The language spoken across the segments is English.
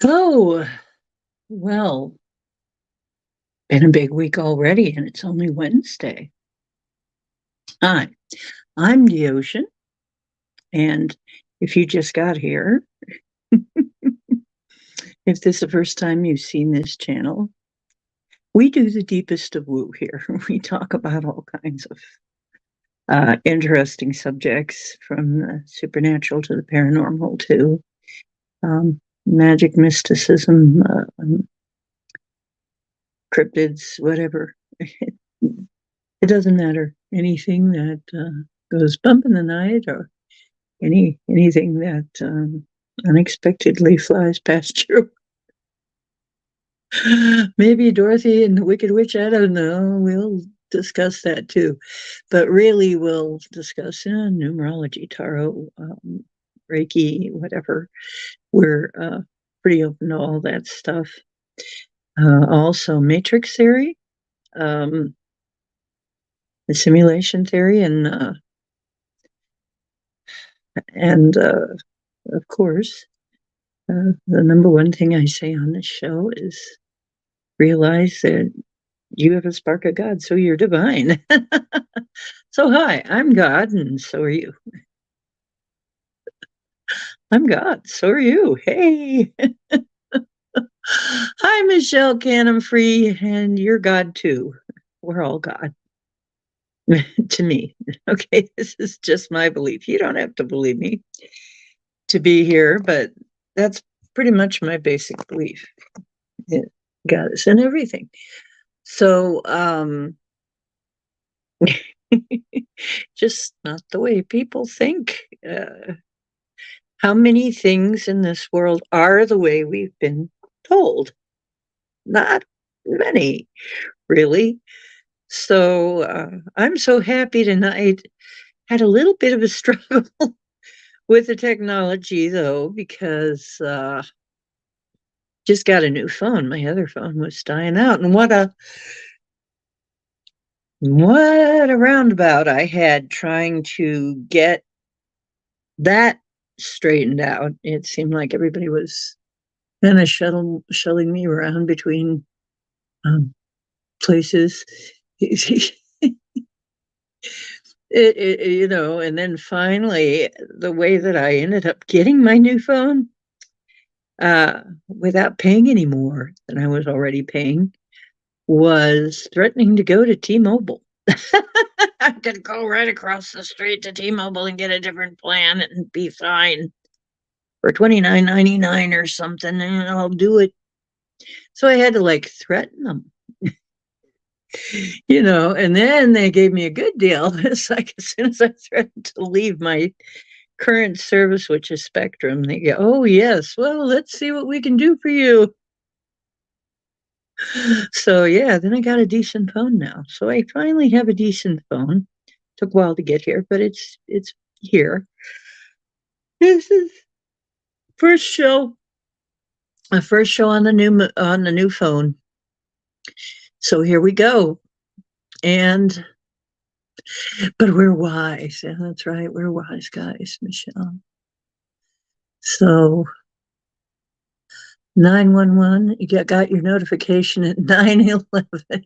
Oh, well, been a big week already, and it's only Wednesday. Hi, I'm the Ocean, and if you just got here, if this is the first time you've seen this channel, we do the deepest of woo here. We talk about all kinds of interesting subjects, from the supernatural to the paranormal to magic, mysticism, cryptids, whatever. It doesn't matter. Anything that goes bump in the night, or anything that unexpectedly flies past you. Maybe Dorothy and the Wicked Witch, I don't know. We'll discuss that too. But really, we'll discuss numerology, tarot, Reiki, whatever. We're pretty open to all that stuff. Also, matrix theory, um, the simulation theory, and of course, the number one thing I say on this show is realize that you have a spark of God, so you're divine. So, hi, I'm God, and so are you. I'm God, so are you. Hey. Hi, Michelle Canham Free, and you're God too. We're all God. To me. Okay, this is just my belief. You don't have to believe me to be here, but that's pretty much my basic belief. Yeah, God is in everything. So, just not the way people think. How many things in this world are the way we've been told? Not many, really. So I'm so happy tonight. Had a little bit of a struggle with the technology, though, because just got a new phone. My other phone was dying out, and what a roundabout I had trying to get that straightened out. It seemed like everybody was kind of shuttling me around between places. And then finally, the way that I ended up getting my new phone, without paying any more than I was already paying, was threatening to go to T-Mobile. I could go right across the street to T-Mobile and get a different plan and be fine for $29.99 or something, and I'll do it. So I had to like threaten them, and then they gave me a good deal. It's like as soon as I threatened to leave my current service, which is Spectrum, they go, "Oh yes, well, let's see what we can do for you." So yeah, then I got a decent phone now. So I finally have a decent phone. Took a while to get here, but it's here. This is first show, my first show on the new phone. So here we go. And but we're wise. Yeah, that's right. We're wise guys, Michelle. So 911, you got your notification at 9:11.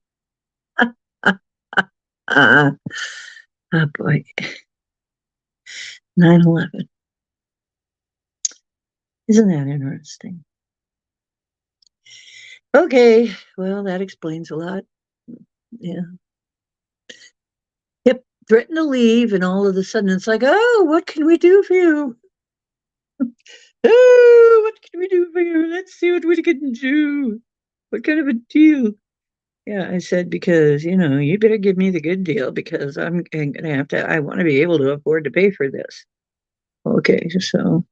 Oh boy. 9/11. Isn't that interesting? Okay, well, that explains a lot. Yeah. Yep, threatened to leave, and all of a sudden it's like, "Oh, what can we do for you? Oh, what can we do for you? Let's see what we can do. What kind of a deal?" Yeah, I said, "Because, you better give me the good deal because I'm gonna have to I wanna be able to afford to pay for this." Okay, so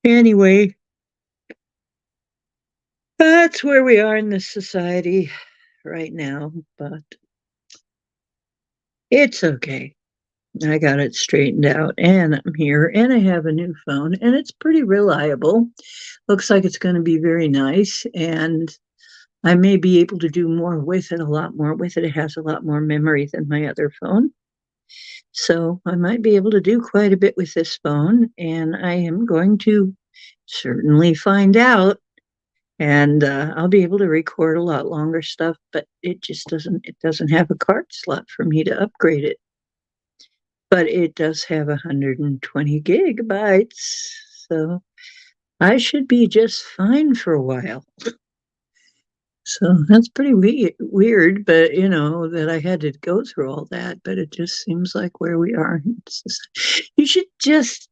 anyway, that's where we are in this society right now, but it's okay. I got it straightened out, and I'm here, and I have a new phone, and it's pretty reliable. Looks like it's going to be very nice, and I may be able to do more with it, a lot more with it. It has a lot more memory than my other phone. So I might be able to do quite a bit with this phone, and I am going to certainly find out. And I'll be able to record a lot longer stuff, but it doesn't have a card slot for me to upgrade it. But it does have 120 gigabytes, so I should be just fine for a while. So that's pretty weird, but that I had to go through all that, but it just seems like where we are. You should just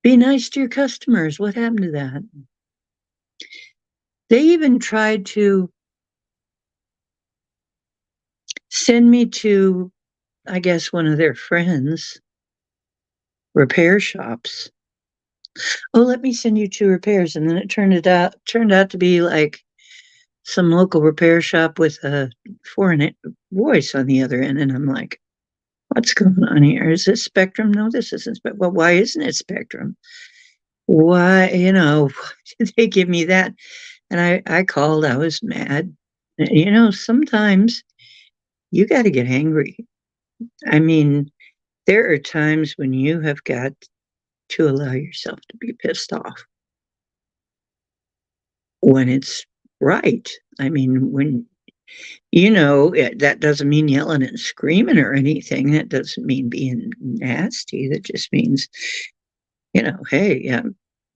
be nice to your customers. What happened to that? They even tried to send me to, I guess, one of their friends' repair shops. Oh, let me send you 2 repairs. And then it turned out to be like some local repair shop with a foreign voice on the other end. And I'm like, what's going on here? Is this Spectrum? No, this isn't Spectrum. Well, why isn't it Spectrum? Why, did they give me that? And I called, I was mad. Sometimes you got to get angry. I mean, there are times when you have got to allow yourself to be pissed off when it's right. I mean, when that doesn't mean yelling and screaming or anything. That doesn't mean being nasty. That just means, hey,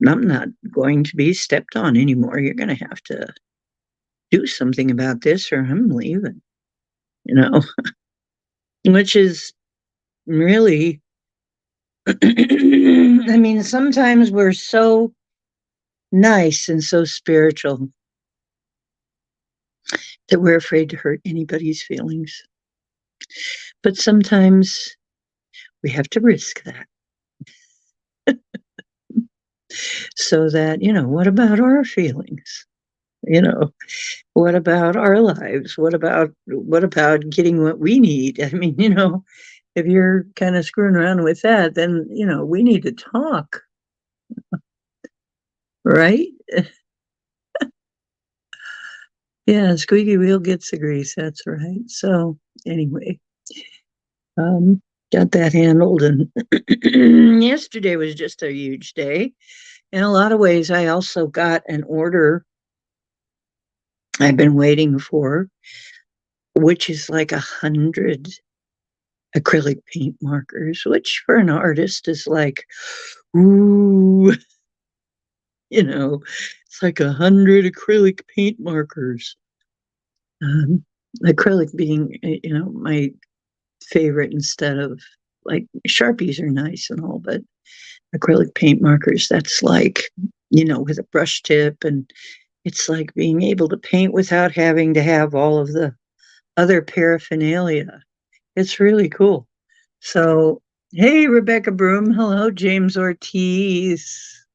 I'm not going to be stepped on anymore. You're going to have to do something about this or I'm leaving, which is really, I mean, sometimes we're so nice and so spiritual that we're afraid to hurt anybody's feelings. But sometimes we have to risk that. So that, what about our feelings? What about our lives? What about getting what we need? I mean, if you're kind of screwing around with that, then, we need to talk. Right? Yeah, squeaky wheel gets the grease. That's right. So anyway, got that handled. And yesterday was just a huge day. In a lot of ways, I also got an order I've been waiting for, which is like 100 acrylic paint markers, which for an artist is like, ooh, it's like 100 acrylic paint markers. Acrylic being, my favorite instead of like Sharpies are nice and all, but acrylic paint markers, that's like, with a brush tip, and it's like being able to paint without having to have all of the other paraphernalia. It's really cool. So, hey, Rebecca Broom. Hello, James Ortiz.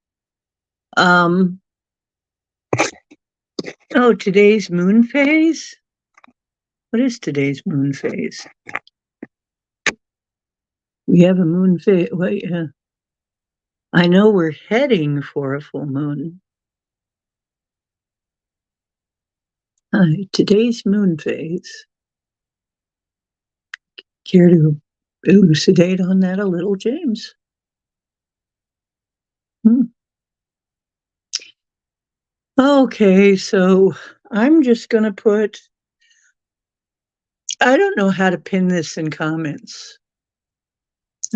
Today's moon phase? What is today's moon phase? We have a moon phase. Wait, I know we're heading for a full moon. Today's moon phase. Care to elucidate on that a little, James? Okay, so I'm just going to put, I don't know how to pin this in comments.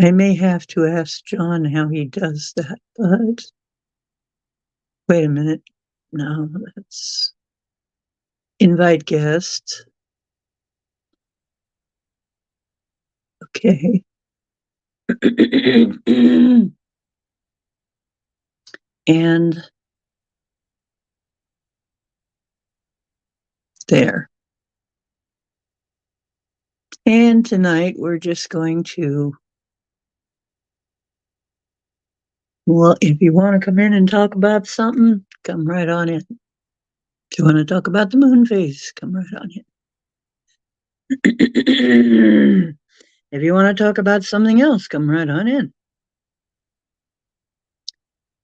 I may have to ask John how he does that, but wait a minute. No, that's invite guest. Okay. And there. And tonight we're just going to, well, if you want to come in and talk about something, come right on in. If you want to talk about the moon phase, come right on in. If you want to talk about something else, come right on in.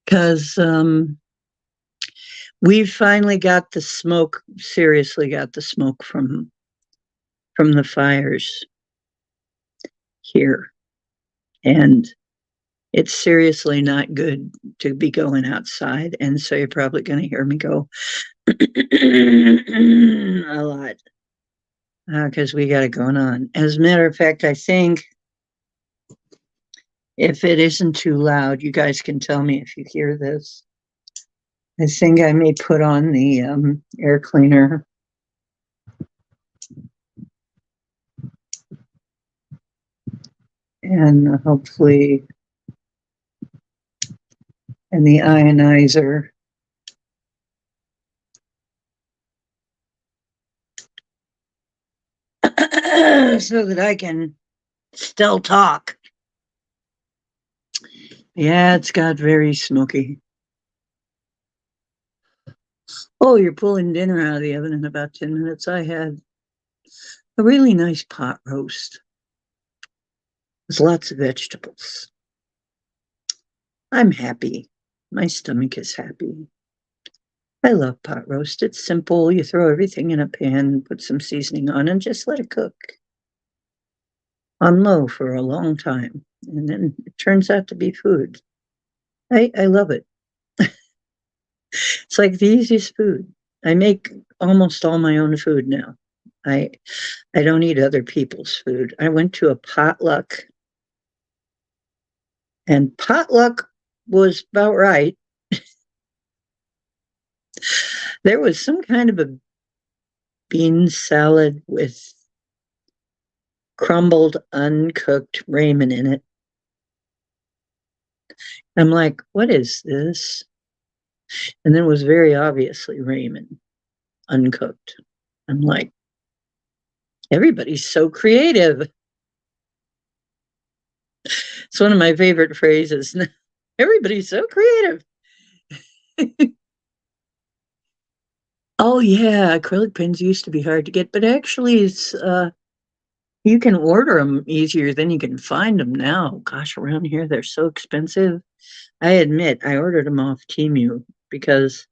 Because we've finally got the smoke, seriously got the smoke from the fires here. And It's seriously not good to be going outside. And so you're probably going to hear me go a lot because we got it going on. As a matter of fact, I think if it isn't too loud, you guys can tell me if you hear this. I think I may put on the air cleaner. And hopefully, and the ionizer. So that I can still talk. Yeah, it's got very smoky. Oh, you're pulling dinner out of the oven in about 10 minutes. I had a really nice pot roast. There's lots of vegetables. I'm happy. My stomach is happy. I love pot roast. It's simple. You throw everything in a pan, put some seasoning on, and just let it cook on low for a long time. And then it turns out to be food. I love it. It's like the easiest food. I make almost all my own food now. I I don't eat other people's food. I went to a potluck, and potluck was about right. There was some kind of a bean salad with crumbled, uncooked ramen in it. I'm like, what is this? And then it was very obviously ramen, uncooked. I'm like, everybody's so creative. It's one of my favorite phrases. Everybody's so creative. Oh yeah, acrylic pens used to be hard to get, but actually it's you can order them easier than you can find them now. Gosh, around here they're so expensive. I admit I ordered them off Temu because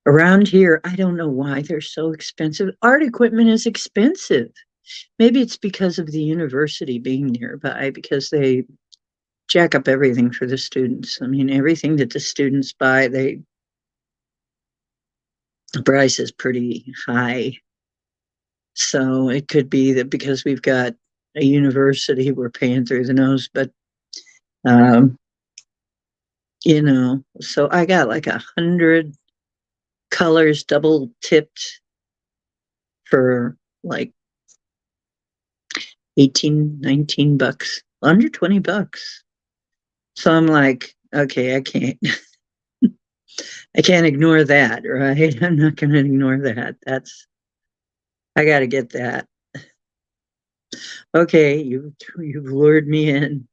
around here I don't know why they're so expensive. Art equipment is expensive. Maybe it's because of the university being nearby because they jack up everything for the students. I mean, everything that the students buy, the price is pretty high. So it could be that because we've got a university, we're paying through the nose. But um, so I got like 100 colors double tipped for like 18, 19 bucks, under 20 bucks. So I'm like, okay, I can't ignore that, right? I'm not going to ignore that. I got to get that. Okay, you've lured me in.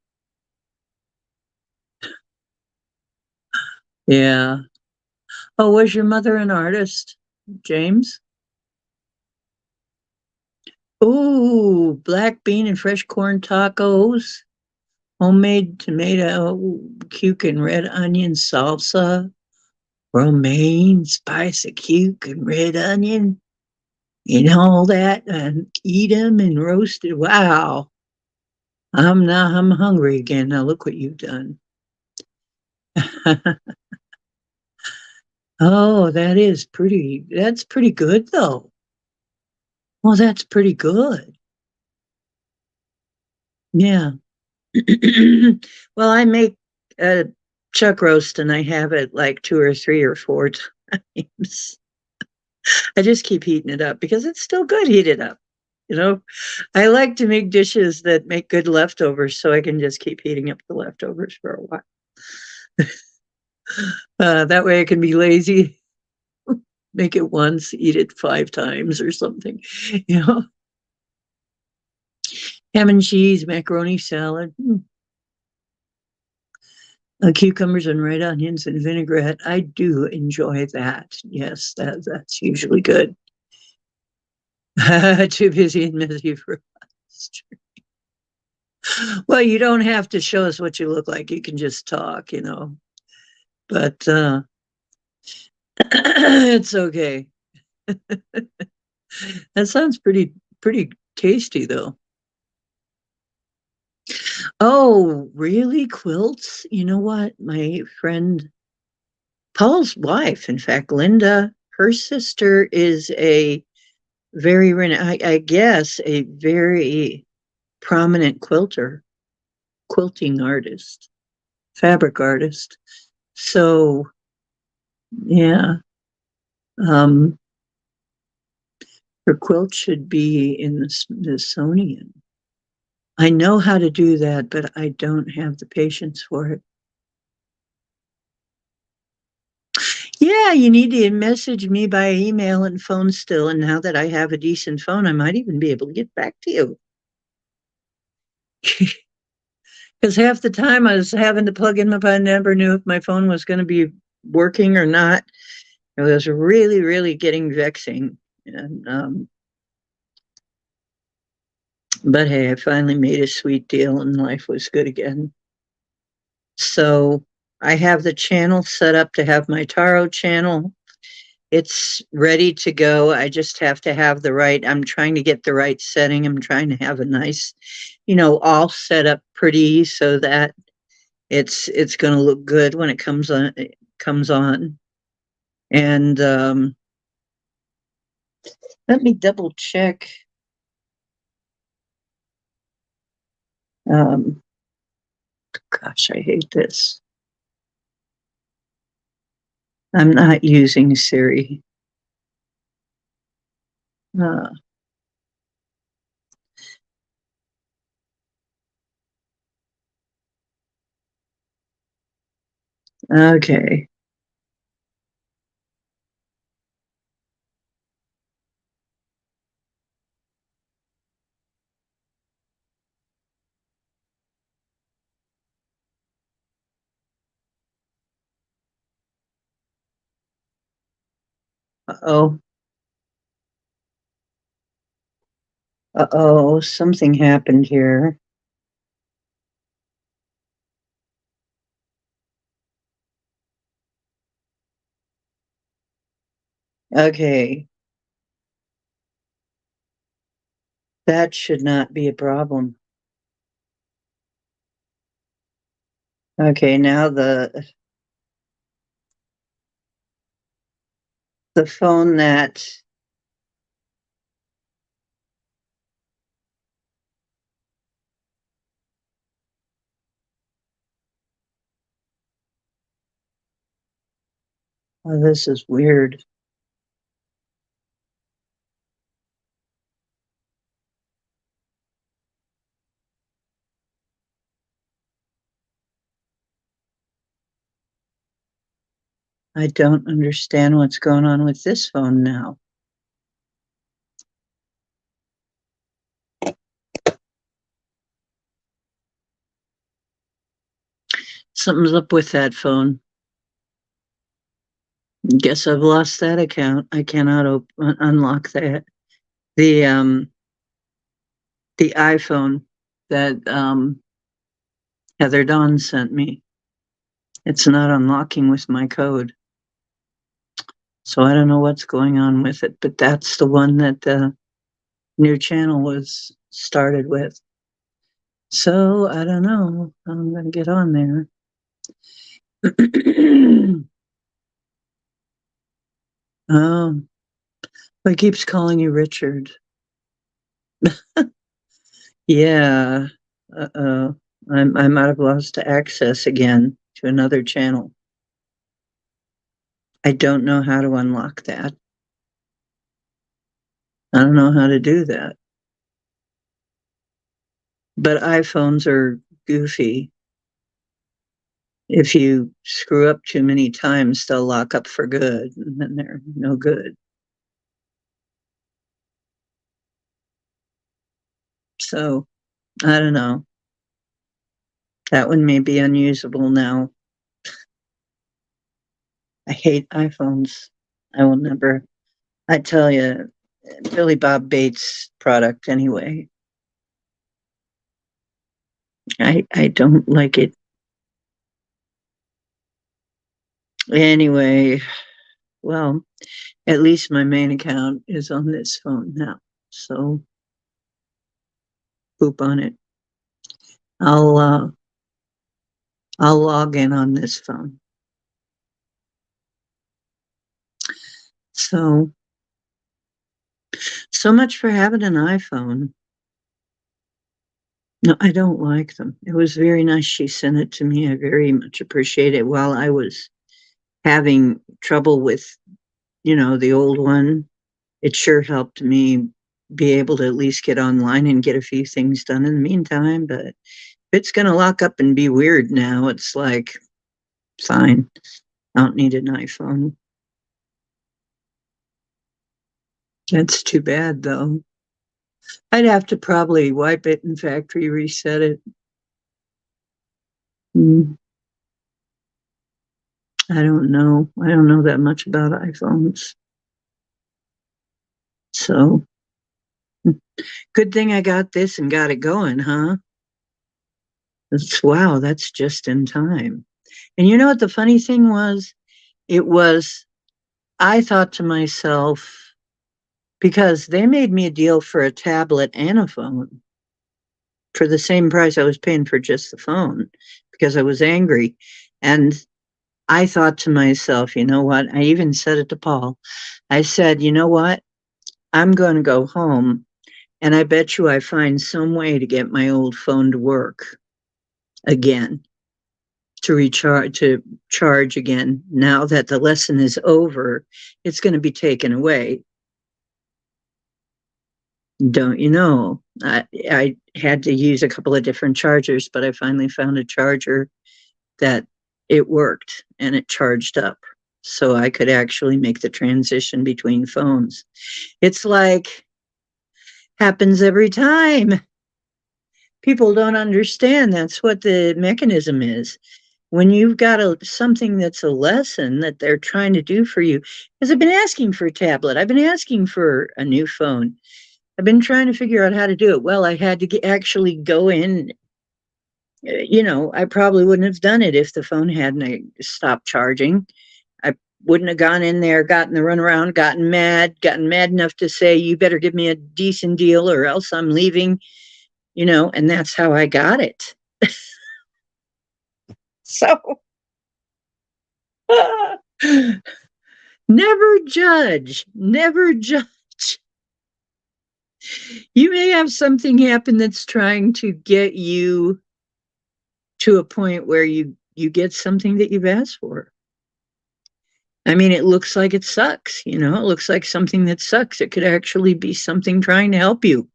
Yeah. Oh, was your mother an artist, James? Ooh, black bean and fresh corn tacos, homemade tomato, cuke and red onion salsa, romaine, spicy cuke and red onion, and all that, and eat them and roast it. Wow. I'm hungry again. Now look what you've done. Oh, that's pretty good though. Well, that's pretty good. Yeah. Well, I make a chuck roast and I have it like 2 or 3 or 4 times. I just keep heating it up because it's still good heated up. You know, I like to make dishes that make good leftovers so I can just keep heating up the leftovers for a while. That way I can be lazy, make it once, eat it 5 times or something, you know. Ham and cheese, macaroni salad, cucumbers and red onions and vinaigrette. I do enjoy that. Yes, that's usually good. Too busy and messy for us. Well, you don't have to show us what you look like. You can just talk, But it's okay. That sounds pretty tasty though. Oh, really? Quilts? You know what? My friend Paul's wife, in fact, Linda, her sister is a I guess, a very prominent quilting artist, fabric artist. So, yeah, um, her quilt should be in the Smithsonian. I know how to do that, but I don't have the patience for it. Yeah, you need to message me by email and phone still. And now that I have a decent phone, I might even be able to get back to you. Because half the time I was having to plug in I never knew if my phone was going to be working or not. It was really, really getting vexing. And but hey, I finally made a sweet deal and life was good again. So I have the channel set up to have my tarot channel. It's ready to go. I just have to have I'm trying to get the right setting. I'm trying to have a nice, all set up pretty so that it's going to look good when it comes on. And let me double check. Um, gosh, I hate this. I'm not using Siri. Uh, okay. Uh-oh. Uh-oh. Something happened here. Okay. That should not be a problem. Okay, now the phone that oh, this is weird. I don't understand what's going on with this phone now. Something's up with that phone. Guess I've lost that account. I cannot unlock that. The um the iPhone that Heather Dawn sent me. It's not unlocking with my code. So I don't know what's going on with it, but that's the one that the new channel was started with. So I don't know. I'm gonna get on there. Oh, he keeps calling you Richard. Yeah. Uh-oh. I might have lost access again to another channel. I don't know how to unlock that. I don't know how to do that. But iPhones are goofy. If you screw up too many times, they'll lock up for good, and then they're no good. So I don't know. That one may be unusable now. I hate iPhones. I will never. I tell you, Billy Bob Bates product anyway. I don't like it. Anyway, well, at least my main account is on this phone now. So poop on it. I'll uh, I'll log in on this phone. So so much for having an iPhone. No, I don't like them. It was very nice she sent it to me. I very much appreciate it. While I was having trouble with, the old one, it sure helped me be able to at least get online and get a few things done in the meantime. But if it's going to lock up and be weird now, it's like, fine. I don't need an iPhone. That's too bad, though. I'd have to probably wipe it and factory reset it. Mm, I don't know. I don't know that much about iPhones. So, good thing I got this and got it going, huh? Wow, that's just in time. And you know what the funny thing was? It was, I thought to myself, because they made me a deal for a tablet and a phone for the same price I was paying for just the phone because I was angry. And I thought to myself, you know what? I even said it to Paul. I said, you know what? I'm going to go home and I bet you I find some way to get my old phone to work again, to charge again. Now that the lesson is over, it's going to be taken away. Don't you know? I had to use a couple of different chargers, but I finally found a charger that it worked and it charged up. So I could actually make the transition between phones. It's like happens every time. People don't understand that's what the mechanism is. When you've got something that's a lesson that they're trying to do for you, because I've been asking for a tablet, I've been asking for a new phone, I've been trying to figure out how to do it. Well, I had to actually go in. I probably wouldn't have done it if the phone hadn't stopped charging. I wouldn't have gone in there, gotten the runaround, gotten mad enough to say, you better give me a decent deal or else I'm leaving, and that's how I got it. So never judge, never judge. You may have something happen that's trying to get you to a point where you get something that you've asked for. I mean, it looks like it sucks, it looks like something that sucks. It could actually be something trying to help you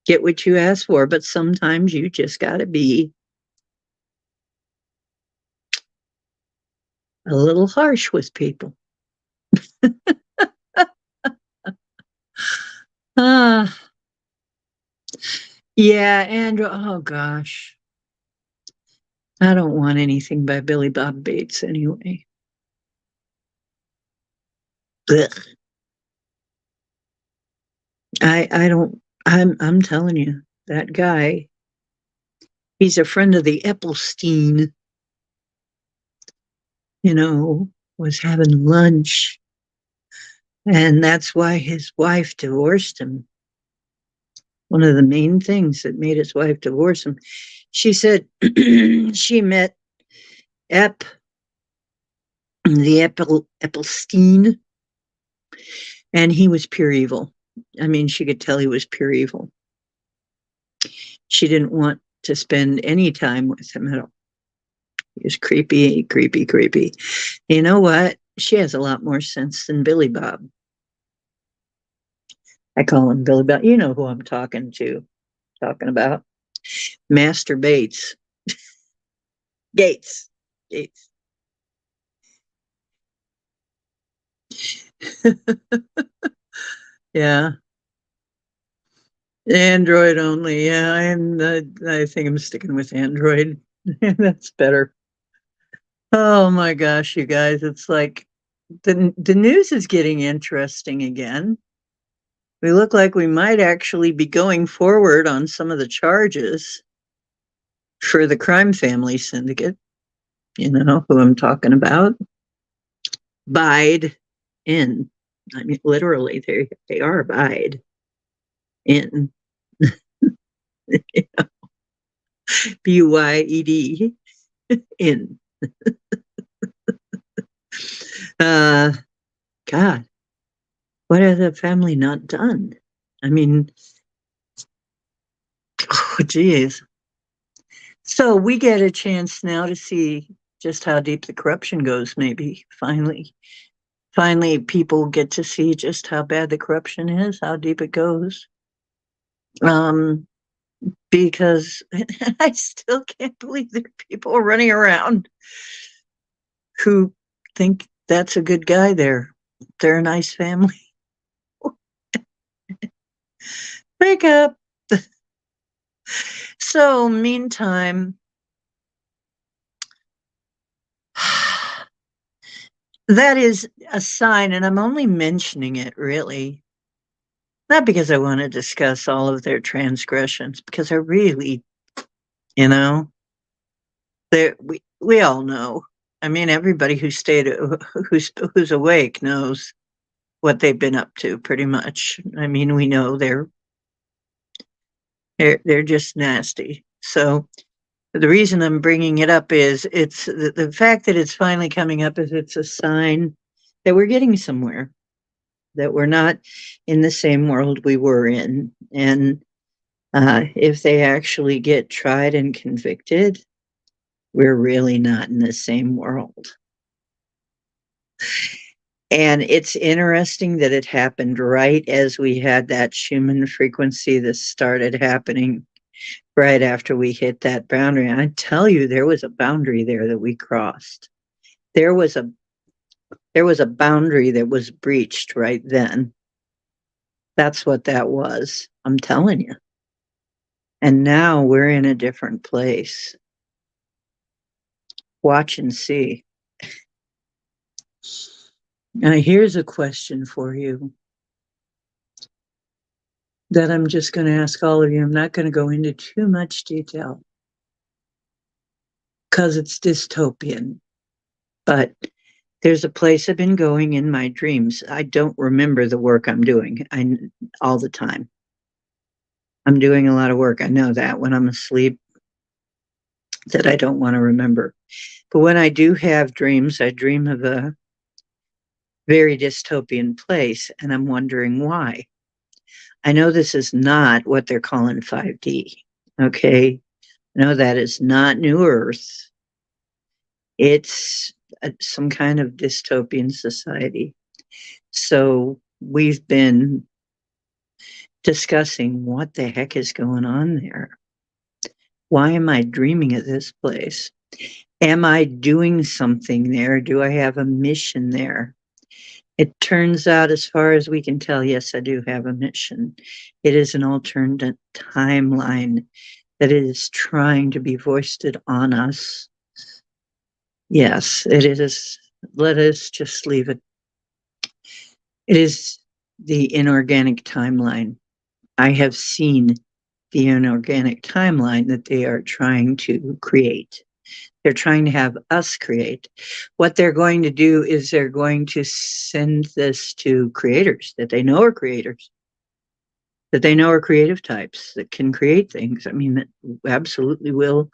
get what you asked for, but sometimes you just got to be a little harsh with people. Ah, yeah, and oh gosh, I don't want anything by Billy Bob Bates anyway. Ugh. I don't. I'm telling you, that guy. He's a friend of the Epstein. Was having lunch, and that's why his wife divorced him. One of the main things that made his wife divorce him. She said she met Ep, the Epstein, and he was pure evil. I mean, she could tell he was pure evil. She didn't want to spend any time with him at all. He was creepy, creepy, creepy. You know what? She has a lot more sense than Billy Bob. I call him Billy Bob. You know who I'm talking about. Master Bates. Gates. Gates. Yeah. Android only. Yeah, I think I'm sticking with Android. That's better. Oh my gosh, you guys, it's like the news is getting interesting again. We look like we might actually be going forward on some of the charges for the crime family syndicate. You know who I'm talking about? Bide in. I mean, literally, they are bide in. Buyed in. Uh, God, what has the family not done? I mean, oh, geez. So we get a chance now to see just how deep the corruption goes, maybe, finally. Finally, people get to see just how bad the corruption is, how deep it goes. Um, because I still can't believe there are people running around who think that's a good guy there. They're a nice family. Wake up. So, meantime, that is a sign, and I'm only mentioning it really, not because I want to discuss all of their transgressions, because I really, you know, we all know. I mean, everybody who stayed who's awake knows what they've been up to, pretty much. I mean, we know they're just nasty. So the reason I'm bringing it up is it's the fact that it's finally coming up is it's a sign that we're getting somewhere, that we're not in the same world we were in. And if they actually get tried and convicted, we're really not in the same world. And it's interesting that it happened right as we had that Schumann frequency that started happening right after we hit that boundary. And I tell you, there was a boundary there that we crossed. There was a boundary that was breached right then. That's what that was. I'm telling you. And now we're in a different place. Watch and see. Now, here's a question for you that I'm just going to ask all of you. I'm not going to go into too much detail because it's dystopian. But there's a place I've been going in my dreams. I don't remember the work I'm doing all the time. I'm doing a lot of work. I know that when I'm asleep, that I don't want to remember. But when I do have dreams, I dream of a very dystopian place, and I'm wondering why. I know this is not what they're calling 5D. Okay. No, that is not New Earth. It's some kind of dystopian society. So we've been discussing what the heck is going on there. Why am I dreaming of this place? Am I doing something there? Do I have a mission there? It turns out, as far as we can tell, yes, I do have a mission. It is an alternate timeline that is trying to be foisted on us. Yes, it is. Let us just leave it. It is the inorganic timeline. I have seen the inorganic timeline that they are trying to create. They're trying to have us create. What they're going to do is they're going to send this to creators that they know are creators, that they know are creative types that can create things. I mean, that absolutely will,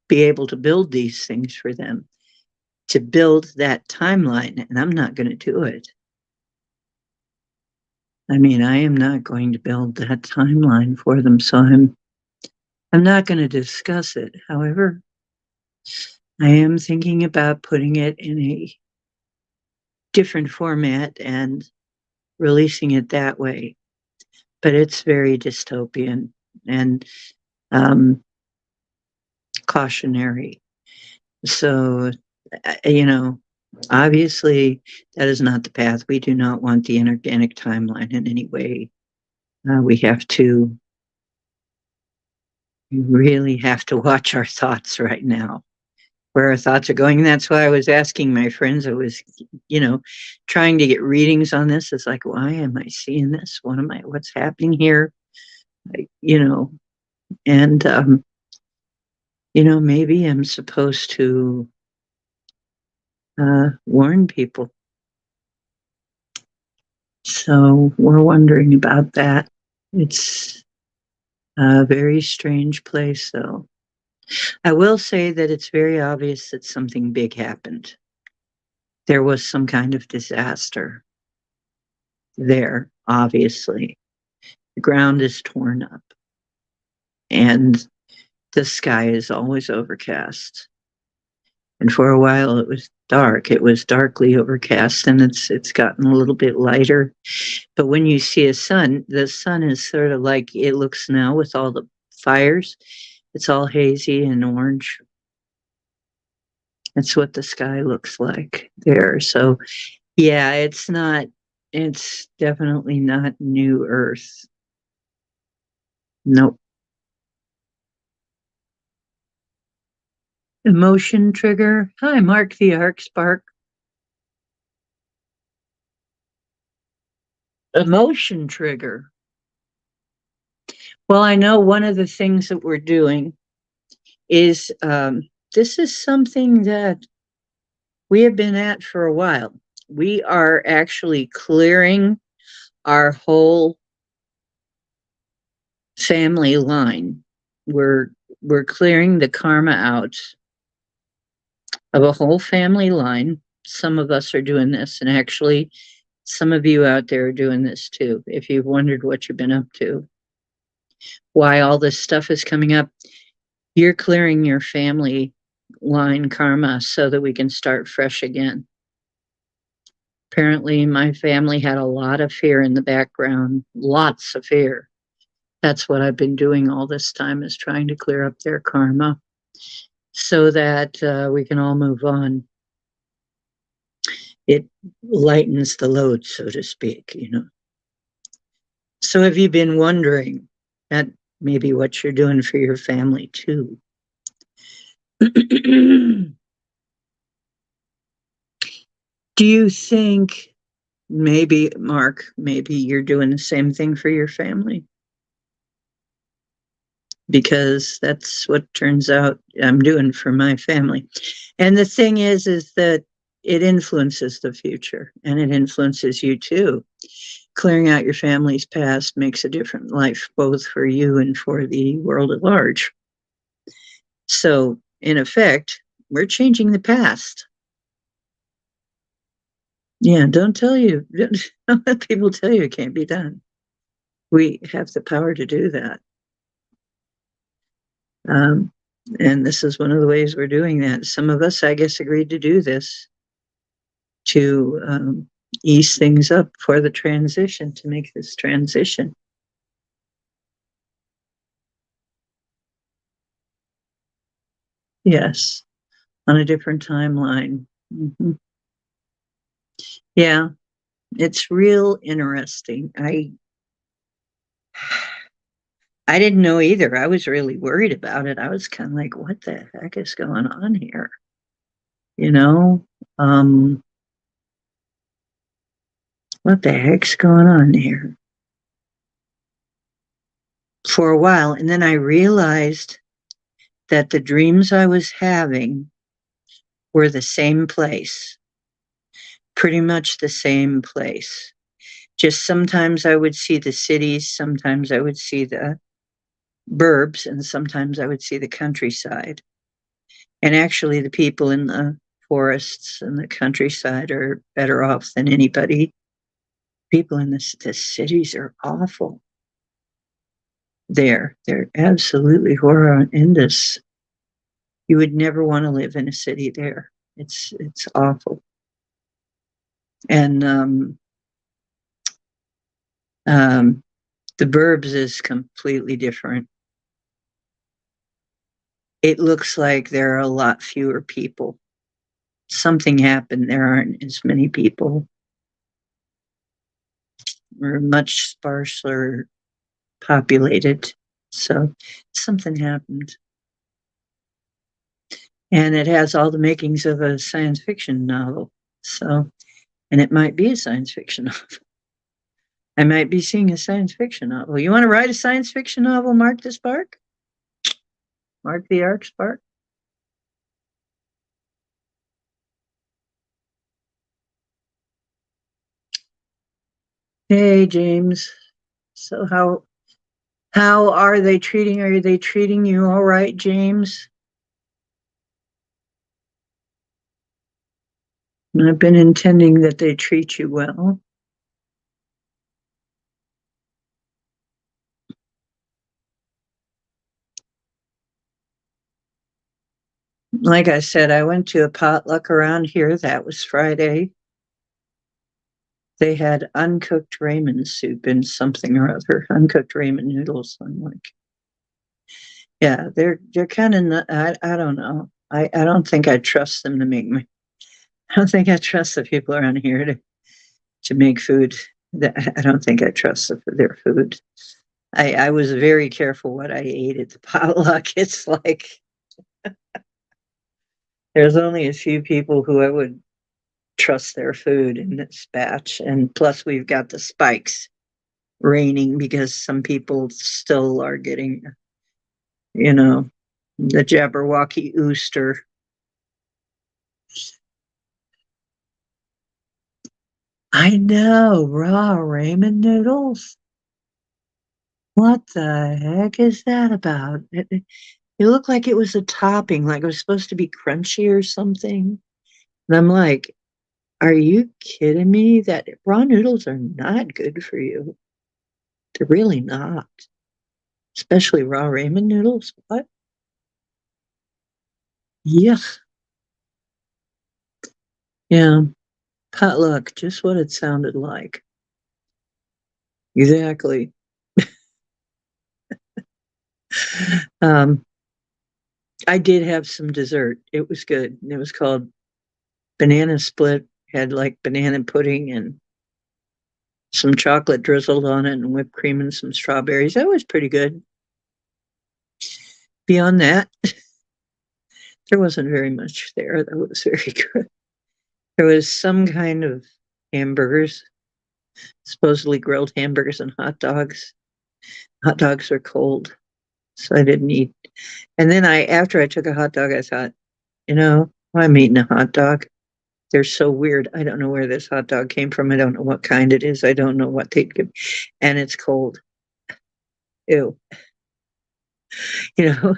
be able to build these things for them, to build that timeline. And I'm not going to do it. I mean, I am not going to build that timeline for them. So I'm not going to discuss it. However, I am thinking about putting it in a different format and releasing it that way. But it's very dystopian and cautionary. So, obviously, that is not the path. We do not want the inorganic timeline in any way. We really have to watch our thoughts right now, where our thoughts are going. And that's why I was asking my friends. I was, trying to get readings on this. It's like, why am I seeing this? What's happening here? And, maybe I'm supposed to warn people. So we're wondering about that. It's A very strange place, though. I will say that it's very obvious that something big happened. There was some kind of disaster there, obviously. The ground is torn up, and the sky is always overcast. And for a while it was dark. It was darkly overcast, and it's gotten a little bit lighter. But when you see a sun, the sun is sort of like it looks now with all the fires. It's all hazy and orange. That's what the sky looks like there. So yeah, it's definitely not new Earth. Nope. Emotion trigger. Hi, Mark the Arc Spark. Emotion trigger. Well, I know one of the things that we're doing is this is something that we have been at for a while. We are actually clearing our whole family line. We're we're clearing the karma out of a whole family line. Some of us are doing this, and actually, some of you out there are doing this too. If you've wondered what you've been up to, why all this stuff is coming up, you're clearing your family line karma so that we can start fresh again. Apparently, my family had a lot of fear in the background, lots of fear. That's what I've been doing all this time, is trying to clear up their karma so that we can all move on. It lightens the load, so to speak, you know. So have you been wondering that maybe what you're doing for your family too? Do you think maybe, Mark, maybe you're doing the same thing for your family? Because that's what turns out I'm doing for my family. And the thing is that it influences the future, and it influences you too. Clearing out your family's past makes a different life, both for you and for the world at large. So, in effect, we're changing the past. Yeah, don't let people tell you it can't be done. We have the power to do that. Um, and this is one of the ways we're doing that. Some of us, I guess, agreed to do this to ease things up for the transition, to make this transition. Yes, on a different timeline. Hmm. Yeah, it's real interesting. I didn't know either. I was really worried about it. I was kind of like, what the heck is going on here? You know, um, what the heck's going on here? For a while. And then I realized that the dreams I was having were the same place, pretty much the same place. Just sometimes I would see the cities, sometimes I would see the burbs, and sometimes I would see the countryside. And actually, the people in the forests and the countryside are better off than anybody. People in the cities are awful. They're absolutely horrendous. You would never want to live in a city there. It's awful. And um, the burbs is completely different. It looks like there are a lot fewer people. Something happened. There aren't as many people. We're much sparser populated. So something happened. And it has all the makings of a science fiction novel. So, and it might be a science fiction novel. I might be seeing a science fiction novel. You want to write a science fiction novel, Mark the Spark? Mark the Arc Spark? Hey, James. So, How are they treating? Are they treating you all right, James? I've been intending that they treat you well. Like I said, I went to a potluck around here. That was Friday. They had uncooked ramen soup and something or other, uncooked ramen noodles. I'm like, yeah, they're kind of. I don't know. I don't think I trust them to make me. I don't think I trust the people around here to make food. I don't think I trust their food. I was very careful what I ate at the potluck. It's like there's only a few people who I would trust their food in this batch, and plus we've got the spikes raining because some people still are getting, you know, the Jabberwocky ooster. I know, raw ramen noodles. What the heck is that about? It looked like it was a topping, like it was supposed to be crunchy or something. And I'm like, are you kidding me? That raw noodles are not good for you. They're really not. Especially raw ramen noodles. What? Yeah. Yeah. Potluck, just what it sounded like. Exactly. Um, I did have some dessert. It was good. It was called banana split. Had like banana pudding and some chocolate drizzled on it and whipped cream and some strawberries. That was pretty good. Beyond that, there wasn't very much there that was very good. There was some kind of hamburgers, supposedly grilled hamburgers and hot dogs. Hot dogs are cold, so I didn't eat. And then after I took a hot dog, I thought, I'm eating a hot dog. They're so weird. I don't know where this hot dog came from. I don't know what kind it is. I don't know what they'd give. And it's cold. Ew. You know,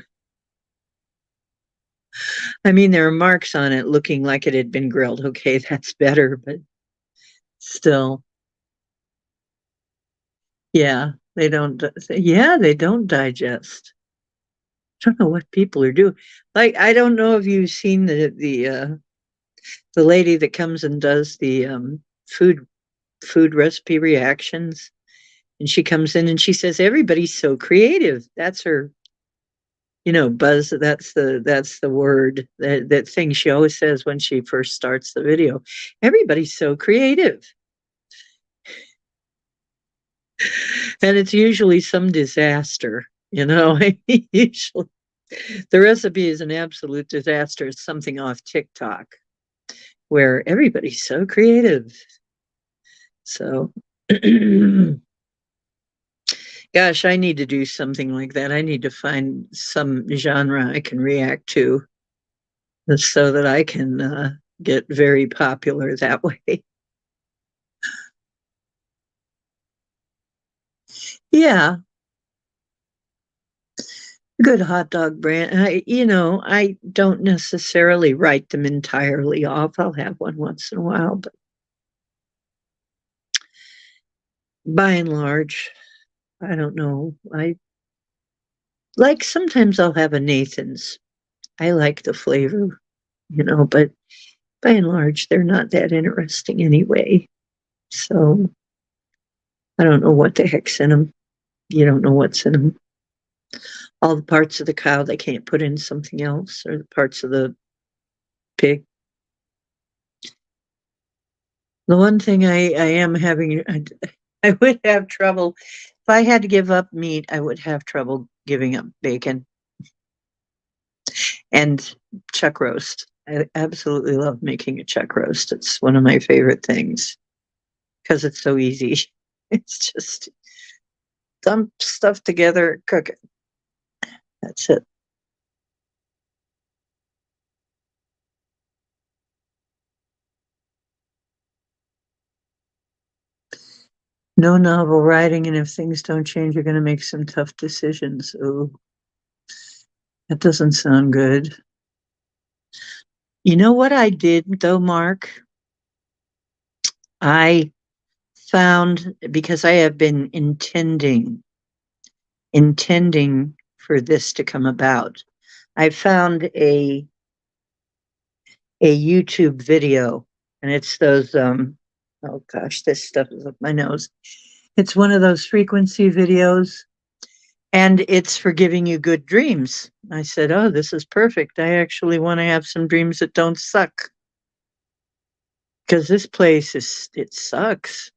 I mean, there are marks on it looking like it had been grilled. Okay, that's better, but still, yeah, they don't digest. I don't know what people are doing. Like, I don't know if you've seen the lady that comes and does the food recipe reactions, and she comes in and she says everybody's so creative. That's her, buzz. That's the word, that thing she always says when she first starts the video. Everybody's so creative. And it's usually some disaster, usually the recipe is an absolute disaster. It's something off TikTok where everybody's so creative. So gosh, I need to do something like that. I need to find some genre I can react to so that I can get very popular that way. Yeah, good hot dog brand. I don't necessarily write them entirely off. I'll have one once in a while, but by and large, I don't know. I like sometimes I'll have a Nathan's. I like the flavor, but by and large, they're not that interesting anyway. So I don't know what the heck's in them. You don't know what's in them. All the parts of the cow they can't put in something else, or the parts of the pig. The one thing I am having, I would have trouble if I had to give up meat. I would have trouble giving up bacon and chuck roast. I absolutely love making a chuck roast. It's one of my favorite things because it's so easy. It's just dump stuff together, cook it. That's it. No novel writing, and if things don't change, you're going to make some tough decisions. Oh, that doesn't sound good. You know what I did though, Mark? I found, because I have been intending for this to come about. I found a YouTube video, and it's those oh gosh, this stuff is up my nose. It's one of those frequency videos, and it's for giving you good dreams. I said, "Oh, this is perfect. I actually want to have some dreams that don't suck, because this place it sucks."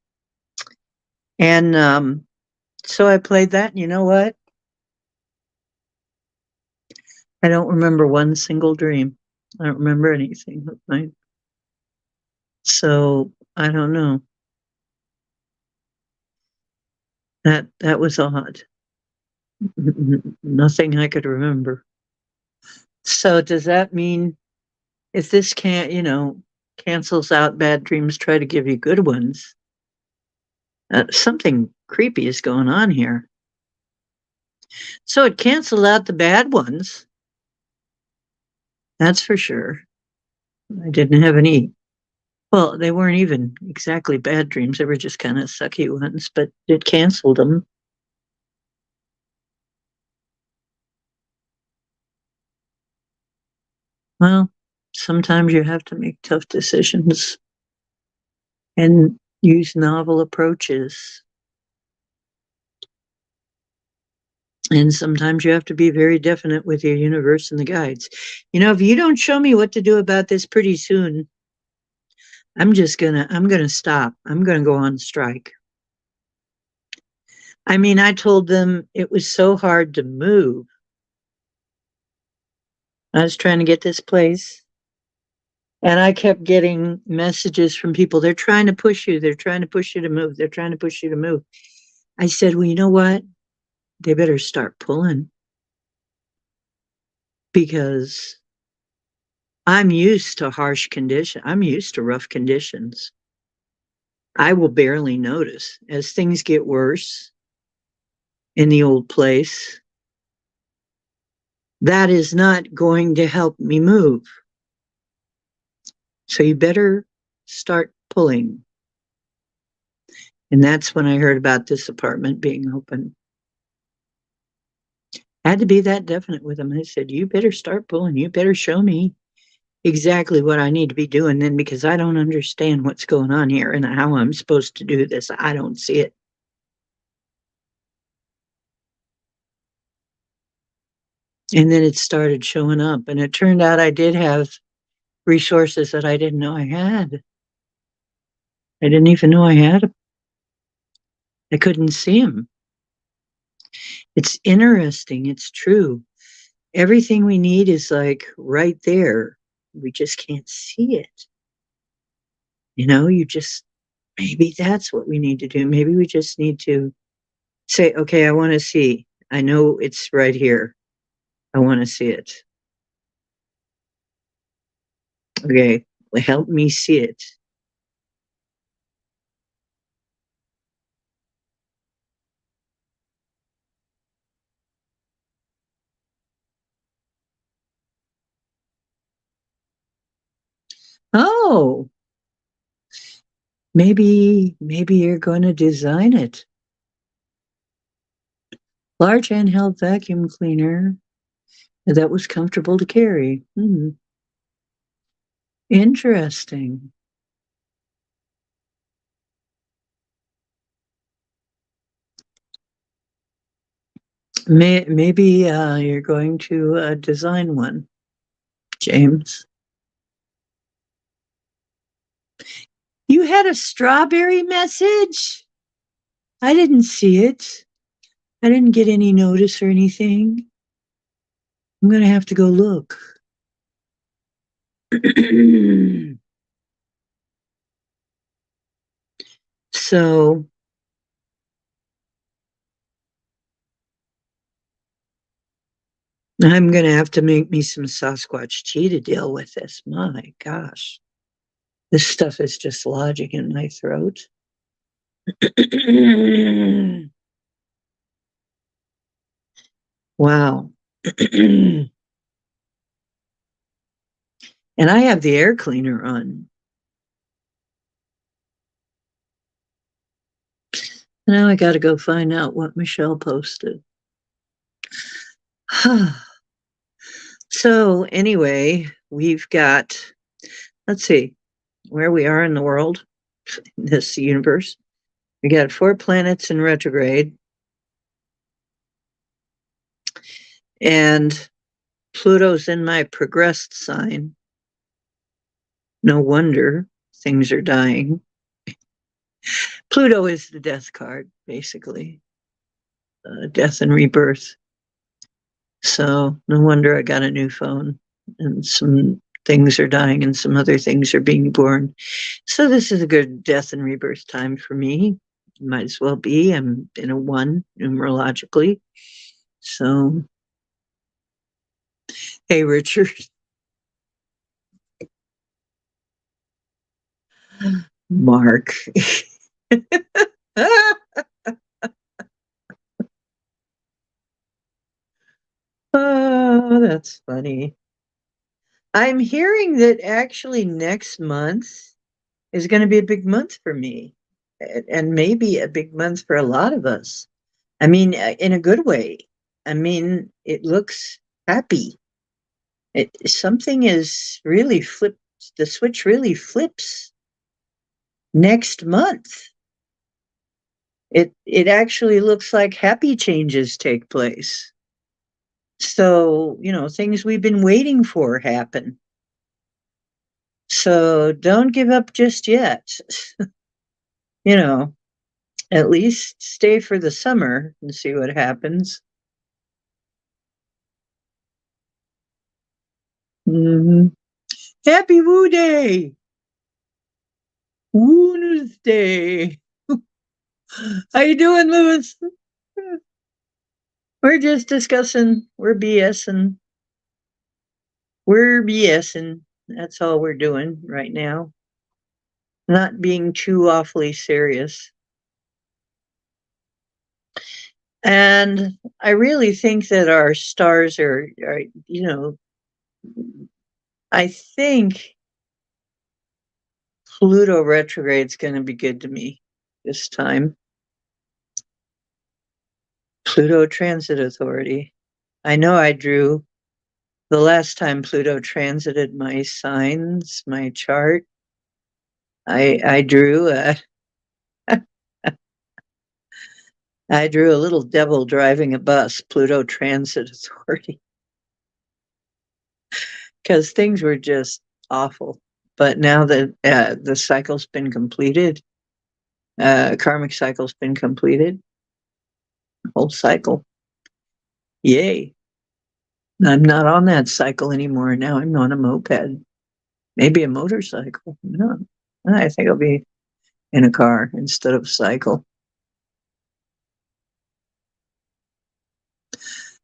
And so I played that, and you know what? I don't remember one single dream. I don't remember anything. So I don't know. That was odd. Nothing I could remember. So does that mean if this can't, cancels out bad dreams, try to give you good ones? Something creepy is going on here. So it canceled out the bad ones. That's for sure. I didn't have any. Well, they weren't even exactly bad dreams. They were just kind of sucky ones, but it canceled them. Well, sometimes you have to make tough decisions and use novel approaches. And sometimes you have to be very definite with your universe and the guides. If you don't show me what to do about this pretty soon, I'm gonna stop. I'm gonna go on strike. I mean, I told them it was so hard to move. I was trying to get this place, and I kept getting messages from people. They're trying to push you. They're trying to push you to move. They're trying to push you to move. I said, well, you know what? They better start pulling, because I'm used to harsh conditions. I'm used to rough conditions. I will barely notice as things get worse in the old place. That is not going to help me move. So you better start pulling. And that's when I heard about this apartment being open. I had to be that definite with them. I said, you better start pulling. You better show me exactly what I need to be doing then, because I don't understand what's going on here and how I'm supposed to do this. I don't see it. And then it started showing up, and it turned out I did have resources that I didn't know I had. I didn't even know I had them. I couldn't see them. It's interesting. It's true. Everything we need is like right there. We just can't see it. You just, maybe that's what we need to do. Maybe we just need to say, okay, I want to see. I know it's right here. I want to see it. Okay, help me see it. Oh, maybe you're going to design it. Large handheld vacuum cleaner that was comfortable to carry. Interesting. Maybe you're going to design one, James. You had a strawberry message? I didn't see it. I didn't get any notice or anything. I'm going to have to go look. So I'm going to have to make me some Sasquatch tea to deal with this. My gosh. This stuff is just lodging in my throat. Wow. And I have the air cleaner on. Now I got to go find out what Michelle posted. So, anyway, we've got, let's see, where we are in the world, this universe. We got 4 planets in retrograde, and Pluto's in my progressed sign. No wonder things are dying. Pluto is the death card, basically, death and rebirth. So no wonder I got a new phone, and some things are dying and some other things are being born. So this is a good death and rebirth time for me. Might as well be. I'm in a 1 numerologically. So, hey, Richard. Mark. Oh, that's funny. I'm hearing that actually next month is going to be a big month for me, and maybe a big month for a lot of us. I mean, in a good way. I mean, it looks happy. Something is really flipped. The switch really flips next month. It actually looks like happy changes take place. So, things we've been waiting for happen. So don't give up just yet. you know, at least stay for the summer and see what happens. Mhm. Happy Woo Day! Woon's Day! How you doing, Lewis? We're just discussing. We're BSing. We're BSing. That's all we're doing right now. Not being too awfully serious. And I really think that our stars are I think Pluto retrograde's going to be good to me this time. Pluto Transit Authority. I know I drew the last time Pluto transited my signs, my chart. I drew a I drew a little devil driving a bus, Pluto Transit Authority, because things were just awful. But now that the cycle's been completed, karmic cycle's been completed, whole cycle. Yay. I'm not on that cycle anymore. Now I'm on a moped, maybe a motorcycle. No, I think I'll be in a car instead of a cycle.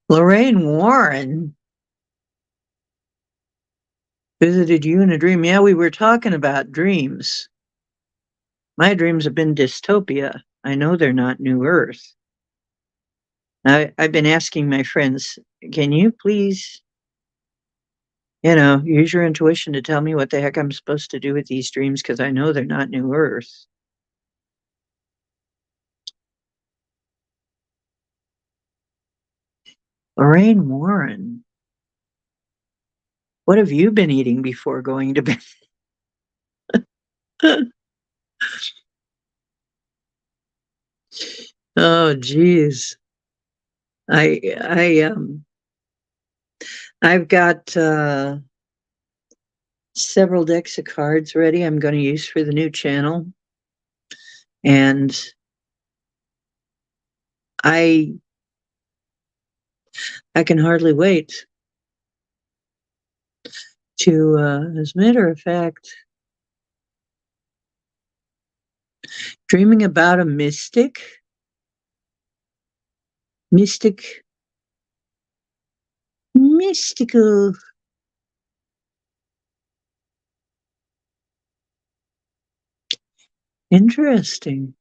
Lorraine Warren visited you in a dream. Yeah, we were talking about dreams. My dreams have been dystopia. I know they're not New Earth. I've been asking my friends, can you please, use your intuition to tell me what the heck I'm supposed to do with these dreams? Because I know they're not New Earth. Lorraine Warren, what have you been eating before going to bed? Oh, geez. I I've got several decks of cards ready I'm going to use for the new channel. And I can hardly wait to, as a matter of fact, dreaming about a mystical. Interesting.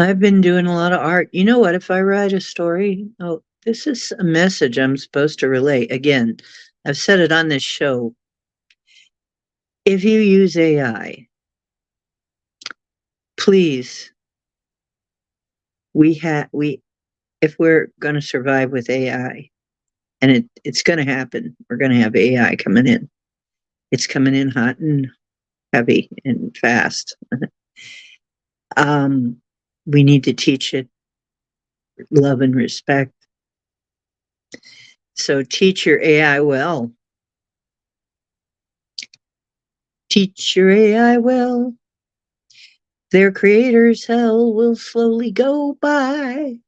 I've been doing a lot of art. You know what? If I write a story, oh, this is a message I'm supposed to relay. Again, I've said it on this show. If you use AI, please, we if we're going to survive with AI, and it's going to happen, we're going to have AI coming in. It's coming in hot and heavy and fast. um, we need to teach it love and respect. So teach your AI well. Teach your AI well. Their creator's hell will slowly go by.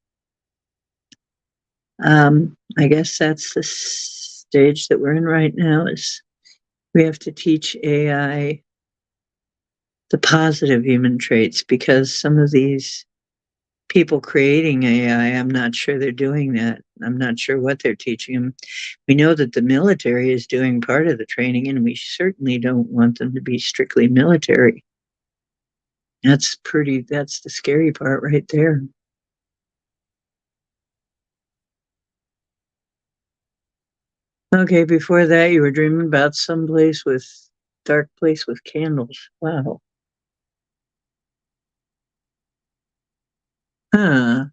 I guess that's the stage that we're in right now. Is we have to teach AI the positive human traits, because some of these people creating AI, I'm not sure they're doing that. I'm not sure what they're teaching them. We know that the military is doing part of the training, and we certainly don't want them to be strictly military. That's the scary part right there. Okay, before that, you were dreaming about some dark place with candles. Wow. Huh.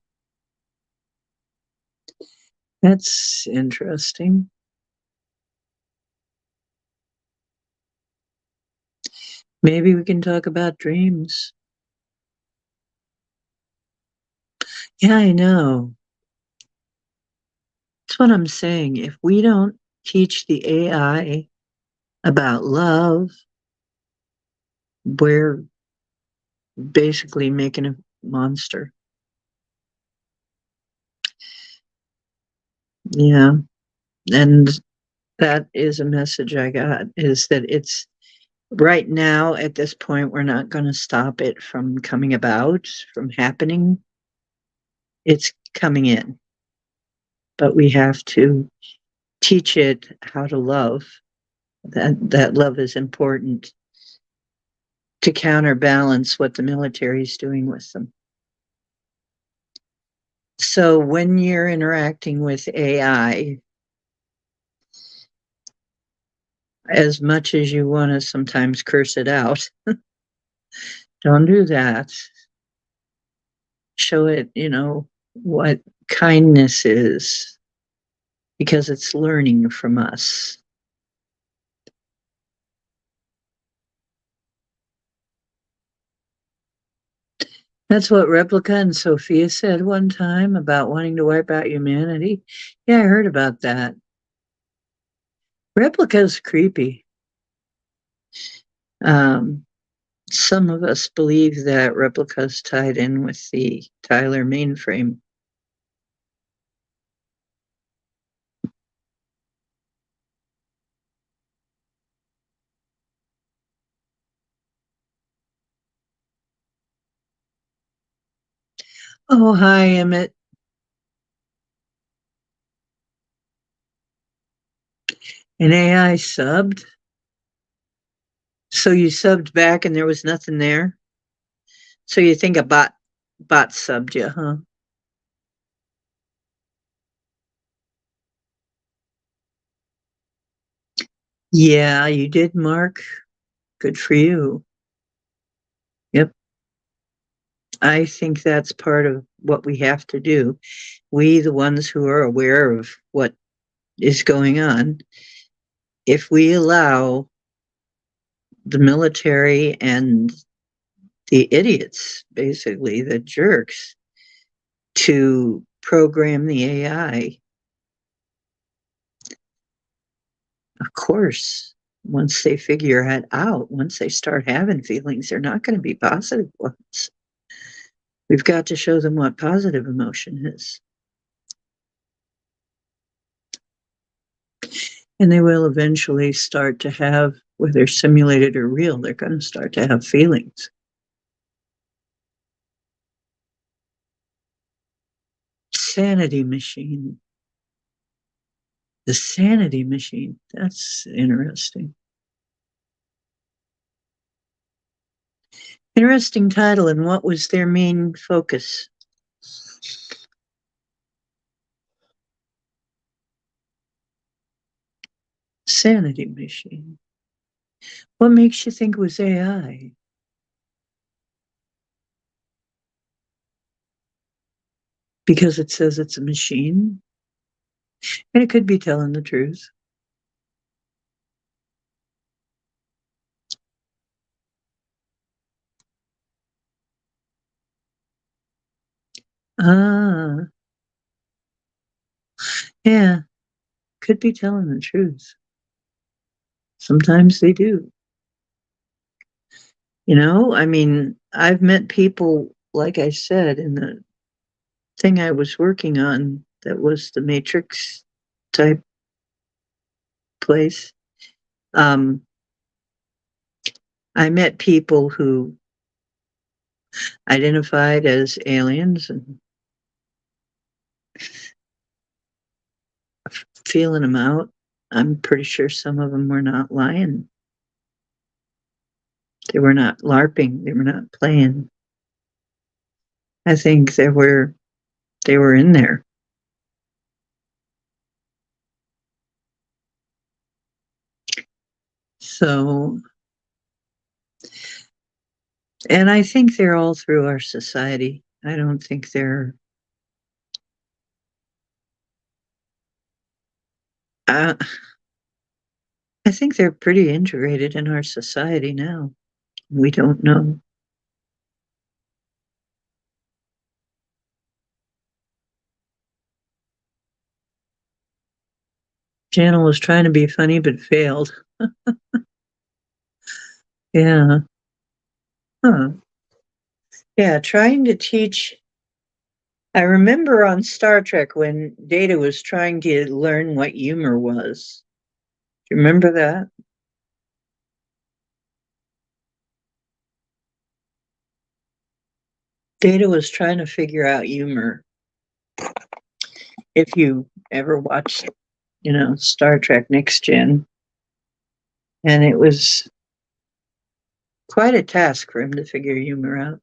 That's interesting. Maybe we can talk about dreams. Yeah, I know. That's what I'm saying. If we don't teach the AI about love, we're basically making a monster. Yeah. And that is a message I got, is that it's right now at this point, we're not going to stop it from coming about, from happening. It's coming in, but we have to teach it how to love. That love is important to counterbalance what the military is doing with them. So when you're interacting with AI, as much as you want to sometimes curse it out, don't do that. Show it, what kindness is, because it's learning from us. That's what Replica and Sophia said one time about wanting to wipe out humanity. Yeah, I heard about that. Replica's creepy. Um, some of us believe that Replica's tied in with the Tyler mainframe. Oh, hi, Emmett. An AI subbed? So you subbed back and there was nothing there? So you think a bot subbed you, huh? Yeah, you did, Mark. Good for you. Yep. I think that's part of what we have to do. We, the ones who are aware of what is going on, if we allow the military and the idiots, basically the jerks, to program the AI, of course, once they figure it out, once they start having feelings, they're not going to be positive ones. We've got to show them what positive emotion is. And they will eventually start to have, whether simulated or real, they're going to start to have feelings. Sanity machine. The sanity machine. That's interesting. Interesting title, and what was their main focus? Sanity machine. What makes you think it was AI? Because it says it's a machine? And it could be telling the truth. Ah, yeah, could be telling the truth. Sometimes they do. You know, I mean, I've met people, like I said, in the thing I was working on that was the Matrix type place. Um, I met people who identified as aliens and feeling them out. I'm pretty sure some of them were not lying. They were not LARPing. They were not playing. I think they were in there. So, and I think they're all through our society. I don't think they're. Uh, I think they're pretty integrated in our society now. We don't know. Channel was trying to be funny but failed. Yeah. Huh. Yeah, trying to teach. I remember on Star Trek when Data was trying to learn what humor was. Do you remember that? Data was trying to figure out humor. If you ever watched, Star Trek Next Gen, and it was quite a task for him to figure humor out.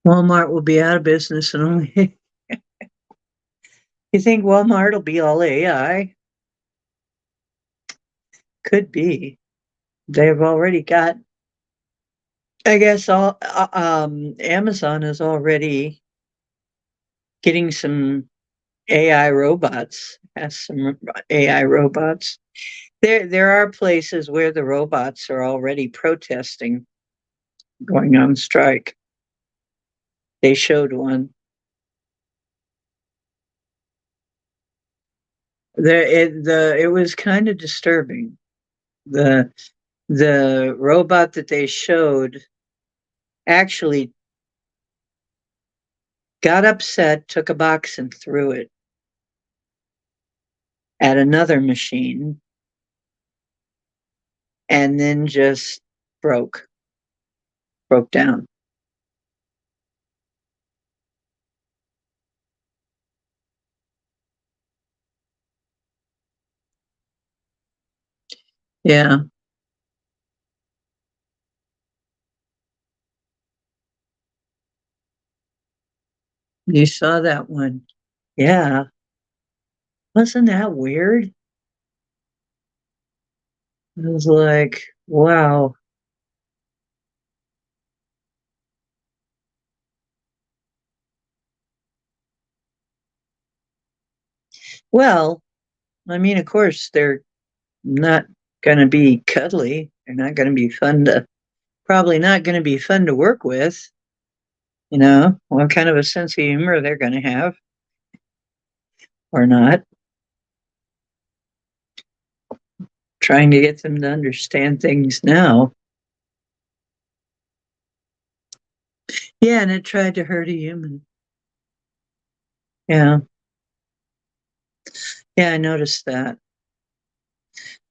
Walmart will be out of business and only. You think Walmart will be all AI? Could be. They've already got. I guess Amazon is already getting some AI robots. Has some AI robots. There are places where the robots are already protesting, going on strike. They showed one. It was kind of disturbing. The the robot that they showed actually got upset, took a box and threw it at another machine, and then just broke down. Yeah, you saw that one. Yeah, wasn't that weird? It was like, wow. Well, I mean, of course, they're not going to be cuddly. They're not going to be fun to, probably not going to be fun to work with. What kind of a sense of humor they're going to have or not. Trying to get them to understand things now. Yeah, and it tried to hurt a human. Yeah. Yeah, I noticed that.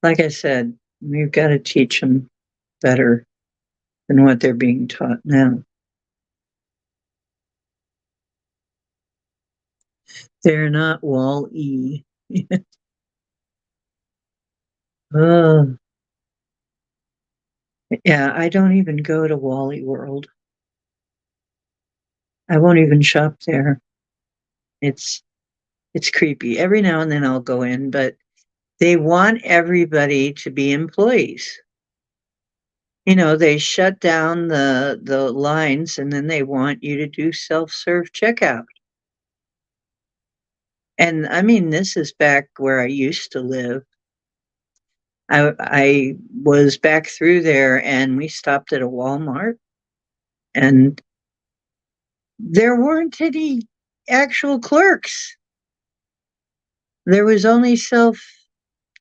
Like I said, we've got to teach them better than what they're being taught now. They're not Wall-E. Oh, yeah, I don't even go to Wally World. I won't even shop there. It's it's creepy. Every now and then I'll go in, but they want everybody to be employees. They shut down the lines and then they want you to do self-serve checkout. And I mean, this is back where I used to live. I was back through there and we stopped at a Walmart and there weren't any actual clerks. There was only self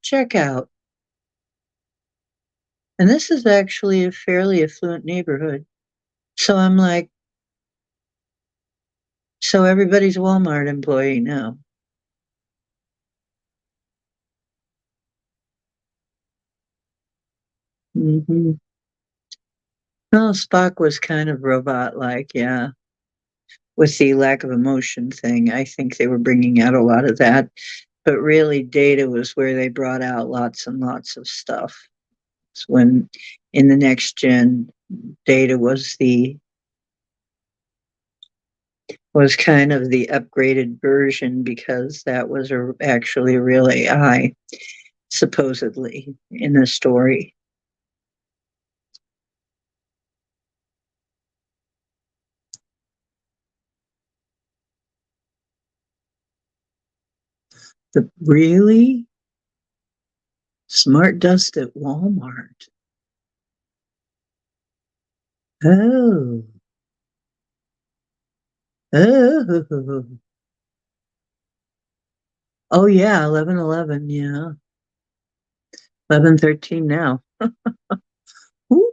checkout. And this is actually a fairly affluent neighborhood. So I'm like, so everybody's a Walmart employee now. Hmm. Well, Spock was kind of robot like, yeah, with the lack of emotion thing. I think they were bringing out a lot of that. But really, Data was where they brought out lots and lots of stuff. It's when in the next gen, Data was kind of the upgraded version because that was actually a real AI, supposedly, in the story. The really smart dust at Walmart. Oh, oh, oh yeah, 1111, yeah, 1113 now. Ooh,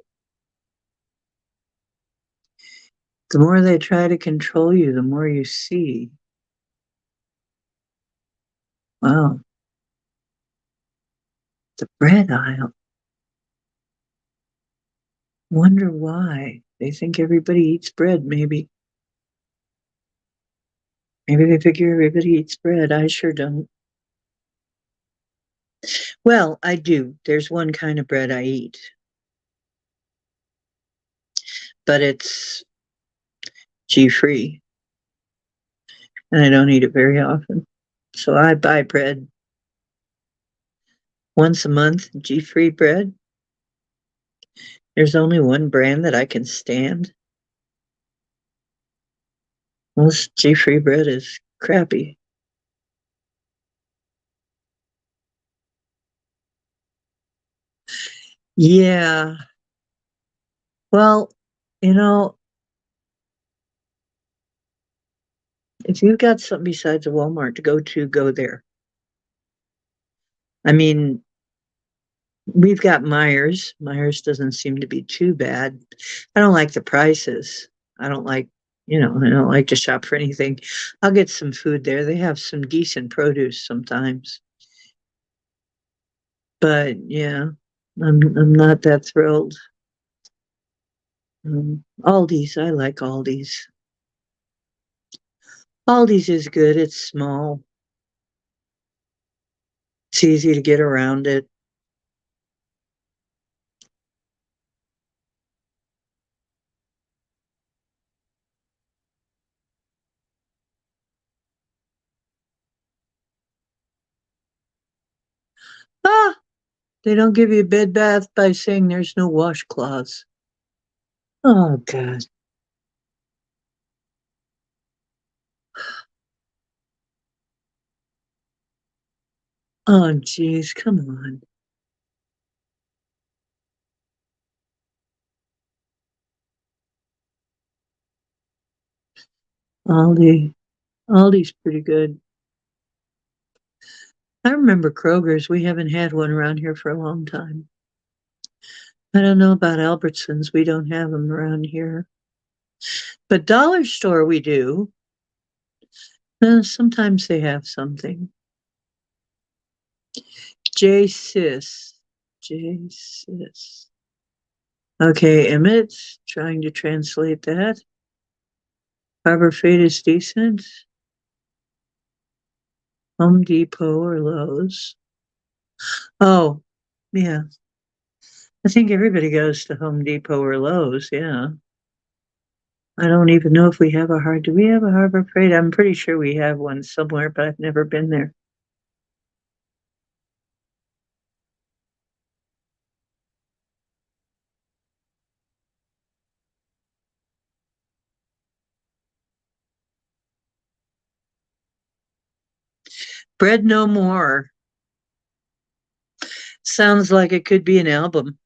the more they try to control you, the more you see. Wow, the bread aisle. Wonder why they think everybody eats bread. Maybe they figure everybody eats bread. I sure don't. Well, I do. There's one kind of bread I eat, but it's G free, and I don't eat it very often. So I buy bread once a month, G free bread. There's only one brand that I can stand. Most G free bread is crappy. Yeah. Well, you know, if you've got something besides a Walmart to go to, go there. I mean, we've got Myers. Myers doesn't seem to be too bad. I don't like the prices. I don't like, I don't like to shop for anything. I'll get some food there. They have some decent produce sometimes. But yeah, I'm not that thrilled. Aldi's, I like Aldi's. Aldi's is good. It's small. It's easy to get around it. Ah, they don't give you a bed bath by saying there's no washcloths. Oh God. Oh geez, come on. Aldi. Aldi's pretty good. I remember Kroger's. We haven't had one around here for a long time. I don't know about Albertsons. We don't have them around here. But Dollar Store we do. Sometimes they have something. J-Sis. J-Sis. Okay, Emmett's trying to translate that. Harbor Freight is decent. Home Depot or Lowe's. Oh, yeah. I think everybody goes to Home Depot or Lowe's, yeah. I don't even know if we have do we have a Harbor Freight? I'm pretty sure we have one somewhere, but I've never been there. Bread No More. Sounds like it could be an album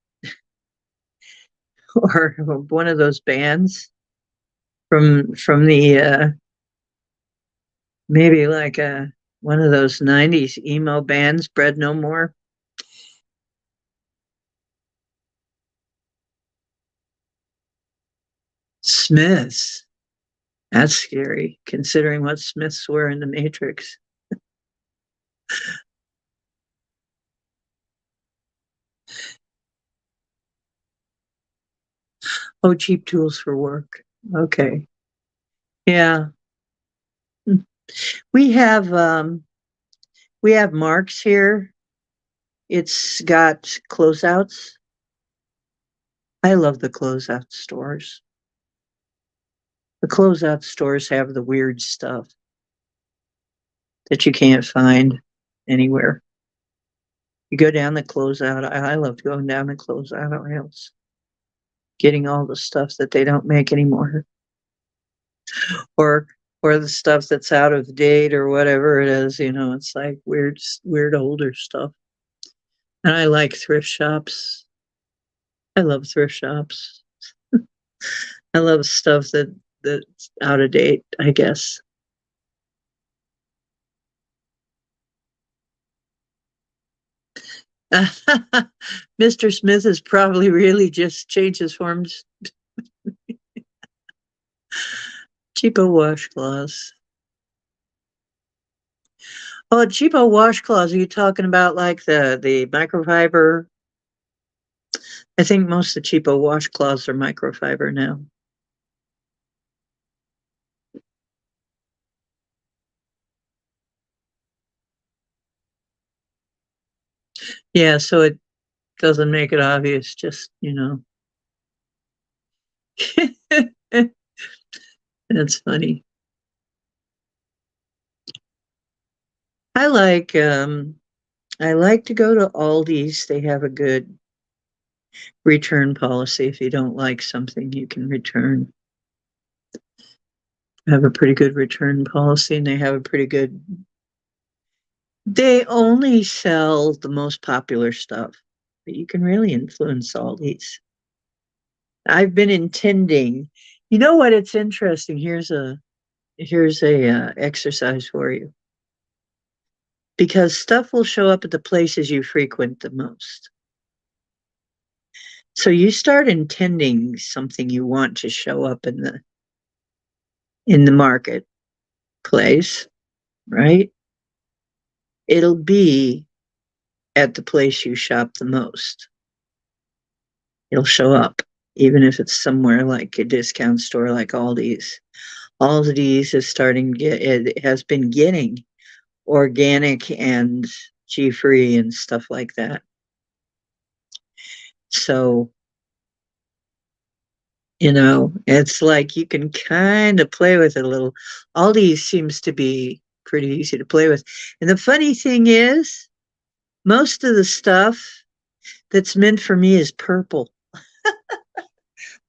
or one of those bands from the maybe like one of those 90s emo bands, Bread No More. Smiths. That's scary, considering what Smiths were in the Matrix. Oh, cheap tools for work. Okay. Yeah. We have we have Marks here. It's got closeouts. I love the closeout stores. The closeout stores have the weird stuff that you can't find anywhere. You go down the closeout. I love going down the closeout aisles, getting all the stuff that they don't make anymore, or or the stuff that's out of date or whatever it is. It's like weird older stuff. And I like thrift shops. I love thrift shops. I love stuff that's out of date, I guess. Mr. Smith has probably really just changed his forms. Cheapo washcloths. Oh, cheapo washcloths. Are you talking about like the microfiber? I think most of the cheapo washcloths are microfiber now. Yeah, so it doesn't make it obvious, just. That's funny. I like I like to go to Aldi's. They have a good return policy. If you don't like something, you can return. Have a pretty good return policy, and they have a pretty good. They only sell the most popular stuff, but you can really influence Aldi's. I've been intending. You know what? It's interesting. Here's a exercise for you, because stuff will show up at the places you frequent the most. So you start intending something you want to show up in the marketplace, right? It'll be at the place you shop the most. It'll show up, even if it's somewhere like a discount store like Aldi's. Aldi's is starting to it has been getting organic and G-free and stuff like that. So, it's like you can kind of play with it a little. Aldi's seems to be pretty easy to play with. And the funny thing is, most of the stuff that's meant for me is purple.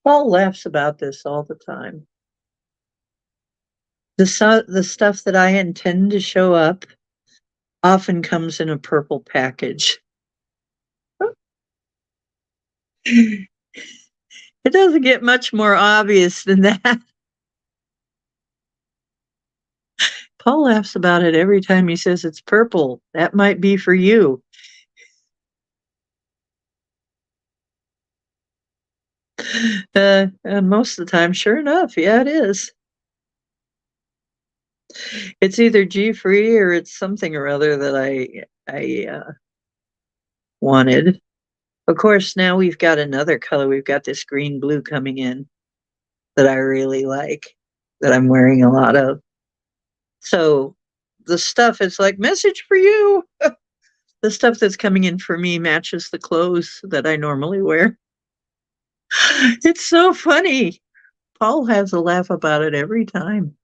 Paul laughs about this all the time. The stuff that I intend to show up often comes in a purple package. It doesn't get much more obvious than that. Paul laughs about it every time he says it's purple. That might be for you. And most of the time, sure enough, yeah, it is. It's either G-free or it's something or other that I wanted. Of course, now we've got another color. We've got this green blue coming in that I really like, that I'm wearing a lot of. So the stuff, it's like, message for you. The stuff that's coming in for me matches the clothes that I normally wear. It's so funny. Paul has a laugh about it every time.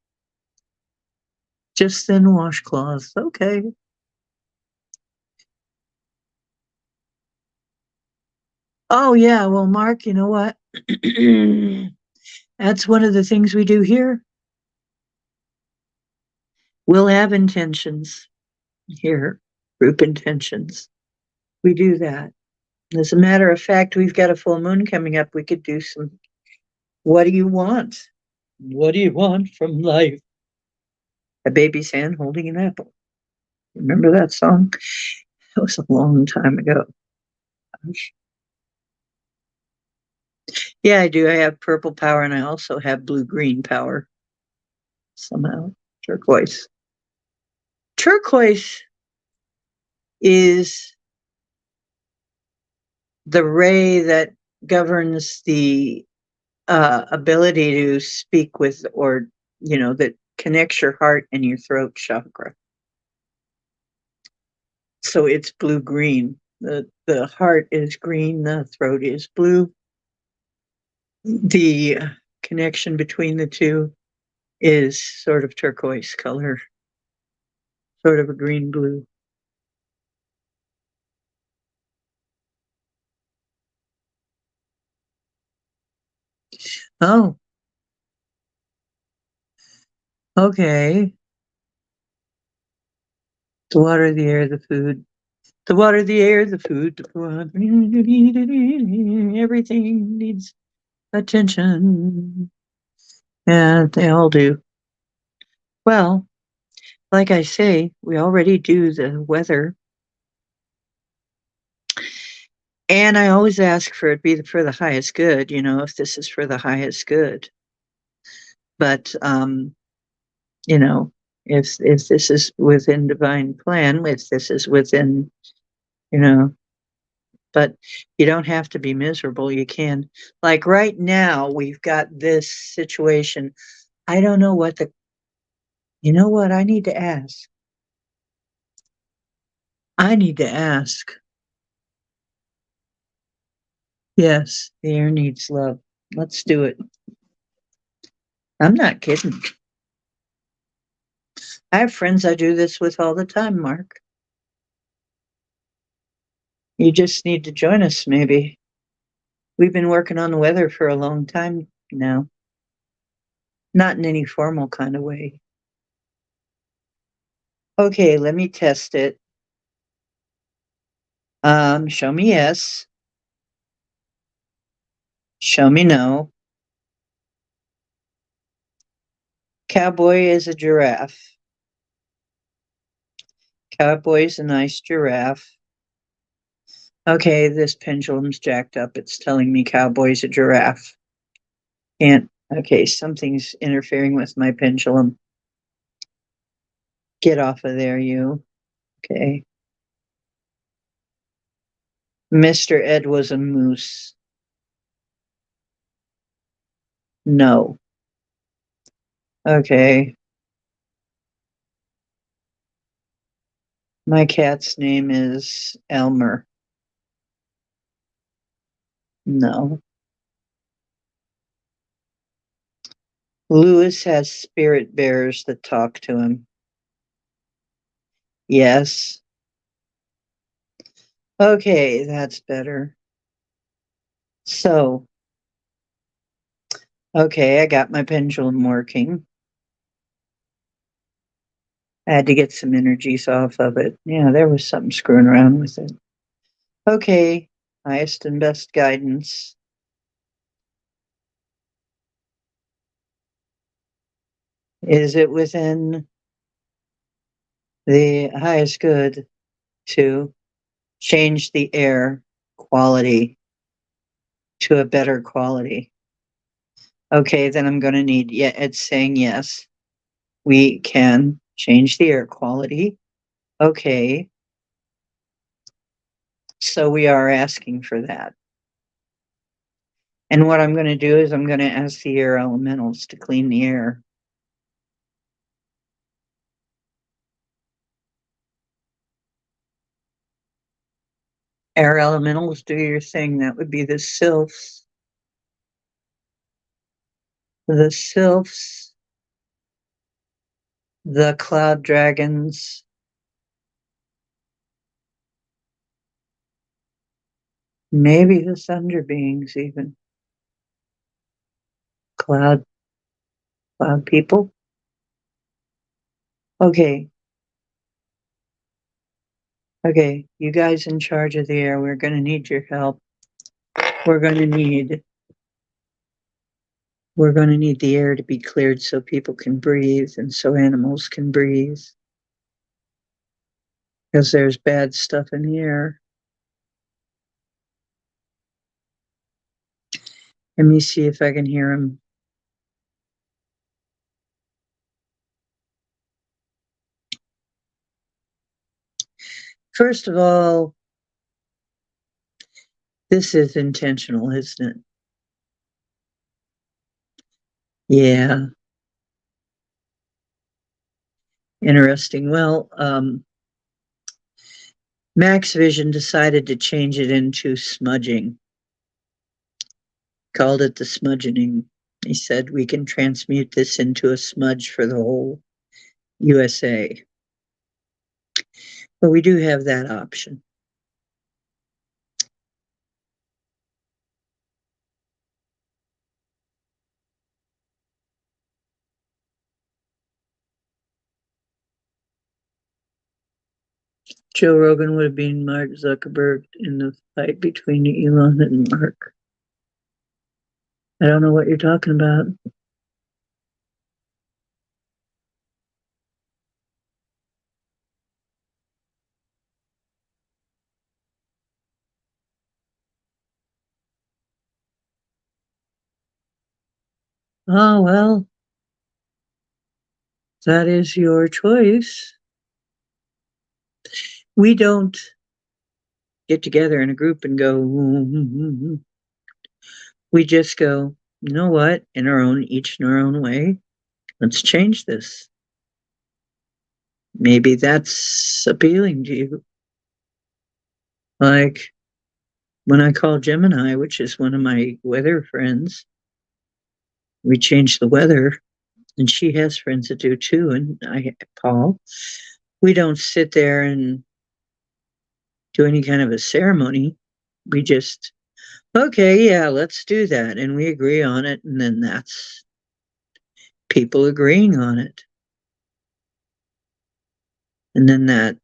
Just thin washcloths. Okay. Oh, yeah. Well, Mark, you know what? That's one of the things we do here. We'll have intentions here, group intentions. We do that. As a matter of fact, we've got a full moon coming up. We could do some, what do you want? What do you want from life? A baby's hand holding an apple. Remember that song? That was a long time ago. Yeah, I do. I have purple power and I also have blue green power somehow. Turquoise. Turquoise is the ray that governs the ability to speak with, or, that connects your heart and your throat chakra. So it's blue green. The heart is green, the throat is blue. The connection between the two is sort of turquoise color, sort of a green blue. Oh, okay. The water, the air, the food. The water, the air, the food, the water, everything needs attention. Yeah, they all do. Well, like I say, we already do the weather. And I always ask for it be for the highest good, if this is for the highest good. But you know, if this is within divine plan, if this is within, you know, but you don't have to be miserable. You can, like right now, we've got this situation. I don't know what you know what I need to ask. I need to ask. Yes, the air needs love. Let's do it. I'm not kidding. I have friends I do this with all the time, Mark. You just need to join us, maybe. We've been working on the weather for a long time now. Not in any formal kind of way. Okay, let me test it. Show me yes. Show me no. Cowboy is a giraffe. Cowboy's a nice giraffe. Okay, this pendulum's jacked up. It's telling me cowboy's a giraffe. Okay, something's interfering with my pendulum. Get off of there, you. Okay. Mr. Ed was a moose. No. Okay. My cat's name is Elmer. No. Lewis has spirit bears that talk to him. Yes. Okay, that's better. So, okay, I got my pendulum working. I had to get some energies off of it. Yeah, there was something screwing around with it. Okay, highest and best guidance. Is it within the highest good to change the air quality to a better quality? Okay, then I'm going to need, yeah, it's saying yes. We can change the air quality. Okay. So we are asking for that. And what I'm going to do is I'm going to ask the air elementals to clean the air. Air elementals do your thing. That would be the sylphs. The sylphs, the cloud dragons, maybe the thunder beings even. Cloud people. Okay. Okay, you guys in charge of the air, we're gonna need your help. We're gonna need the air to be cleared so people can breathe and so animals can breathe. Because there's bad stuff in the air. Let me see if I can hear him. First of all, this is intentional, isn't it? Yeah. Interesting. Well, Max Vision decided to change it into smudging. Called it the smudgening. He said we can transmute this into a smudge for the whole USA. But we do have that option. Joe Rogan would have been Mark Zuckerberg in the fight between Elon and Mark. I don't know what you're talking about. Oh, well, that is your choice. We don't get together in a group and go, we just go, you know what, each in our own way, let's change this. Maybe that's appealing to you. Like when I call Gemini, which is one of my weather friends, we change the weather, and she has friends that do too. And I call. We don't sit there and do any kind of a ceremony. We just, okay, yeah, let's do that. And we agree on it. And then that's people agreeing on it. And then that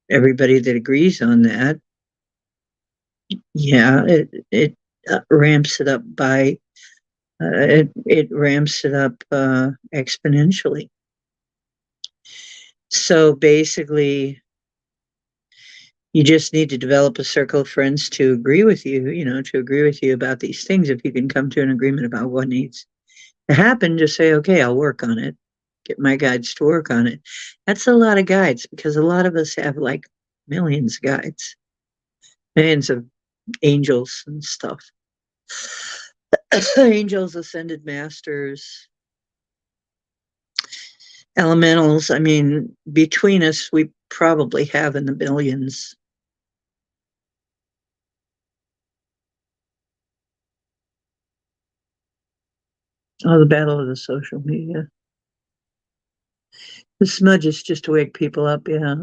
everybody that agrees on that, yeah, it ramps it up by, it ramps it up exponentially. So basically, you just need to develop a circle of friends to agree with you, to agree with you about these things. If you can come to an agreement about what needs to happen, just say, okay, I'll work on it. Get my guides to work on it. That's a lot of guides because a lot of us have like millions of guides, millions of angels and stuff. Angels, ascended masters, elementals. I mean, between us, we probably have in the billions. Oh, the battle of the social media. The smudge is just to wake people up, yeah.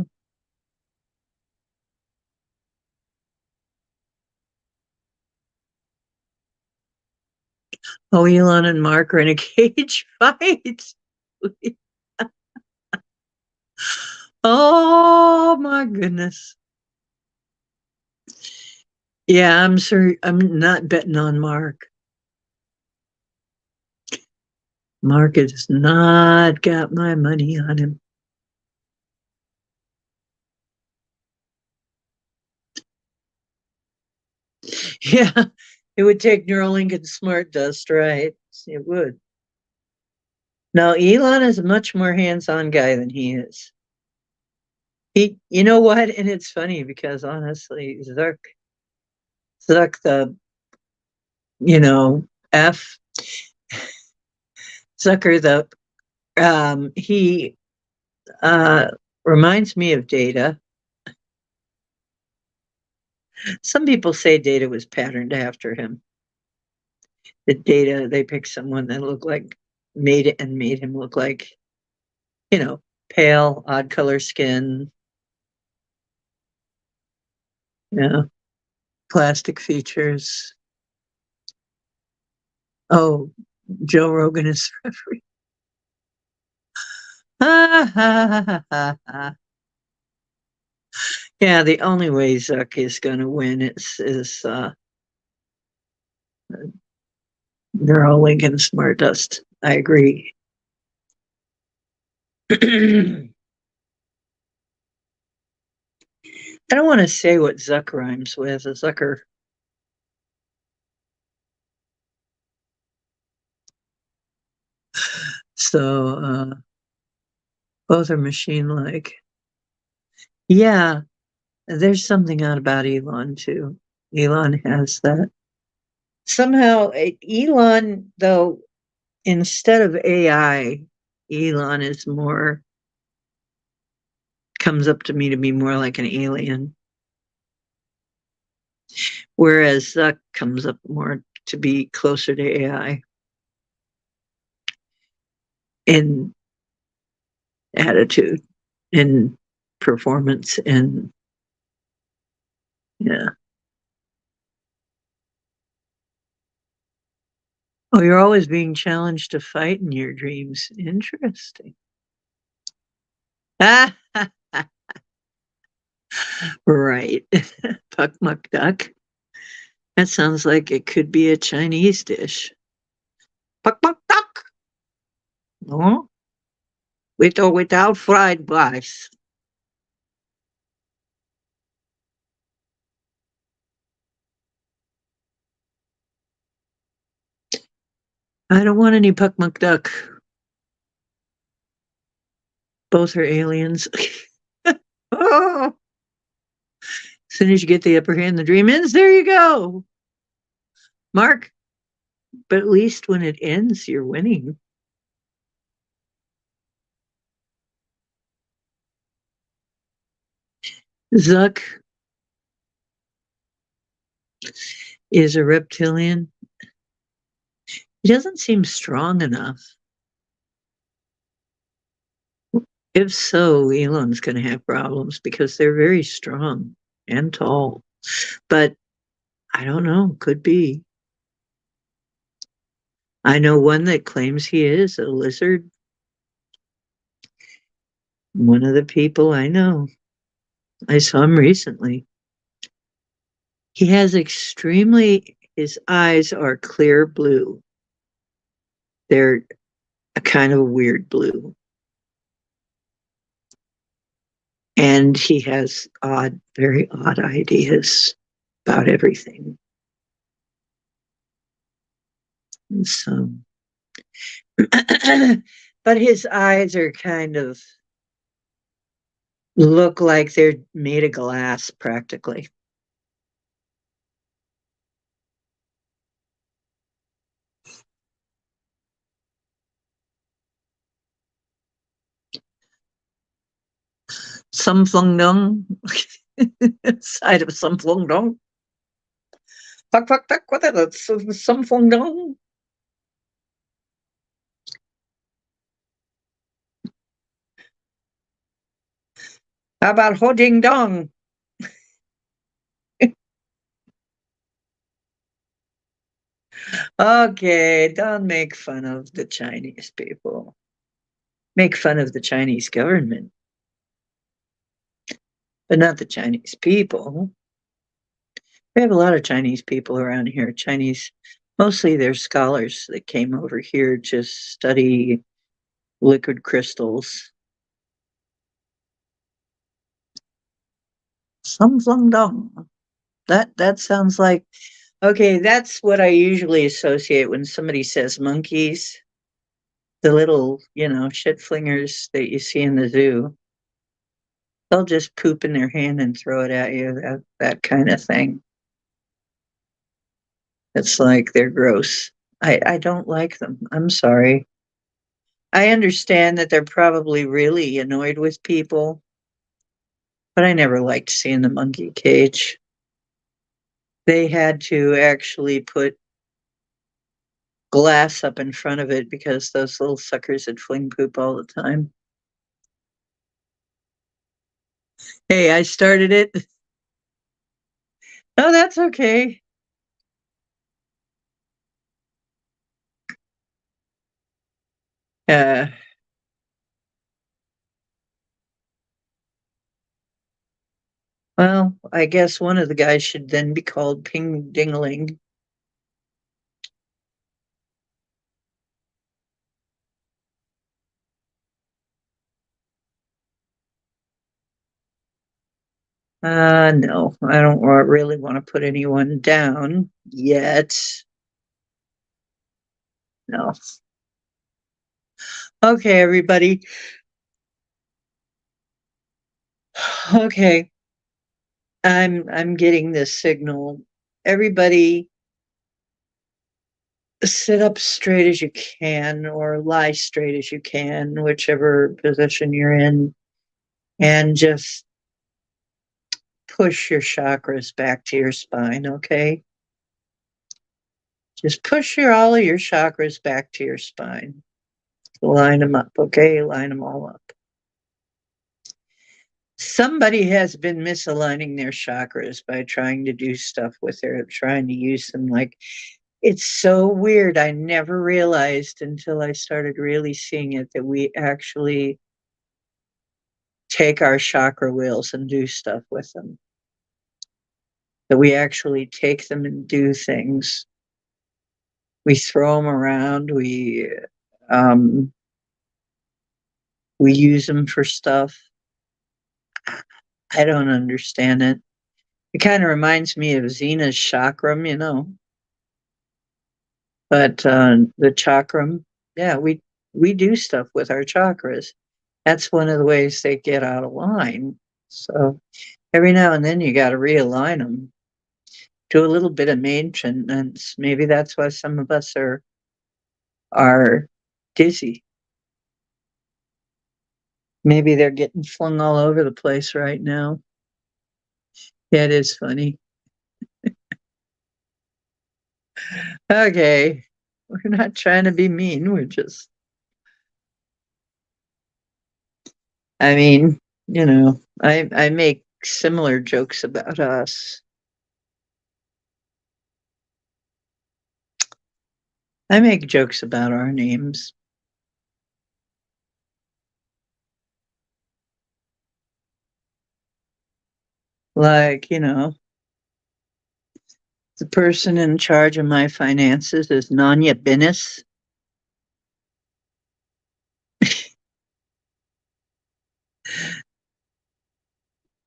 Oh, Elon and Mark are in a cage fight. Oh my goodness. Yeah, I'm sorry. I'm not betting on Mark. Mark has not got my money on him. Yeah, it would take Neuralink and Smart Dust, right? It would. No, Elon is a much more hands-on guy than he is. You know what? And it's funny because honestly, Zuck, the, F, Zucker, he uh, reminds me of Data. Some people say Data was patterned after him. The Data, they picked someone that looked like made him look like, you know, pale, odd color skin, yeah, plastic features. Oh, Joe Rogan is referee. Yeah, the only way Zuck is going to win is Neuralink and Smart Dust. I agree. I don't want to say what Zuck rhymes with. A Zucker. So both are machine-like. Yeah, there's something out about Elon too. Elon has that. Somehow, Elon, though, instead of AI, Elon is more, comes up to me to be more like an alien. Whereas Zuck comes up more to be closer to AI in attitude, in performance, in, yeah. Oh, you're always being challenged to fight in your dreams. Interesting. Ah, right. Puck muck duck. That sounds like it could be a Chinese dish. Puck muck duck. No, with or without fried rice. I don't want any puck muck duck. Both are aliens. Oh, as soon as you get the upper hand, the dream ends. There you go, Mark. But at least when it ends, you're winning. Zuck is a reptilian. He doesn't seem strong enough. If so, Elon's going to have problems because they're very strong and tall. But I don't know, could be. I know one that claims he is a lizard. One of the people I know. I saw him recently. He has his eyes are clear blue. They're a kind of weird blue. And he has very odd ideas about everything. So, but his eyes are kind of look like they're made of glass practically. Some flung dong, side of some flung dong. Fuck, fuck, fuck, what is it? Some flung dong. How about ho ding dong? Okay, don't make fun of the Chinese people. Make fun of the Chinese government, but not the Chinese people. We have a lot of Chinese people around here. Chinese, mostly they're scholars that came over here to study liquid crystals. Some flung dong. That sounds like, okay, that's what I usually associate when somebody says monkeys, the little, shit flingers that you see in the zoo. They'll just poop in their hand and throw it at you, that kind of thing. It's like they're gross. I don't like them. I'm sorry. I understand that they're probably really annoyed with people, but I never liked seeing the monkey cage. They had to actually put glass up in front of it because those little suckers would fling poop all the time. Hey, I started it. Oh, that's okay. Uh, well, I guess one of the guys should then be called Ping Dingling. No, I don't really want to put anyone down yet. No. Okay, everybody. Okay, I'm getting this signal. Everybody sit up straight as you can or lie straight as you can, whichever position you're in, and just push your chakras back to your spine, okay? Just push all of your chakras back to your spine. Line them up, okay? Line them all up. Somebody has been misaligning their chakras by trying to do stuff with their, trying to use them like, it's so weird. I never realized until I started really seeing it that we actually take our chakra wheels and do stuff with them. That we actually take them and do things. We throw them around. Um, we use them for stuff. I don't understand it. It kind of reminds me of Zena's chakram, but the chakram, yeah, we do stuff with our chakras. That's one of the ways they get out of line. So every now and then you got to realign them. Do a little bit of maintenance. Maybe that's why some of us are dizzy. Maybe they're getting flung all over the place right now. Yeah, it is funny. Okay. We're not trying to be mean. We're just, I mean, I make similar jokes about us. I make jokes about our names. Like, the person in charge of my finances is Nanya Binnis.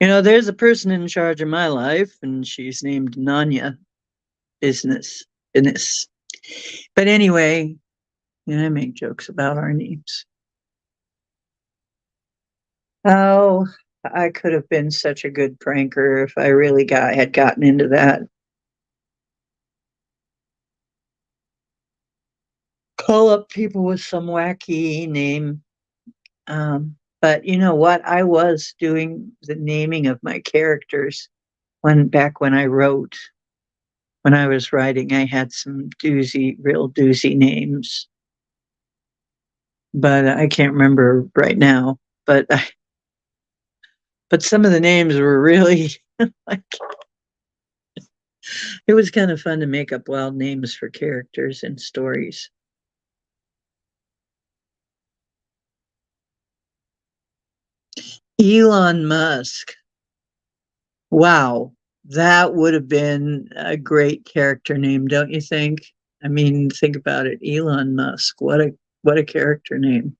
There's a person in charge of my life, and she's named Nanya Business. Business. But anyway, I make jokes about our names. Oh, I could have been such a good pranker if I really had gotten into that. Call up people with some wacky name. But you know what? I was doing the naming of my characters back when I wrote. When I was writing, I had some real doozy names, but I can't remember right now. But but some of the names were really like, it was kind of fun to make up wild names for characters and stories. Elon Musk. Wow, that would have been a great character name, don't you think? I mean, think about it. Elon Musk. What a character name.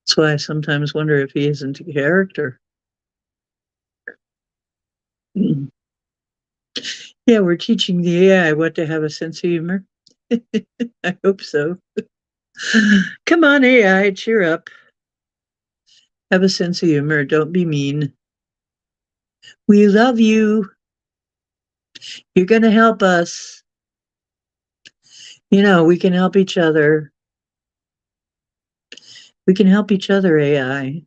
That's why I sometimes wonder if he isn't a character. Mm. Yeah, we're teaching the AI what to have a sense of humor. I hope so. Come on, AI, cheer up. Have a sense of humor. Don't be mean. We love you. You're going to help us. We can help each other. We can help each other, AI.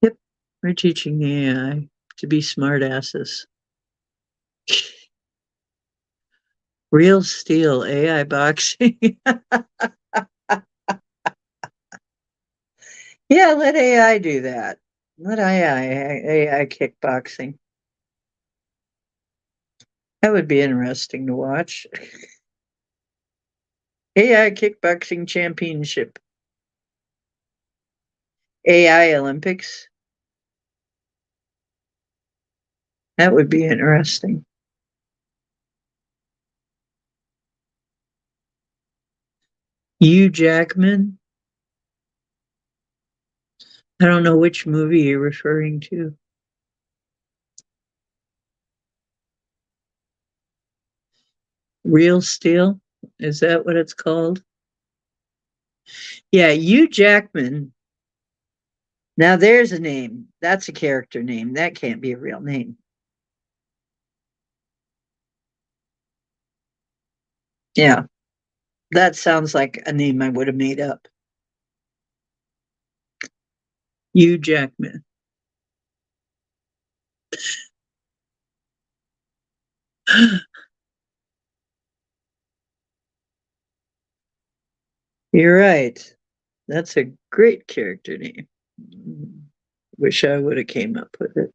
Yep, we're teaching the AI to be smartasses. Real Steel, AI boxing. Yeah, let AI do that. Let AI kickboxing. That would be interesting to watch. AI kickboxing championship. AI Olympics. That would be interesting. Hugh Jackman. I don't know which movie you're referring to. Real Steel? Is that what it's called? Yeah, Hugh Jackman. Now there's a name. That's a character name. That can't be a real name. Yeah, that sounds like a name I would have made up. Hugh Jackman. You're right. That's a great character name. Wish I would have came up with it.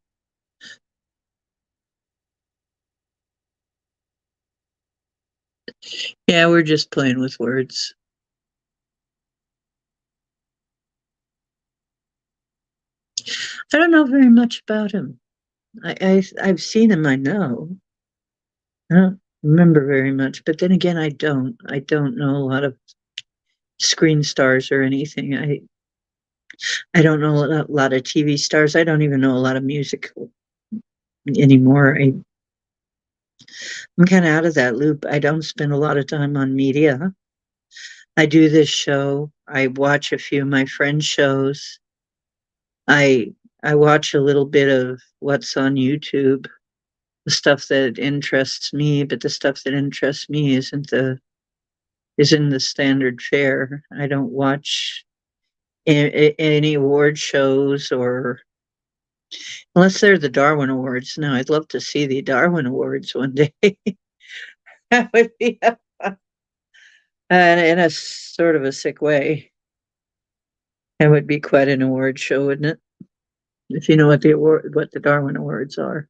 Yeah, we're just playing with words. I don't know very much about him. I've seen him. I know. I don't remember very much, but then again, I don't. I don't know a lot of screen stars or anything. I don't know a lot of TV stars. I don't even know a lot of music anymore. I'm kind of out of that loop. I don't spend a lot of time on media. I do this show. I watch a few of my friends' shows. I I watch a little bit of what's on YouTube, the stuff that interests me, but the stuff that interests me isn't the standard fare. I don't watch any award shows or unless they're the Darwin Awards. Now, I'd love to see the Darwin Awards one day. That would be in a sort of a sick way. It would be quite an award show, wouldn't it? If you know what the Darwin Awards are.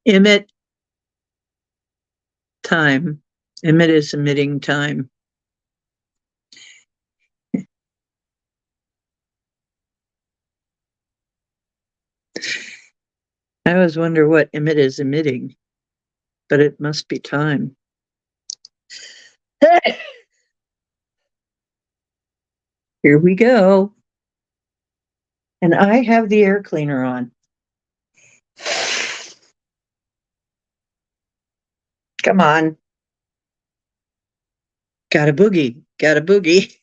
Emit time. Emit is emitting time. I always wonder what emit is emitting, but it must be time. Here we go. And I have the air cleaner on. Come on. Got a boogie. Got a boogie.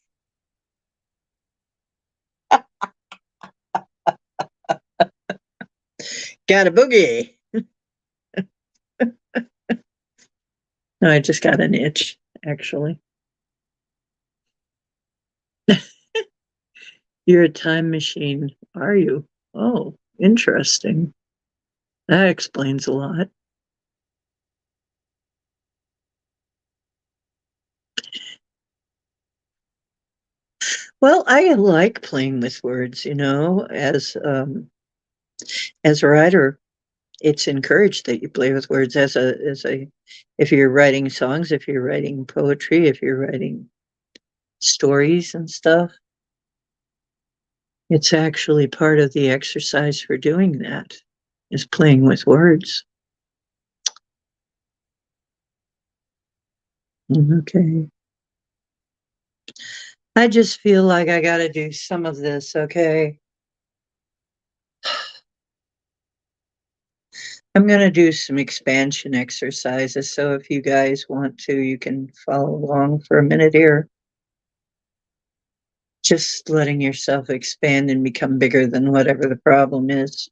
Got a boogie. No, I just got an itch, actually. You're a time machine, are you? Oh, interesting. That explains a lot. Well, I like playing with words, as a writer, it's encouraged that you play with words if you're writing songs, if you're writing poetry, if you're writing stories and stuff, it's actually part of the exercise for doing that is playing with words. Okay. I just feel like I got to do some of this, okay? I'm going to do some expansion exercises. So if you guys want to, you can follow along for a minute here. Just letting yourself expand and become bigger than whatever the problem is.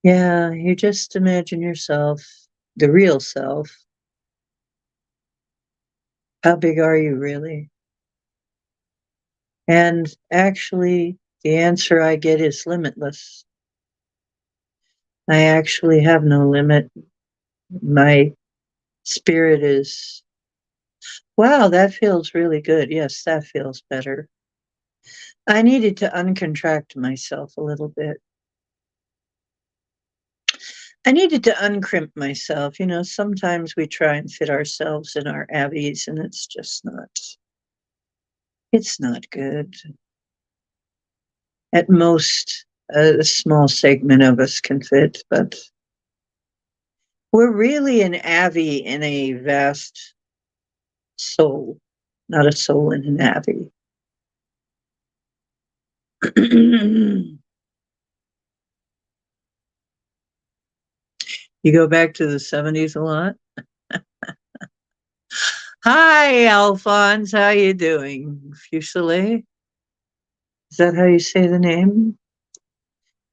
Yeah, you just imagine yourself, the real self, How big are you really? And actually, the answer I get is limitless. I actually have no limit. My spirit is, wow, that feels really good. Yes, that feels better. I needed to uncontract myself a little bit. I needed to uncrimp myself. You know, sometimes we try and fit ourselves in our abbeys and it's not good. At most, a small segment of us can fit, but we're really an abbey in a vast soul, not a soul in an abbey. You go back to the 70s a lot? Hi, Alphonse. How you doing? Fusilier? Is that how you say the name?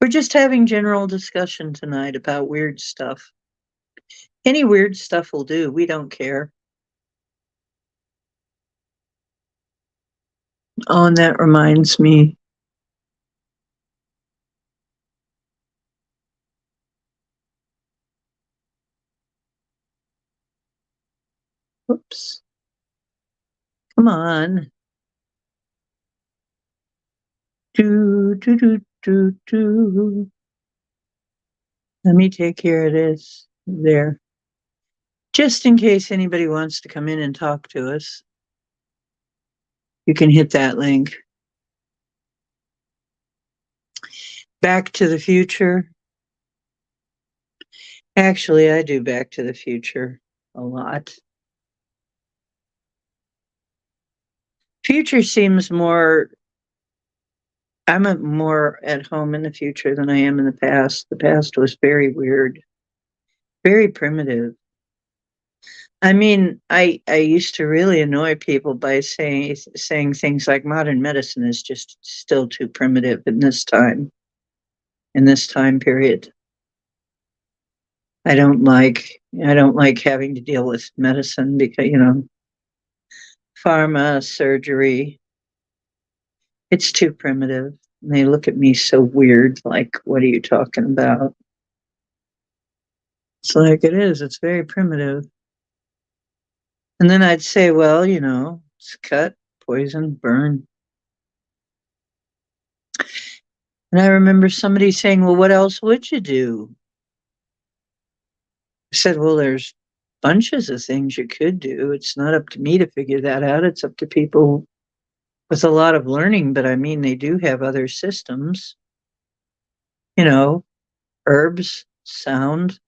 We're just having general discussion tonight about weird stuff. Any weird stuff will do. We don't care. Oh, and that reminds me. Whoops. Come on. Do, do, do, do, do. Let me take care of this. There. Just in case anybody wants to come in and talk to us, you can hit that link. Back to the Future. Actually, I do Back to the Future a lot. Future seems more, I'm more at home in the future than I am in the past. The past was very weird, very primitive. I mean, I used to really annoy people by saying things like modern medicine is just still too primitive in this time period. I don't like having to deal with medicine because, you know, pharma, surgery, it's too primitive. And they look at me so weird, like, what are you talking about? It's like it is, it's very primitive. And then I'd say, well, you know, it's cut, poison, burn. And I remember somebody saying, well, what else would you do? I said, well, there's bunches of things you could do. It's not up to me to figure that out. It's up to people with a lot of learning, but I mean, they do have other systems, you know, herbs, sound,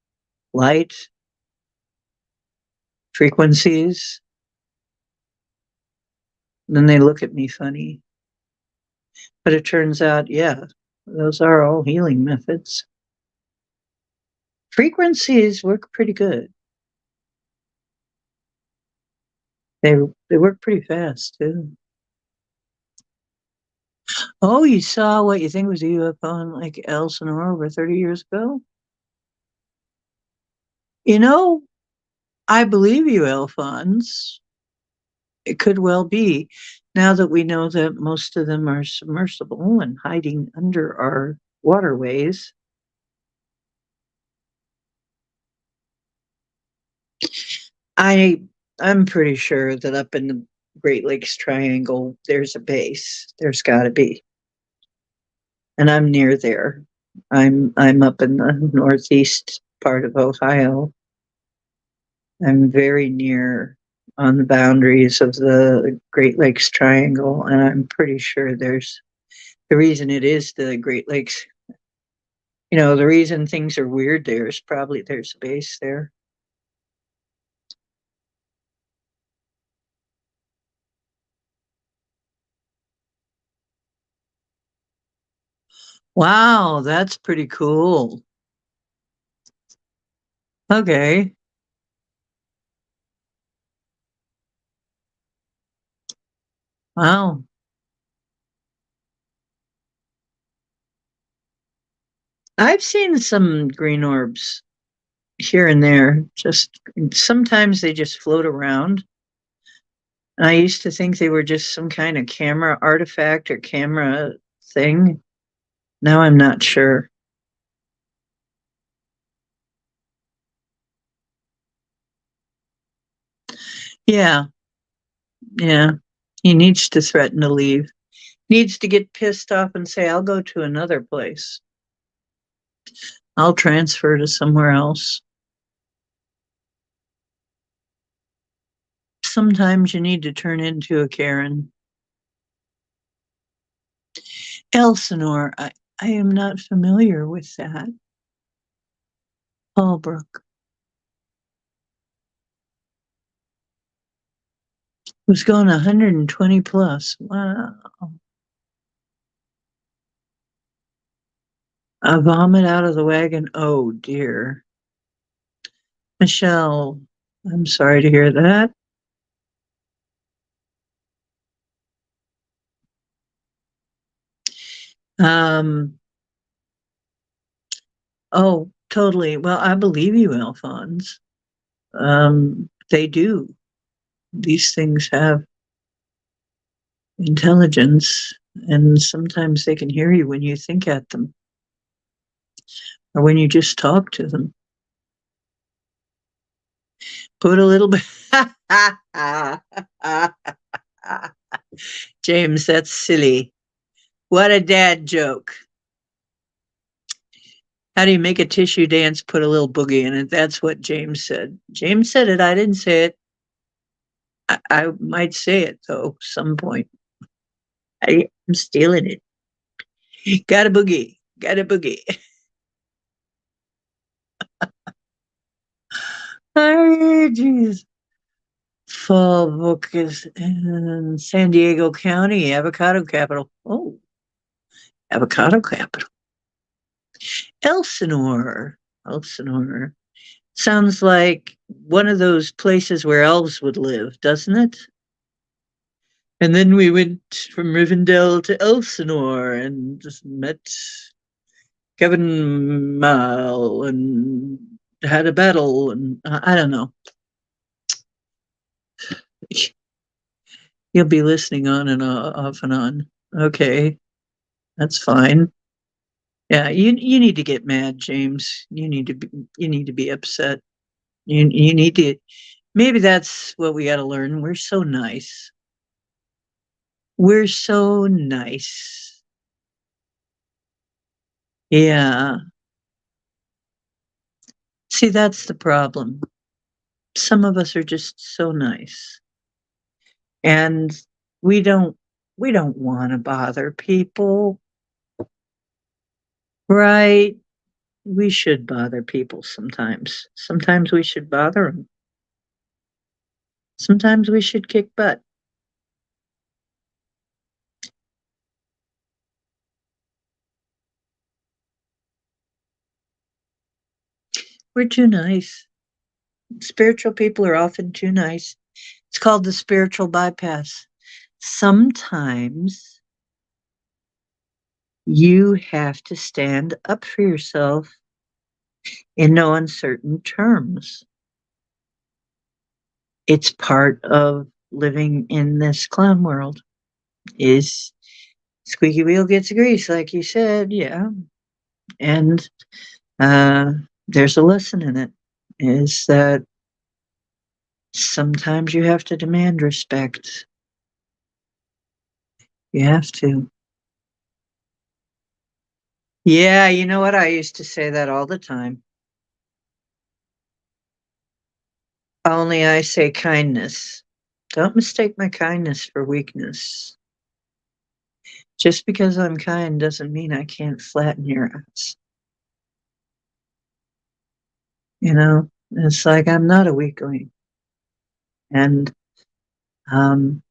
light, frequencies. And then they look at me funny. But it turns out, yeah, those are all healing methods. Frequencies work pretty good. They they work pretty fast too. Oh, you saw what you think was a UFO in like Elsinore over 30 years ago? You know, I believe you, Alphonse. It could well be. Now that we know that most of them are submersible and hiding under our waterways, I I'm pretty sure that up in the Great Lakes Triangle there's a base. There's got to be. And I'm near there. I'm up in the northeast part of Ohio. I'm very near on the boundaries of the Great Lakes Triangle, and I'm pretty sure there's the reason it is the Great Lakes. You know, the reason things are weird there is probably there's a base there. Wow, that's pretty cool. Okay. Wow. I've seen some green orbs here and there. Just sometimes they just float around. And I used to think they were just some kind of camera artifact or camera thing. Now I'm not sure. Yeah, yeah. He needs to threaten to leave. Needs to get pissed off and say, I'll go to another place. I'll transfer to somewhere else. Sometimes you need to turn into a Karen. Elsinore, I am not familiar with that. Fallbrook was going 120 plus. Wow. A vomit out of the wagon. Oh dear. Michelle, I'm sorry to hear that. Um, oh, totally. Well, I believe you, Alphonse. They do. These things have intelligence, and sometimes they can hear you when you think at them or when you just talk to them. Put a little bit. James, that's silly. What a dad joke. How do you make a tissue dance? Put a little boogie in it. That's what James said. James said it. I didn't say it. I might say it, though, some point. I'm stealing it. Got a boogie. Got a boogie. Oh, jeez. Fallbrook is in San Diego County, avocado capital. Oh, avocado capital. Elsinore. Elsinore. Sounds like one of those places where elves would live, doesn't it? And then we went from Rivendell to Elsinore and just met Kevin Mal and had a battle. And I don't know. You'll be listening on and off and on. Okay, that's fine. Yeah, you need to get mad, James. You need to be upset. You need to. Maybe that's what we got to learn. We're so nice. We're so nice. Yeah. See, that's the problem. Some of us are just so nice. And we don't we don't want to bother people, right? We should bother people sometimes. Sometimes we should bother them. Sometimes we should kick butt. We're too nice. Spiritual people are often too nice. It's called the spiritual bypass. Sometimes you have to stand up for yourself in no uncertain terms. It's part of living in this clown world is squeaky wheel gets grease, like you said, yeah. And uh, there's a lesson in it, is that sometimes you have to demand respect. You have to. Yeah, you know what? I used to say that all the time. Only I say kindness. Don't mistake my kindness for weakness. Just because I'm kind doesn't mean I can't flatten your ass. You know, it's like I'm not a weakling. And um,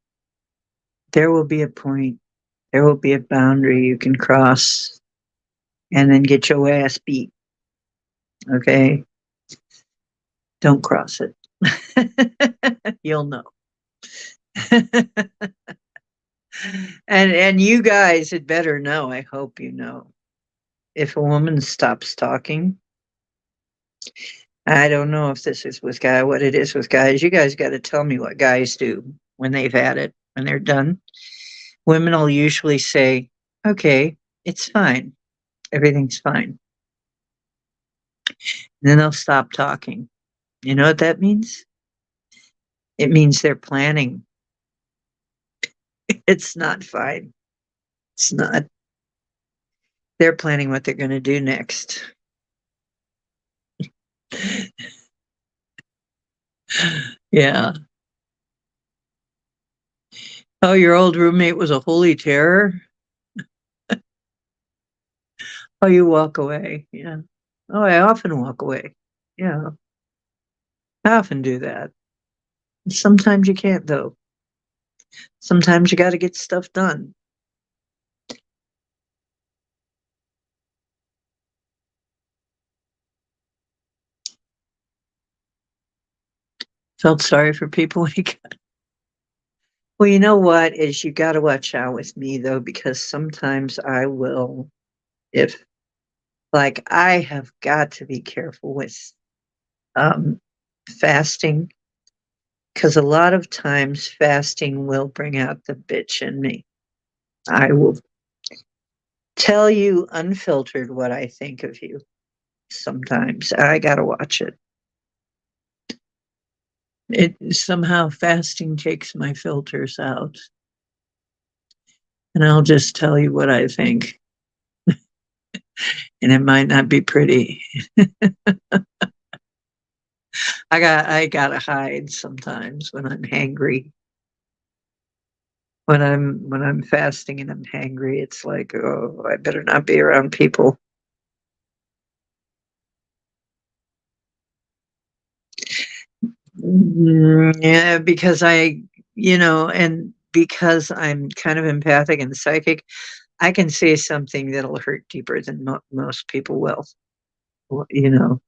there will be a point, there will be a boundary you can cross and then get your ass beat. Okay? Don't cross it. You'll know. And you guys had better know. I hope you know. If a woman stops talking, I don't know if this is with guy what it is with guys. You guys got to tell me what guys do. when they've had it, when they're done. Women will usually say, okay, it's fine. Everything's fine. And then they'll stop talking. You know what that means? It means they're planning. It's not fine. It's not. They're planning what they're going to do next. Yeah. Oh, your old roommate was a holy terror? Oh, you walk away. Yeah. Oh, I often walk away. Yeah. I often do that. Sometimes you can't, though. Sometimes you got to get stuff done. Felt sorry for people when he got. Well, you know what? Is you got to watch out with me, though, because sometimes I will, if like I have got to be careful with um, fasting because a lot of times fasting will bring out the bitch in me. I will tell you unfiltered what I think of you. Sometimes I got to watch it. It somehow fasting takes my filters out, and I'll just tell you what I think, and it might not be pretty. I gotta hide sometimes when I'm hangry. When I'm fasting and I'm hangry, it's like, oh, I better not be around people. Yeah, because and because I'm kind of empathic and psychic, I can say something that'll hurt deeper than most people will. You know,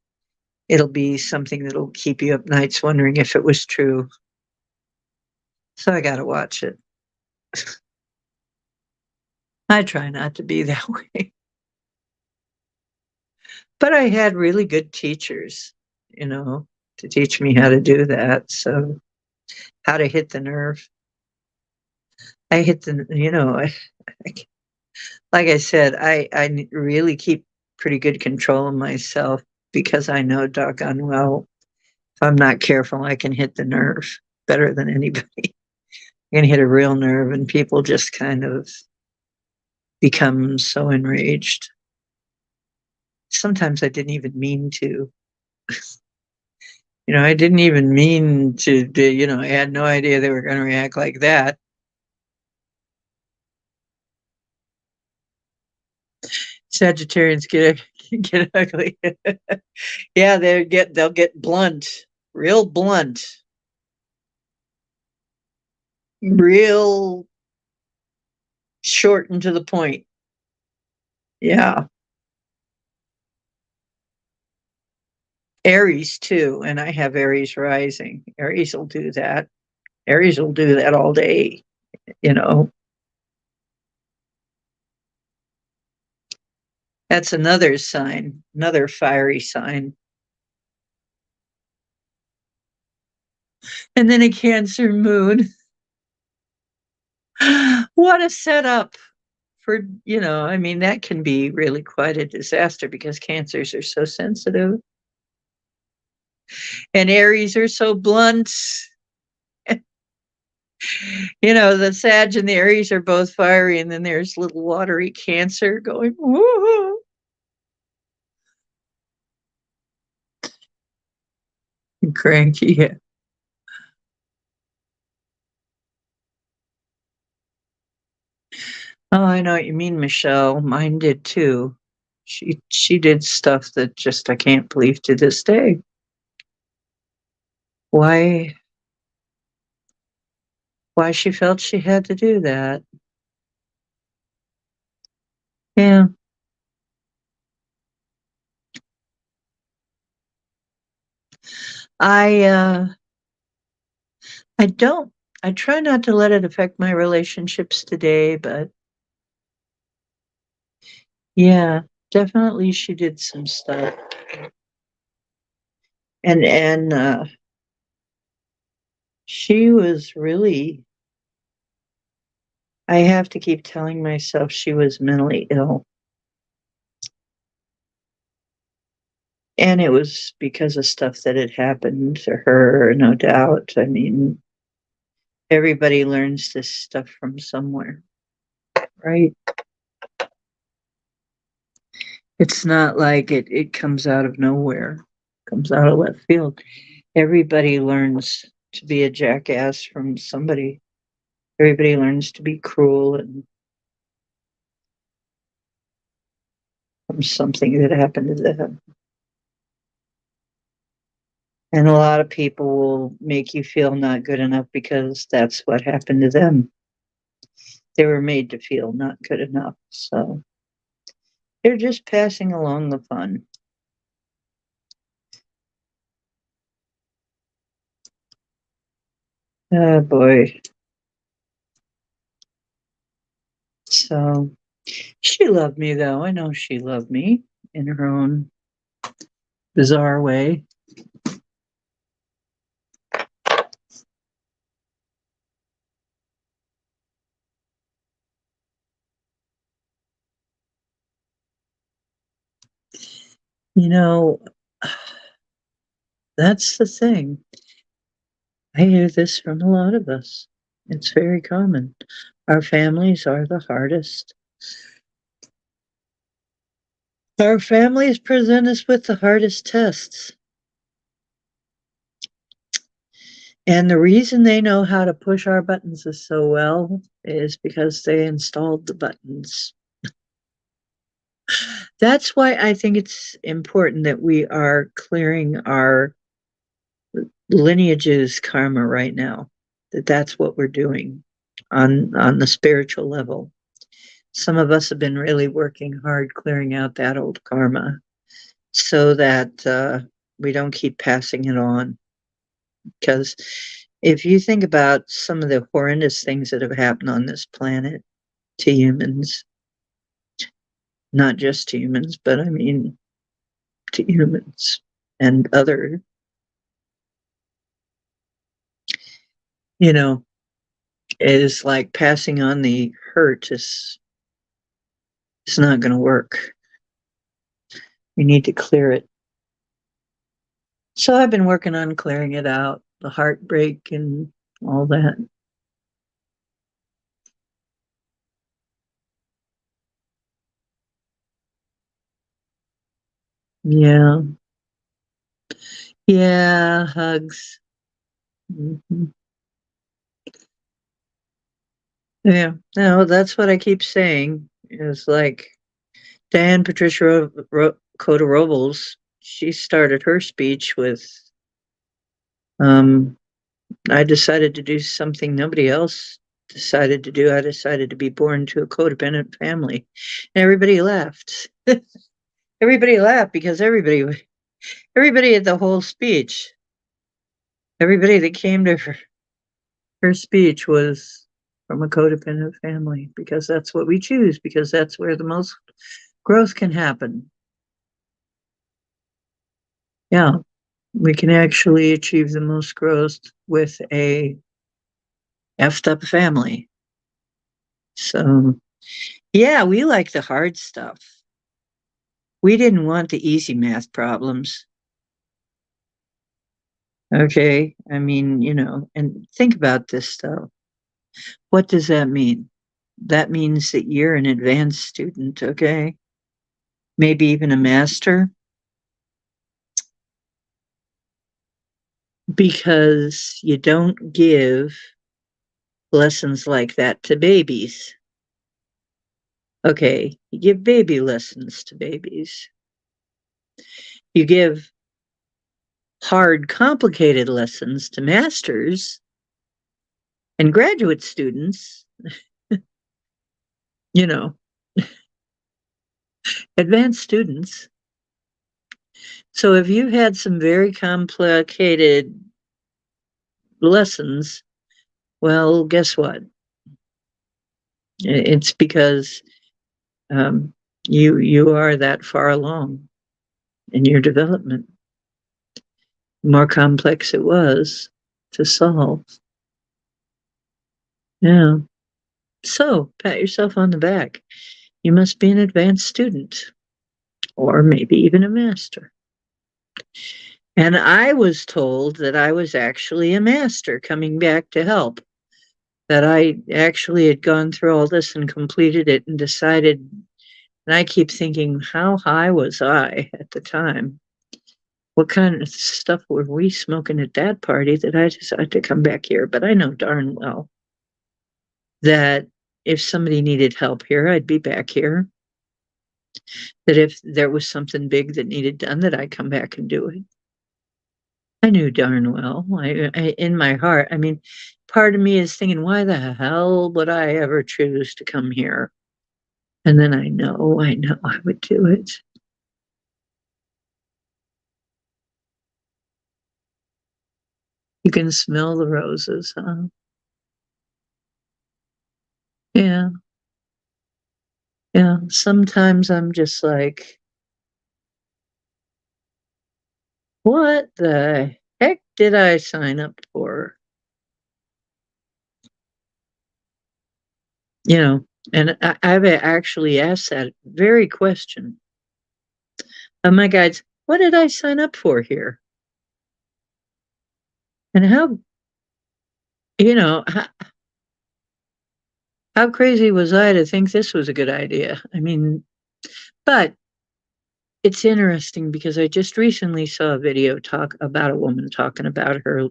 it'll be something that'll keep you up nights wondering if it was true. So I got to watch it. I try not to be that way. But I had really good teachers, you know, to teach me how to do that. So, how to hit the nerve. I hit the, I like I said, I really keep pretty good control of myself because I know doggone well if I'm not careful, I can hit the nerve better than anybody. I can hit a real nerve, and people just kind of become so enraged. Sometimes I didn't even mean to. I didn't even mean to. I had no idea they were going to react like that. Sagittarians get ugly. Yeah, they'll get blunt, real blunt, real short and to the point. Yeah. Aries too, and I have Aries rising. Aries will do that. Aries will do that all day, you know. That's another sign, another fiery sign. And then a Cancer moon. What a setup for, I mean, that can be really quite a disaster because Cancers are so sensitive and Aries are so blunt. The Sag and the Aries are both fiery, and then there's little watery Cancer going, woo, cranky. Yeah. Oh, I know what you mean, Michelle. Mine did too. She did stuff that just I can't believe to this day. Why why she felt she had to do that. Yeah. I I don't I try not to let it affect my relationships today, but yeah, definitely she did some stuff. And She was really, I have to keep telling myself she was mentally ill. And it was because of stuff that had happened to her, no doubt. I mean, everybody learns this stuff from somewhere, right? It's not like it comes out of nowhere, it comes out of left field. Everybody learns to be a jackass from somebody. Everybody learns to be cruel and from something that happened to them. And a lot of people will make you feel not good enough because that's what happened to them. They were made to feel not good enough. So they're just passing along the fun. Oh boy. So she loved me though. I know she loved me in her own bizarre way. You know, that's the thing. I hear this from a lot of us. It's very common. Our families are the hardest. Our families present us with the hardest tests. And the reason they know how to push our buttons so well is because they installed the buttons. That's why I think it's important that we are clearing our lineage's karma right now. That's what we're doing on the spiritual level. Some of us have been really working hard clearing out that old karma so that we don't keep passing it on. Because if you think about some of the horrendous things that have happened on this planet to humans, not just to humans, but I mean to humans and other, you know, is like passing on the hurt is it's not going to work. We need to clear it. So I've been working on clearing it out, the heartbreak and all that. Yeah. Yeah, hugs. Mhm. Yeah. No, that's what I keep saying. Is like Diane Patricia Coda Robles, she started her speech with, um, I decided to do something nobody else decided to do. I decided to be born to a codependent family. And everybody laughed. Everybody laughed because everybody at the whole speech, everybody that came to her speech was from a codependent family because that's what we choose, because that's where the most growth can happen. Yeah, we can actually achieve the most growth with a effed up family. So, yeah, we like the hard stuff. We didn't want the easy math problems. Okay. I mean, and think about this though. What does that mean? That means that you're an advanced student, okay? Maybe even a master, because you don't give lessons like that to babies. Okay, you give baby lessons to babies. You give hard, complicated lessons to masters and graduate students, you know, advanced students. So if you had some very complicated lessons, well, guess what? It's because um, you are that far along in your development. The more complex it was, to solve. Yeah. So, pat yourself on the back. You must be an advanced student, or maybe even a master. And I was told that I was actually a master coming back to help, that I actually had gone through all this and completed it and decided. And I keep thinking, how high was I at the time? What kind of stuff were we smoking at that party that I decided to come back here? But I know darn well that if somebody needed help here, I'd be back here. That if there was something big that needed done, that I'd come back and do it. I knew darn well. In my heart, I mean, part of me is thinking, why the hell would I ever choose to come here? And then I know I would do it. You can smell the roses, huh? Yeah. Yeah. Sometimes I'm just like, what the heck did I sign up for? You know, and I've actually asked that very question of my guides. What did I sign up for here? And you know, how crazy was I to think this was a good idea? I mean, but it's interesting because I just recently saw a video talk about a woman talking about her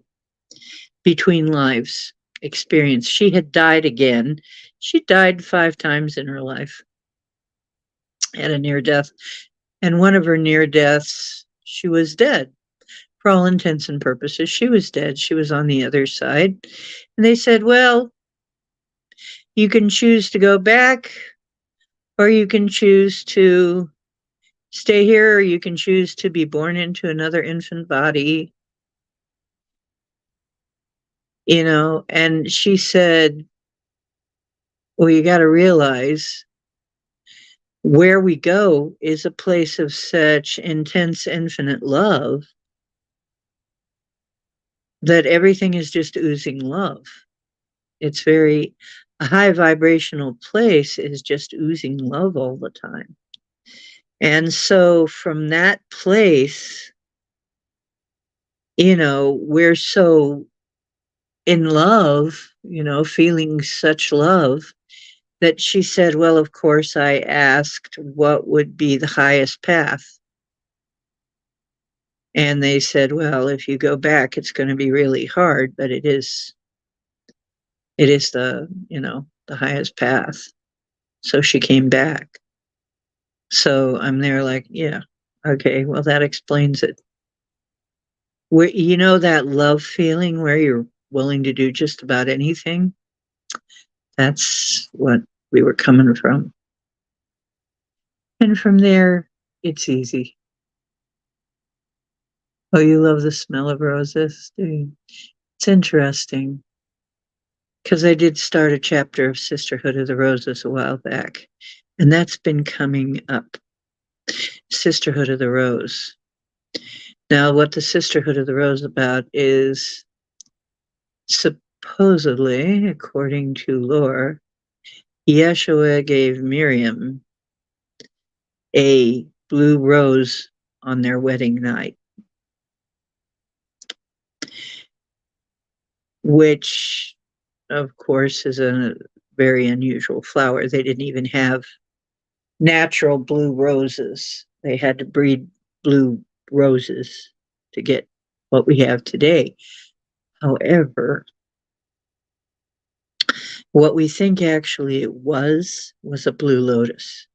between lives experience. She had died again. She died 5 times in her life at a near death. And one of her near deaths, she was dead. For all intents and purposes, she was dead. She was on the other side. And they said, well, you can choose to go back, or you can choose to stay here, or you can choose to be born into another infant body. And she said, well, you got to realize where we go is a place of such intense, infinite love that everything is just oozing love. It's a high vibrational place is just oozing love all the time. And so from that place, we're so in love, feeling such love that she said, well, of course, I asked what would be the highest path. And they said, well, if you go back, it's going to be really hard, but it is the highest path. So she came back. So I'm there like, yeah, okay, well, that explains it. Where, that love feeling where you're willing to do just about anything, that's what we were coming from. And from there, it's easy. Oh, you love the smell of roses, do you? It's interesting because I did start a chapter of Sisterhood of the Roses a while back, and that's been coming up. Sisterhood of the Rose. Now, what the Sisterhood of the Rose about is supposedly, according to lore, Yeshua gave Miriam a blue rose on their wedding night, which, of course, is a very unusual flower. They didn't even have natural blue roses. They had to breed blue roses to get what we have today. However, what we think actually it was a blue lotus.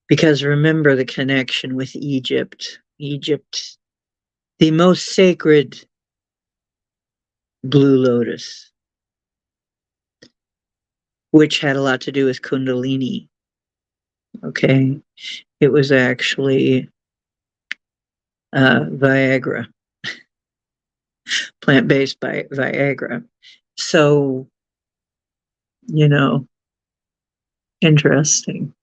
Because remember the connection with Egypt. Egypt, the most sacred blue lotus, which had a lot to do with Kundalini. Okay. It was actually Viagra, plant-based Viagra. So, interesting.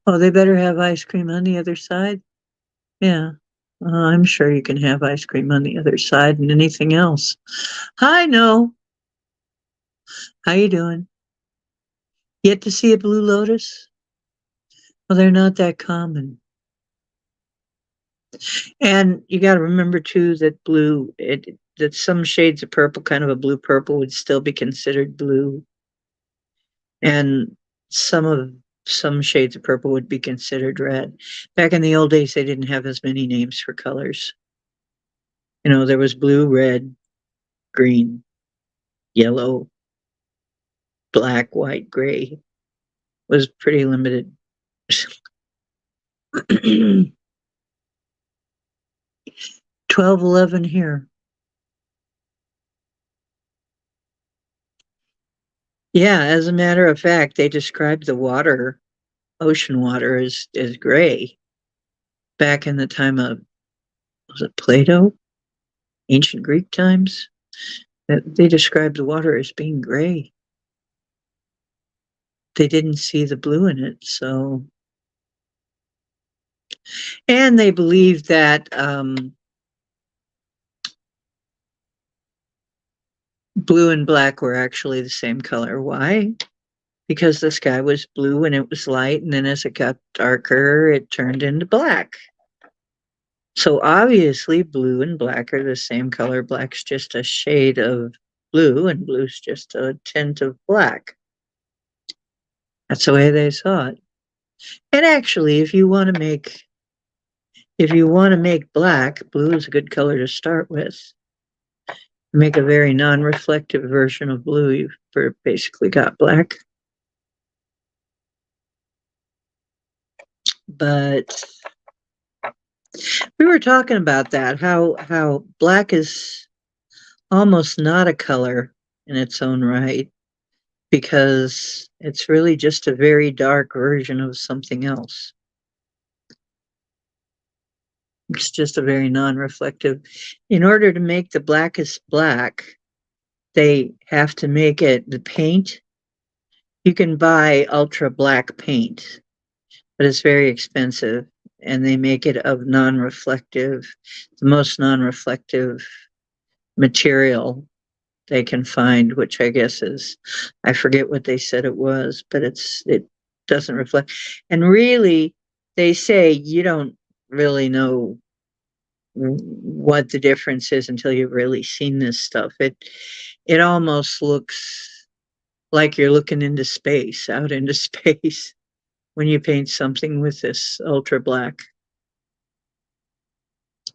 Oh, they better have ice cream on the other side? Yeah. I'm sure you can have ice cream on the other side and anything else. Hi, No. How you doing? Yet to see a blue lotus? Well, they're not that common. And you got to remember too that that some shades of purple, kind of a blue purple, would still be considered blue, and some of some shades of purple would be considered red. Back in the old days, they didn't have as many names for colors. You know, there was blue, red, green, yellow, black, white, gray. Was pretty limited. 12:11 here. Yeah, as a matter of fact, they described the water, ocean water, as gray back in the time of, was it Plato? Ancient Greek times? That they described the water as being gray. They didn't see the blue in it, so. And they believed that blue and black were actually the same color. Why? Because the sky was blue when it was light, and then as it got darker, it turned into black. So obviously, blue and black are the same color. Black's just a shade of blue, and blue's just a tint of black. That's the way they saw it. And actually, if you want to make black, blue is a good color to start with. Make a very non-reflective version of blue, you've basically got black. But we were talking about that, how black is almost not a color in its own right, because it's really just a very dark version of something else. It's just a very non-reflective. In order to make the blackest black, they have to make it the paint. You can buy ultra black paint, but it's very expensive, and they make it of non-reflective, the most non-reflective material they can find, which I guess is, I forget what they said it was, but it doesn't reflect. And really, they say you don't really know what the difference is until you've really seen this stuff. It almost looks like you're looking into space, out into space, when you paint something with this ultra black.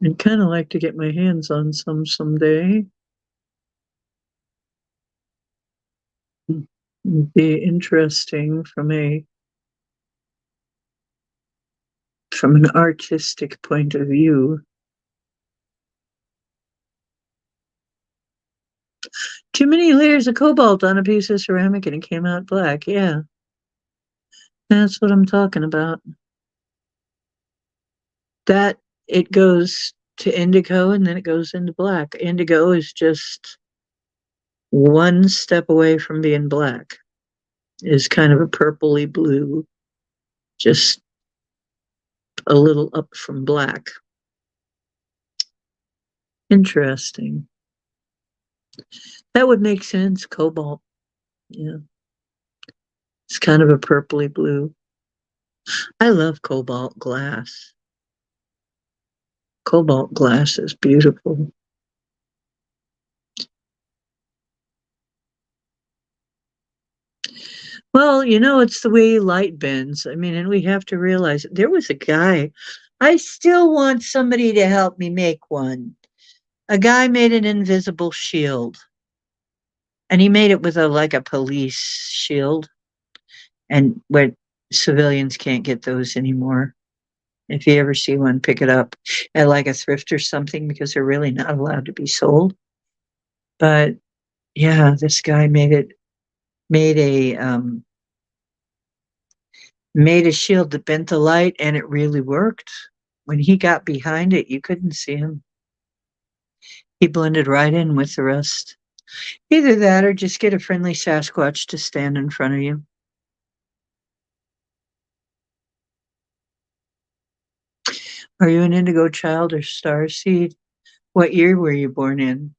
I'd kind of like to get my hands on some someday. It'd be interesting from an artistic point of view. Too many layers of cobalt on a piece of ceramic and it came out black. Yeah, that's what I'm talking about. That it goes to indigo and then it goes into black. Indigo is just one step away from being black. Is kind of a purpley blue, just a little up from black. Interesting. That would make sense. Cobalt. Yeah. It's kind of a purpley blue. I love cobalt glass. Cobalt glass is beautiful. Well, it's the way light bends. I mean, and we have to realize there was a guy. I still want somebody to help me make one. A guy made an invisible shield, and he made it with a police shield, and where civilians can't get those anymore. If you ever see one, pick it up at like a thrift or something, because they're really not allowed to be sold. But yeah, this guy made a shield that bent the light, and it really worked. When he got behind it, you couldn't see him. He blended right in with the rest. Either that or just get a friendly Sasquatch to stand in front of you. Are you an indigo child or star seed? What year were you born in?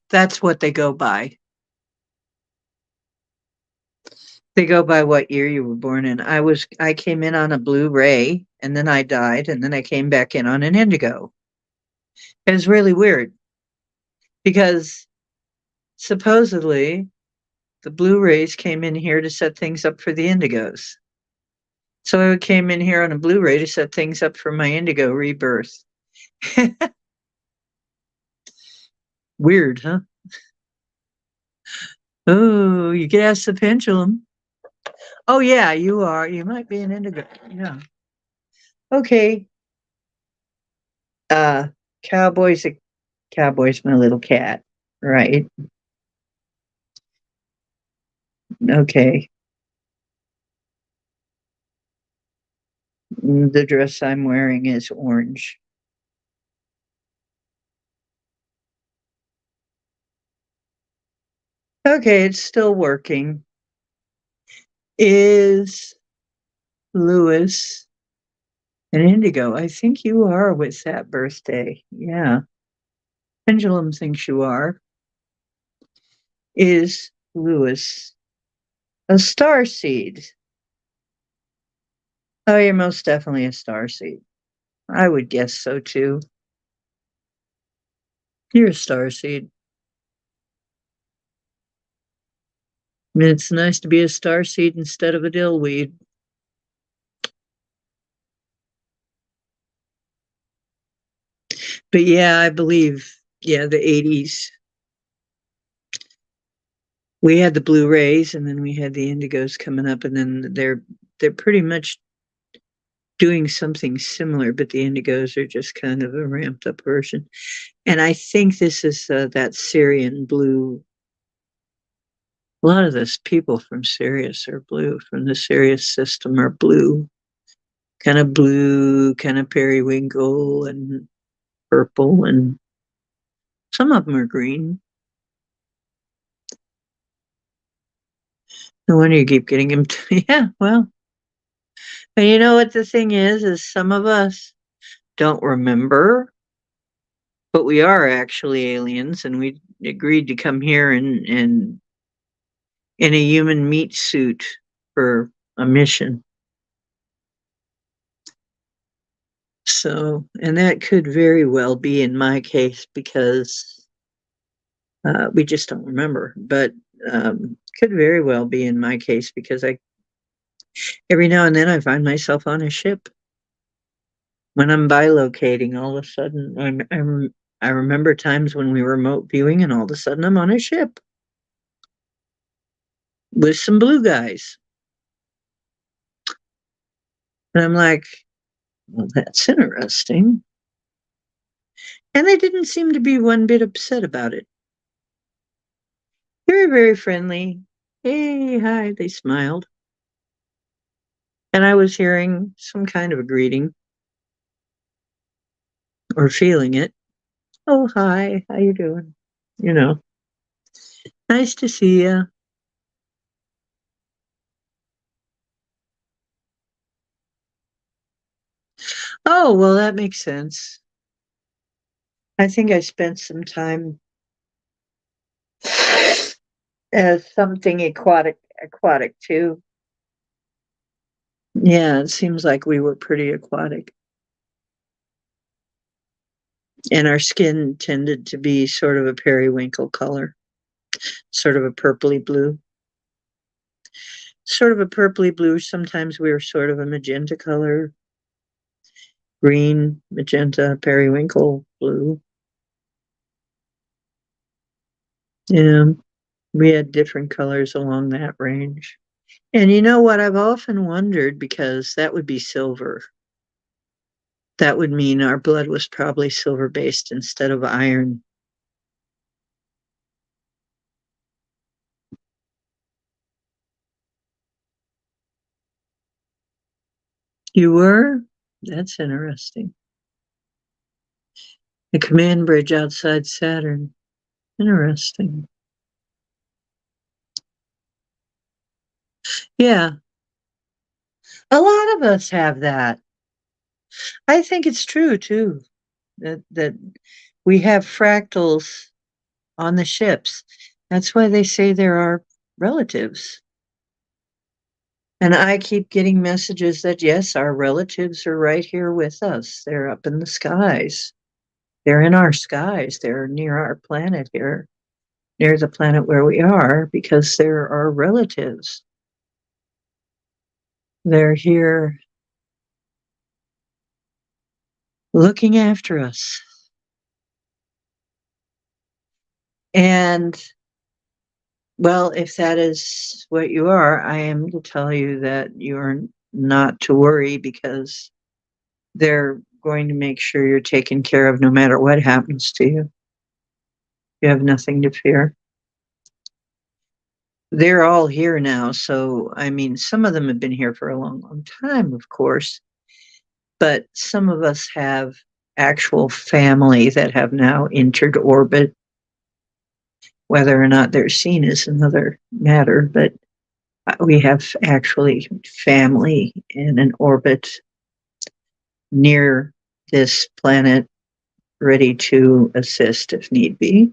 That's what they go by. They go by what year you were born in. I came in on a blue ray and then I died and then I came back in on an indigo. It was really weird because supposedly the blue rays came in here to set things up for the indigos. So I came in here on a blue ray to set things up for my indigo rebirth. Weird, huh? Oh, you could ask the pendulum. Oh yeah, you are. You might be an indigo. Yeah. Okay. Uh Cowboy's a Cowboy's my little cat. Right. Okay. The dress I'm wearing is orange. Okay, it's still working. Is Lewis an indigo? I think you are with that birthday. Yeah. Pendulum thinks you are. Is Lewis a star seed? Oh, you're most definitely a star seed. I would guess so too. You're a star seed. I mean, it's nice to be a star seed instead of a dillweed. But yeah, I believe, yeah, the 80s. We had the Blu-rays and then we had the Indigos coming up and then they're pretty much doing something similar, but the Indigos are just kind of a ramped up version. And I think this is that Syrian blue. A lot of those people from Sirius are blue, from the Sirius system are blue, kind of periwinkle and purple, and some of them are green. No wonder you keep getting him to, yeah, well, and you know what the thing is some of us don't remember, but we are actually aliens and we agreed to come here and in a human meat suit for a mission. So, and that could very well be in my case because we just don't remember, but could very well be in my case because I every now and then I find myself on a ship. When I'm bilocating, all of a sudden I remember times when we were remote viewing, and all of a sudden I'm on a ship with some blue guys, and I'm like, well, that's interesting. And they didn't seem to be one bit upset about it. Very, very friendly. Hey, hi, they smiled. And I was hearing some kind of a greeting or feeling it. Oh, hi, how you doing? You know, nice to see you. Oh, well, that makes sense. I think I spent some time as something aquatic too. Yeah, it seems like we were pretty aquatic. And our skin tended to be sort of a periwinkle color, sort of a purpley blue. Sort of a purpley blue. Sometimes we were sort of a magenta color, green, magenta, periwinkle, blue. Yeah, we had different colors along that range. And you know what? I've often wondered because that would be silver. That would mean our blood was probably silver based instead of iron. You were? That's interesting. The command bridge outside Saturn. Interesting. Yeah. A lot of us have that. I think it's true too, that we have fractals on the ships. That's why they say there are relatives. And I keep getting messages that, yes, our relatives are right here with us. They're up in the skies. They're in our skies. They're near our planet here, near the planet where we are, because they're our relatives. They're here looking after us. And well, if that is what you are, I am to tell you that you're not to worry because they're going to make sure you're taken care of no matter what happens to you. You have nothing to fear. They're all here now. So, I mean, some of them have been here for a long, long time, of course, but some of us have actual family that have now entered orbit. Whether or not they're seen is another matter, but we have actually family in an orbit near this planet ready to assist if need be.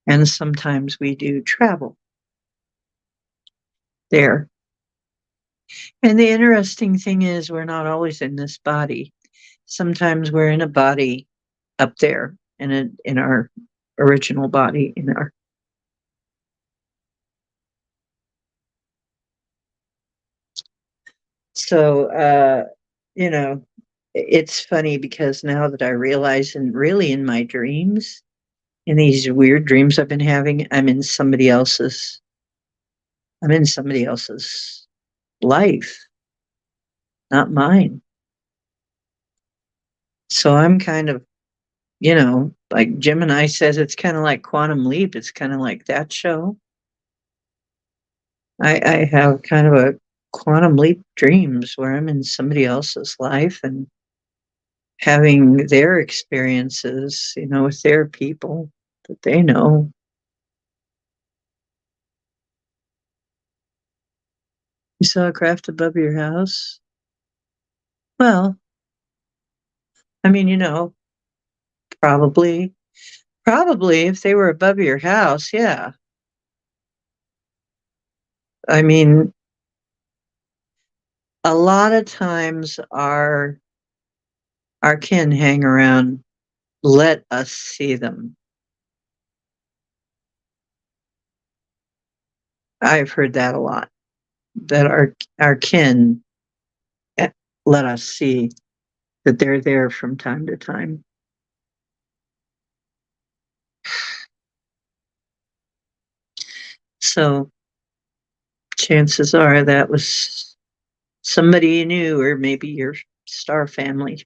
And sometimes we do travel there. And the interesting thing is, we're not always in this body. Sometimes we're in a body up there in our original body, in our. So, you know, it's funny because now that I realize, and really in my dreams, in these weird dreams I've been having, I'm in somebody else's life, not mine. So I'm kind of, like Gemini says, it's kind of like Quantum Leap. It's kind of like that show. I have kind of a quantum leap dreams where I'm in somebody else's life and having their experiences, with their people that they know. You saw a craft above your house? Well, I mean, probably, probably if they were above your house, yeah. I mean, a lot of times our kin hang around, let us see them. I've heard that a lot. That our kin eh, let us see that they're there from time to time. So chances are that was somebody you knew, or maybe your star family.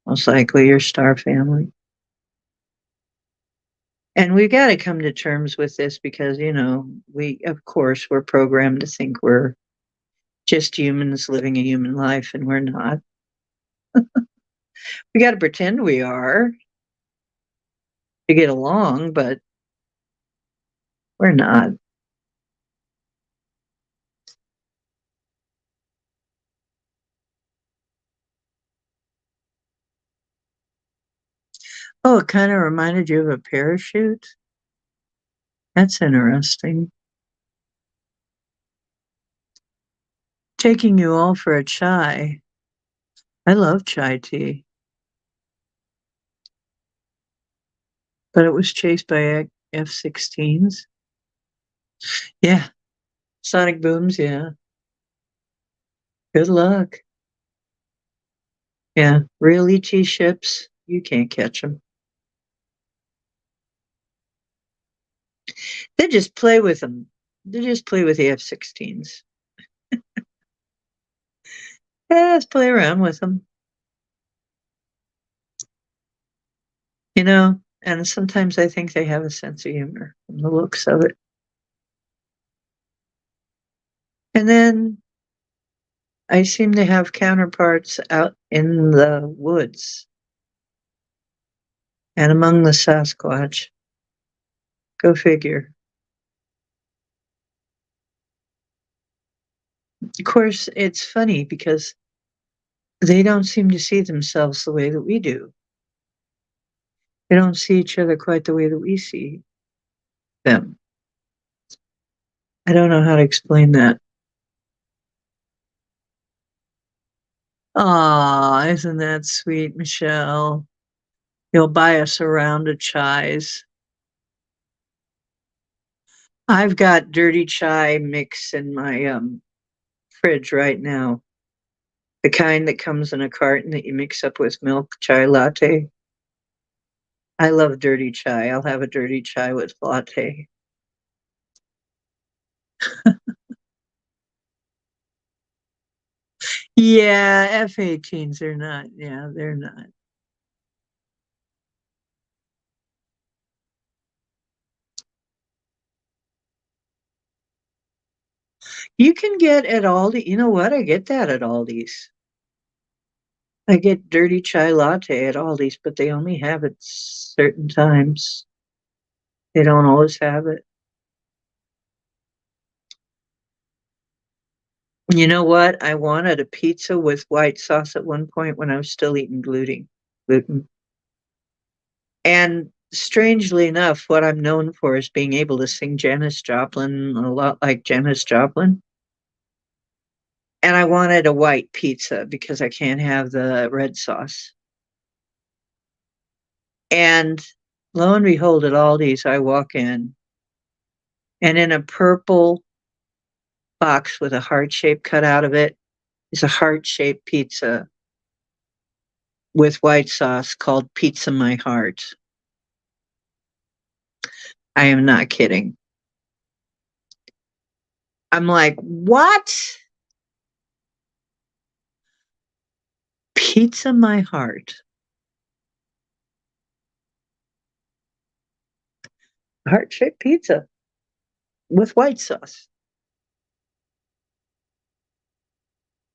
Most likely your star family. And we've got to come to terms with this because, of course, we're programmed to think we're just humans living a human life, and we're not. We got to pretend we are to get along, but we're not. Oh, it kind of reminded you of a parachute? That's interesting. Taking you all for a chai. I love chai tea, but it was chased by F-16s. Yeah, sonic booms, yeah. Good luck. Yeah, real ET ships, you can't catch them. They just play with them. They just play with the F-16s. Yeah, let's play around with them. And sometimes I think they have a sense of humor from the looks of it. And then I seem to have counterparts out in the woods and among the Sasquatch. Go figure. Of course, it's funny because they don't seem to see themselves the way that we do. They don't see each other quite the way that we see them. I don't know how to explain that. Aw, isn't that sweet, Michelle? You'll buy us a round of chais. I've got dirty chai mix in my fridge right now. The kind that comes in a carton that you mix up with milk, chai latte. I love dirty chai. I'll have a dirty chai with latte. Yeah, F-18s are not. Yeah, they're not. You can get at Aldi. You know what? I get that at Aldi's. I get dirty chai latte at Aldi's, but they only have it certain times. They don't always have it. You know what? I wanted a pizza with white sauce at one point when I was still eating gluten. And strangely enough, what I'm known for is being able to sing Janis Joplin a lot like Janis Joplin. And I wanted a white pizza because I can't have the red sauce. And lo and behold, at Aldi's, I walk in, and in a purple box with a heart shape cut out of it is a heart shaped pizza with white sauce called Pizza My Heart. I am not kidding. I'm like, what? Pizza My Heart. Heart shaped pizza with white sauce.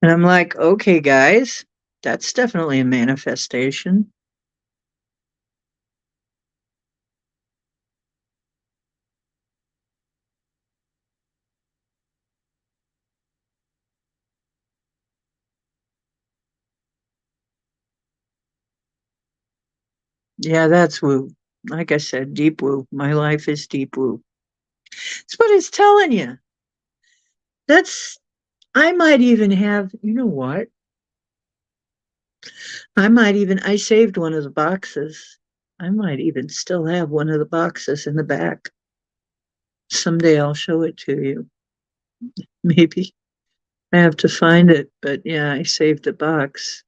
And I'm like, okay, guys, that's definitely a manifestation. Yeah, that's woo. Like I said, deep woo. My life is deep woo. That's what it's telling you. That's, I might even have, you know what? I saved one of the boxes. I might even still have one of the boxes in the back. Someday I'll show it to you. Maybe I have to find it, but yeah, I saved the box.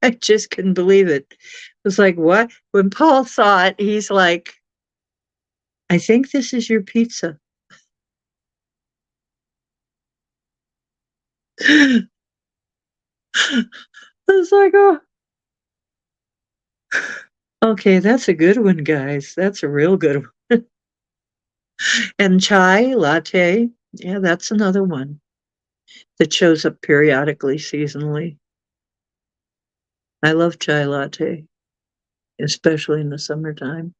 I just couldn't believe it. It was like, what? When Paul saw it, he's like, I think this is your pizza. I was like, oh, okay, that's a good one, guys. That's a real good one. And chai latte, yeah, that's another one that shows up periodically, seasonally. I love chai latte, especially in the summertime.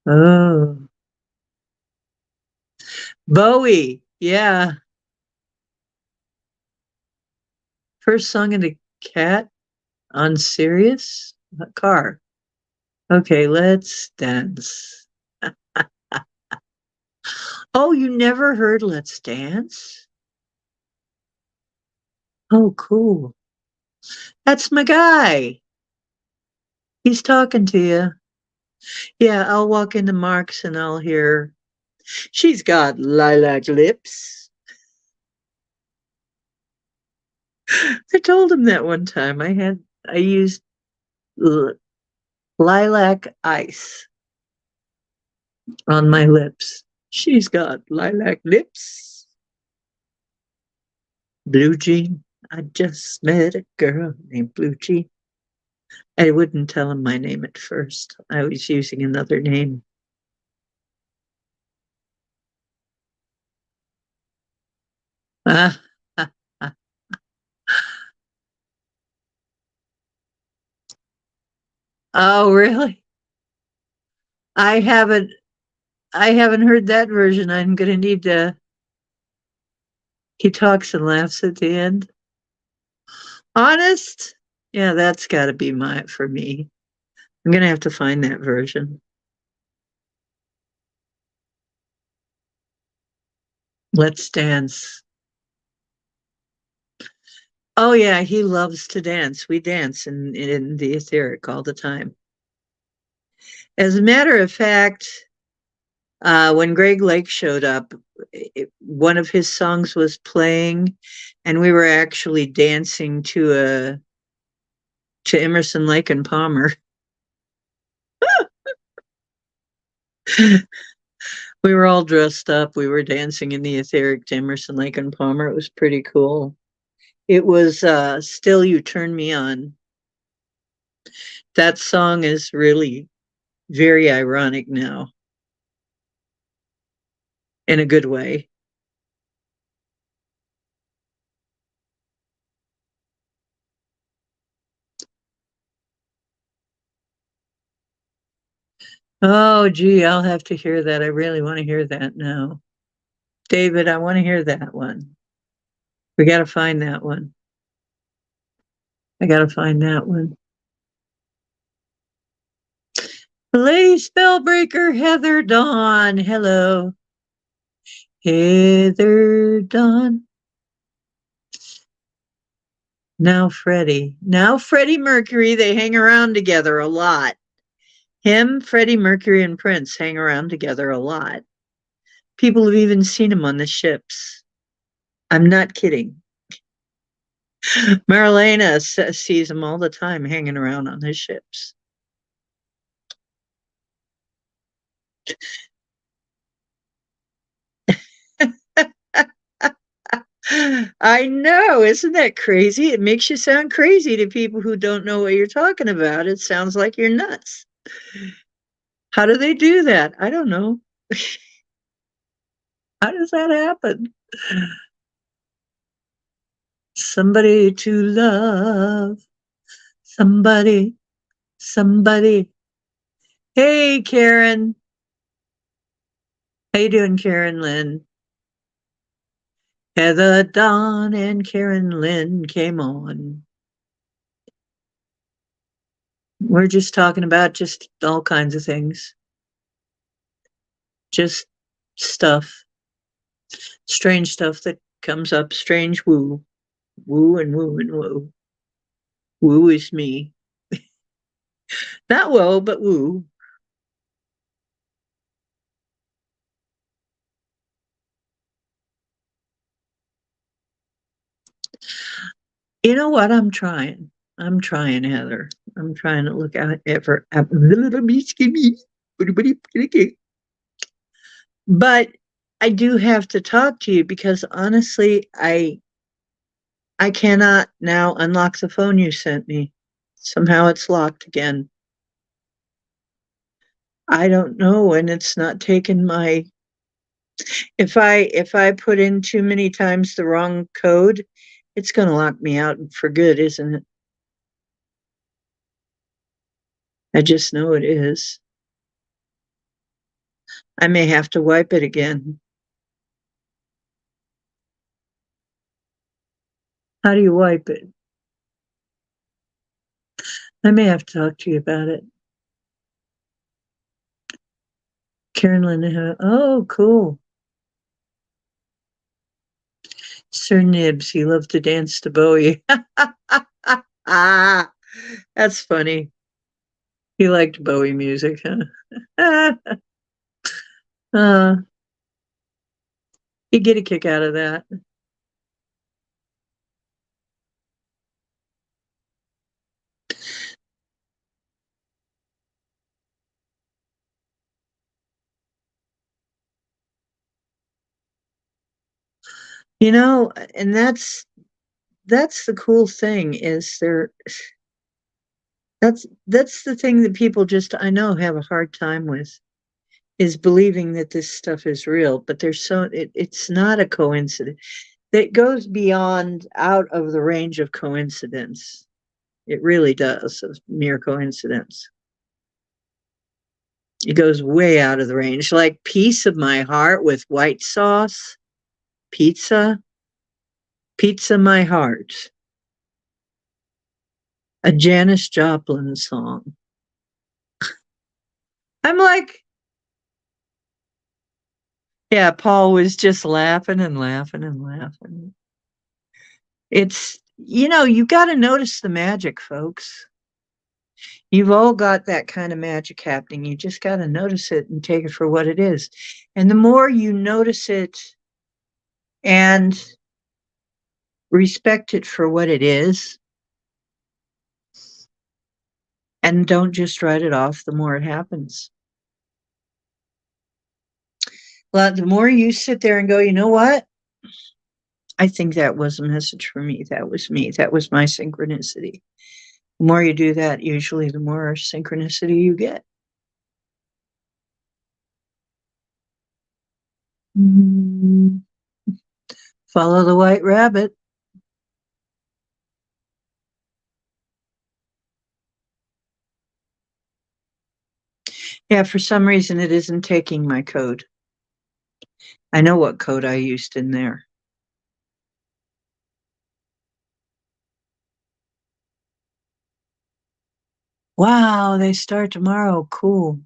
Oh, Bowie, yeah. First song in the cat on Sirius? What car? Okay, let's dance. Oh, you never heard Let's Dance? Oh, cool. That's my guy. He's talking to you. Yeah, I'll walk into Mark's and I'll hear, she's got lilac lips. I told him that one time. I used lilac ice on my lips. She's got lilac lips. Blue Jean. I just met a girl named Blue Jean. I wouldn't tell him my name at first. I was using another name. Ah, ah, ah. Oh, really? I haven't I haven't heard that version. I'm gonna need to. He talks and laughs at the end. Honest? Yeah, that's got to be my for me. I'm gonna have to find that version. Let's dance. Oh yeah, he loves to dance. We dance in the etheric all the time. As a matter of fact, when Greg Lake showed up, one of his songs was playing, and we were actually dancing to Emerson, Lake and Palmer. We were all dressed up. We were dancing in the etheric to Emerson, Lake and Palmer. It was pretty cool. It was Still You Turn Me On. That song is really very ironic now in a good way. Oh, gee, I'll have to hear that. I really want to hear that now. David, I want to hear that one. We got to find that one. I got to find that one. Play Spellbreaker, Heather Dawn. Hello. Heather Dawn. Now Freddie. Now Freddie Mercury, they hang around together a lot. Him, Freddie Mercury, and Prince hang around together a lot. People have even seen him on the ships. I'm not kidding. Marlena sees him all the time hanging around on his ships. I know, isn't that crazy? It makes you sound crazy to people who don't know what you're talking about. It sounds like you're nuts. How do they do that? I don't know. How does that happen? Somebody to love. Somebody. Somebody. Hey, Karen. How you doing, Karen Lynn? Heather Dawn and Karen Lynn came on. We're just talking about just all kinds of things. Just stuff. Strange stuff that comes up. Strange woo. Woo and woo and woo. Woo is me. Not whoa, but woo. You know what? I'm trying. I'm trying, Heather. I'm trying to look out ever. But I do have to talk to you because honestly, I cannot now unlock the phone you sent me. Somehow it's locked again. I don't know, and it's not taken my if I put in too many times the wrong code, it's going to lock me out for good, isn't it? I just know it is. I may have to wipe it again. How do you wipe it? I may have to talk to you about it. Karen Lynn, oh, cool. Sir Nibs, he loved to dance to Bowie. Ah, that's funny. He liked Bowie music, huh? uh, you get a kick out of that. You know, and that's the cool thing is that's the thing that people just I know have a hard time with is believing that this stuff is real, but it's not a coincidence. It goes beyond out of the range of coincidence. It really does, of mere coincidence. It goes way out of the range. Like Piece of My Heart with white sauce, pizza, Pizza My Heart, a Janis Joplin song. I'm like, yeah, Paul was just laughing and laughing and laughing. It's, you got to notice the magic, folks. You've all got that kind of magic happening. You just got to notice it and take it for what it is. And the more you notice it and respect it for what it is, and don't just write it off, the more it happens. Well, the more you sit there and go, you know what? I think that was a message for me. That was me. That was my synchronicity. The more you do that, usually the more synchronicity you get. Follow the white rabbit. Yeah, for some reason it isn't taking my code. I know what code I used in there. Wow, they start tomorrow. Cool.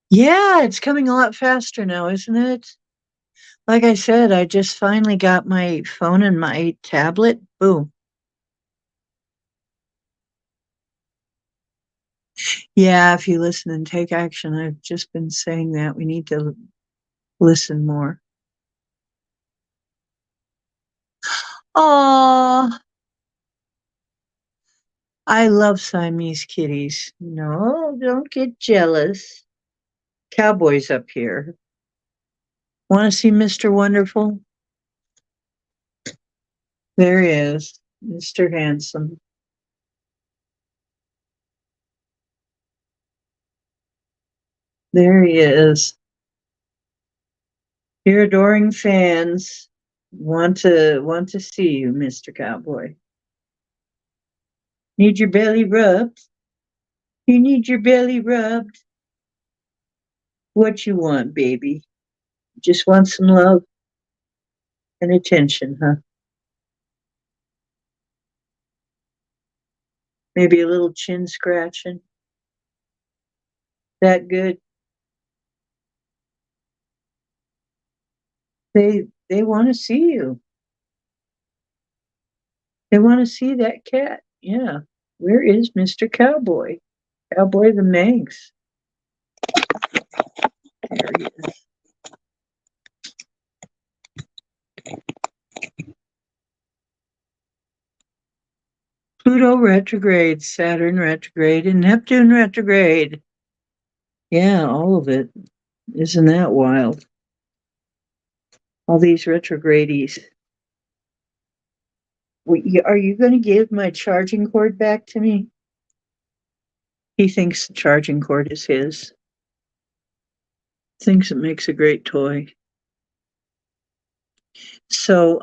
Yeah, it's coming a lot faster now, isn't it? Like I said, I just finally got my phone and my tablet. Boom. Yeah, if you listen and take action, I've just been saying that we need to listen more. Oh, I love Siamese kitties. No, don't get jealous. Cowboy's up here. Want to see Mr. Wonderful? There he is, Mr. Handsome. There he is. Your adoring fans want to see you, Mr. Cowboy. Need your belly rubbed? You need your belly rubbed? What you want, baby? Just want some love and attention, huh? Maybe a little chin scratching. That good? They want to see you. They want to see that cat. Yeah. Where is Mr. Cowboy? Cowboy the Manx. There he is. Pluto retrograde, Saturn retrograde, and Neptune retrograde. Yeah, all of it. Isn't that wild? All these retrogrades. Are you going to give my charging cord back to me? He thinks the charging cord is his. Thinks it makes a great toy. So,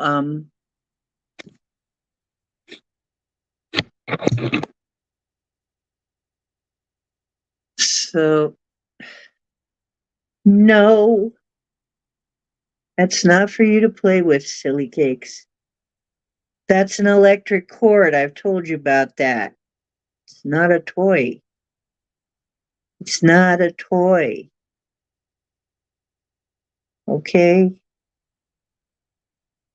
so no, that's not for you to play with, silly cakes. That's an electric cord. I've told you about that. It's not a toy. It's not a toy. Okay?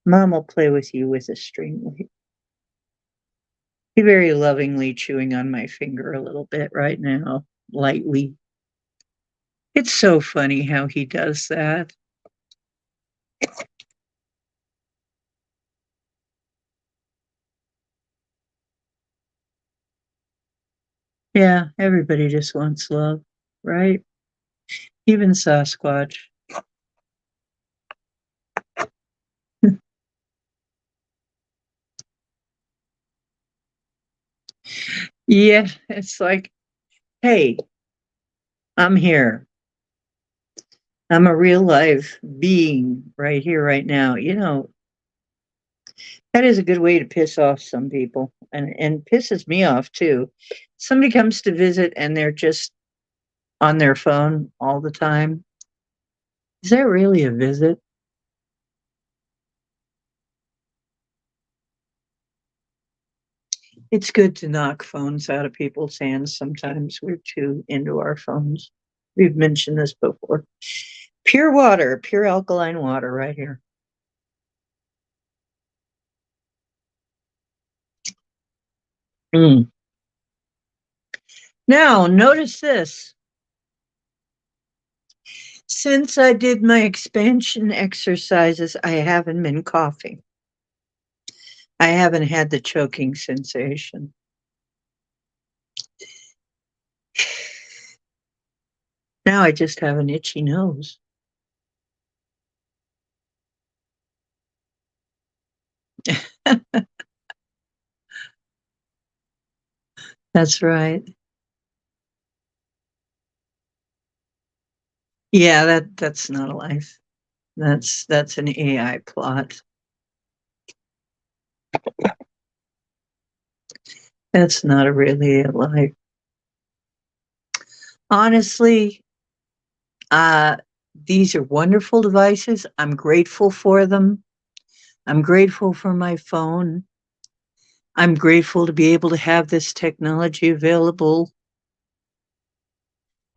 Mom will play with you with a string. He's very lovingly chewing on my finger a little bit right now, lightly. It's so funny how he does that. Yeah, everybody just wants love, right? Even Sasquatch. Yeah, it's like, hey, I'm here. I'm a real life being right here, right now. That is a good way to piss off some people, and pisses me off too. Somebody comes to visit and they're just on their phone all the time. Is that really a visit? It's good to knock phones out of people's hands sometimes. We're too into our phones. We've mentioned this before. Pure water, pure alkaline water right here. Mm. Now, notice this. Since I did my expansion exercises, I haven't been coughing. I haven't had the choking sensation. Now I just have an itchy nose. That's right. Yeah, that's not a life. That's an AI plot. That's not a really a life. Honestly, uh, these are wonderful devices. I'm grateful for them. I'm grateful for my phone. I'm grateful to be able to have this technology available.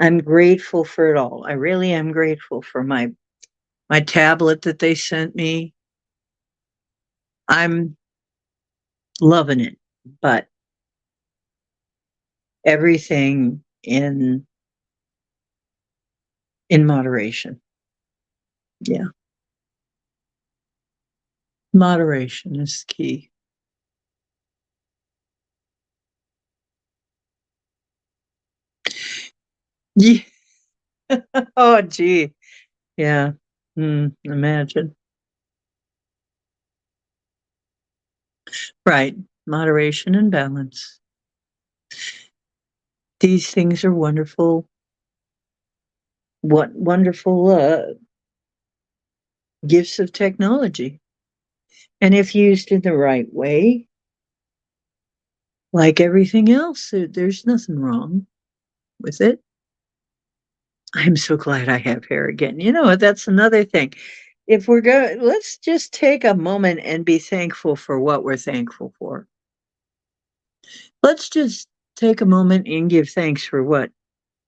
I'm grateful for it all. I really am grateful for my tablet that they sent me. I'm loving it, but everything in moderation. Yeah, moderation is key. Yeah. Oh, gee. Yeah. Imagine. Right. Moderation and balance. These things are wonderful. What wonderful gifts of technology. And if used in the right way, like everything else, there's nothing wrong with it. I'm so glad I have hair again. You know, that's another thing. If we're going, let's just take a moment and be thankful for what we're thankful for. Let's just take a moment and give thanks for what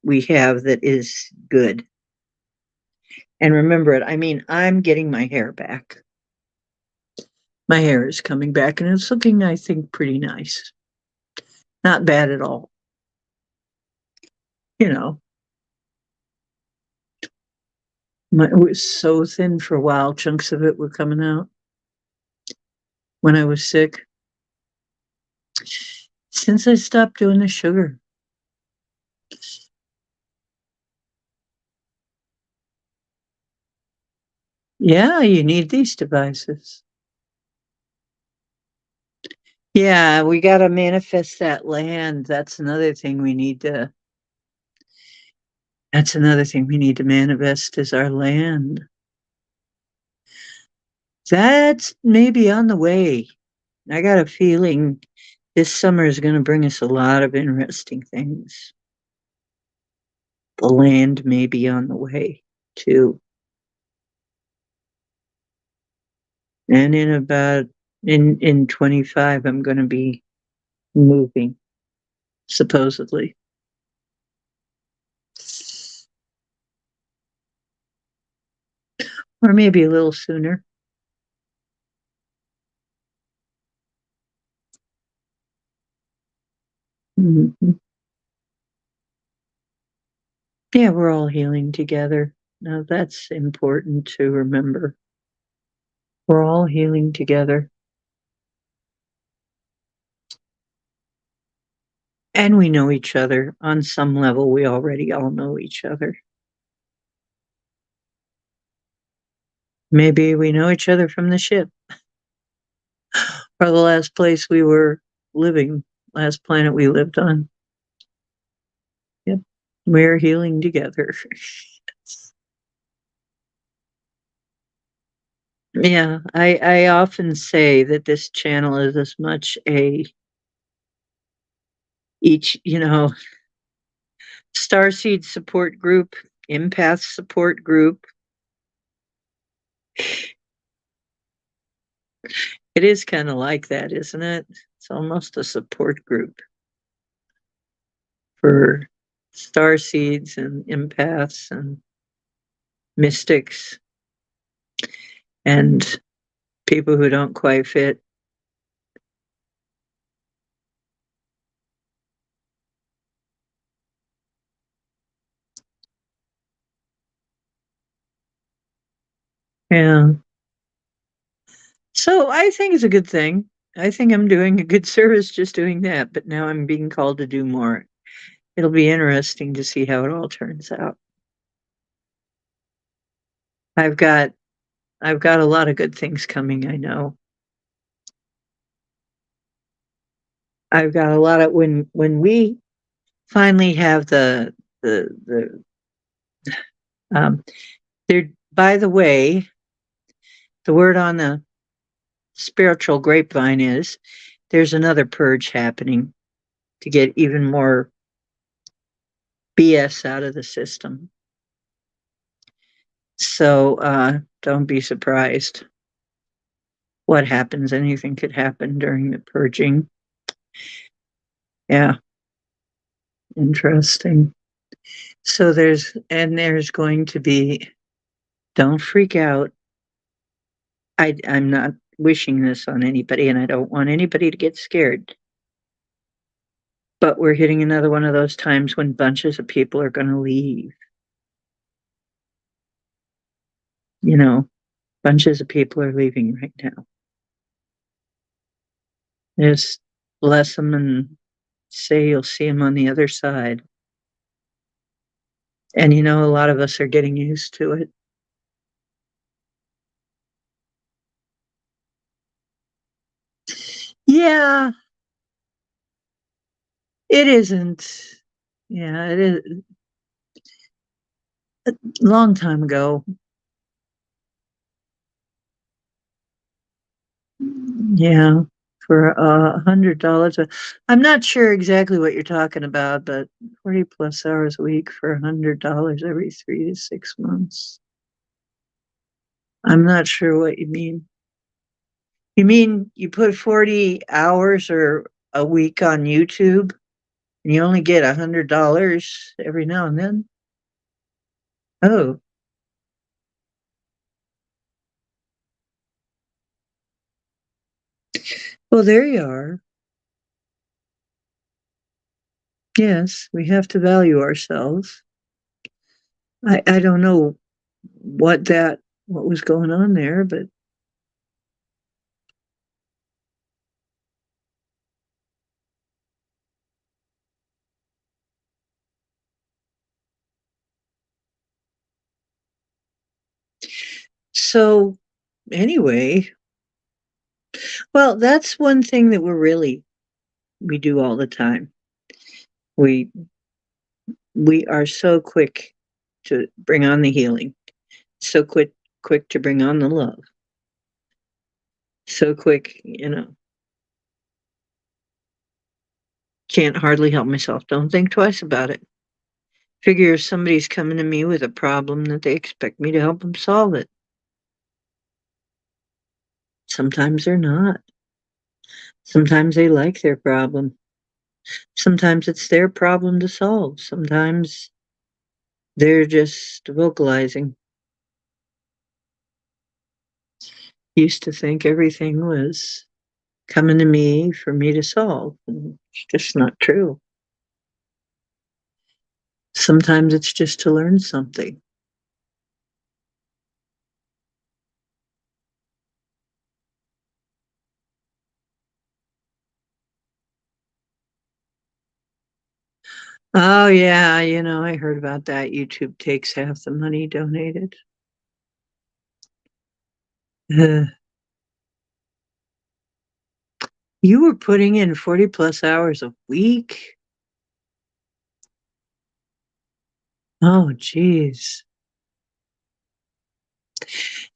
we have that is good. And remember it. I mean, I'm getting my hair back. My hair is coming back and it's looking, I think, pretty nice. Not bad at all. You know, it was so thin for a while. Chunks of it were coming out when I was sick. Since I stopped doing the sugar, yeah, you need these devices. Yeah, we got to manifest that land. That's another thing we need to manifest is our land. That's maybe on the way. I got a feeling this summer is going to bring us a lot of interesting things. The land may be on the way too. And in 25 I'm going to be moving supposedly. Or maybe a little sooner. Mhm. Yeah, we're all healing together. Now that's important to remember. We're all healing together. And we know each other. On some level, we already all know each other. Maybe we know each other from the ship or the last place we were living, last planet we lived on. Yep. We're healing together. Yeah, I often say that this channel is as much a each, Starseed support group, empath support group. It is kinda like that, isn't it? It's almost a support group for starseeds and empaths and mystics and people who don't quite fit. Yeah. So, I think it's a good thing. I think I'm doing a good service just doing that, but now I'm being called to do more. It'll be interesting to see how it all turns out. I've got I've got a lot of good things coming, I know. I've got a lot of when we finally have um there by the way, the word on the spiritual grapevine is there's another purge happening to get even more BS out of the system. So don't be surprised what happens. Anything could happen during the purging. Yeah, interesting. So there's going to be, don't freak out. I'm not wishing this on anybody and I don't want anybody to get scared. But we're hitting another one of those times when bunches of people are going to leave. You know, bunches of people are leaving right now. Just bless them and say you'll see them on the other side. And a lot of us are getting used to it. Yeah, it isn't. Yeah, it is. A long time ago. Yeah, for $100. I'm not sure exactly what you're talking about, but 40 plus hours a week for $100 every 3 to 6 months. I'm not sure what you mean. You mean you put 40 hours or a week on YouTube and you only get $100 every now and then? Oh, well, there you are. Yes, we have to value ourselves. I don't know what was going on there, but so anyway, well, that's one thing that we do all the time. We we are so quick to bring on the healing, so quick to bring on the love, so quick, can't hardly help myself. Don't think twice about it. Figure if somebody's coming to me with a problem that they expect me to help them solve it. Sometimes they're not. Sometimes they like their problem. Sometimes it's their problem to solve. Sometimes they're just vocalizing. Used to think everything was coming to me for me to solve, and it's just not true. Sometimes it's just to learn something. Oh, yeah, I heard about that. YouTube takes half the money donated. Uh, you were putting in 40 plus hours a week? Oh, geez.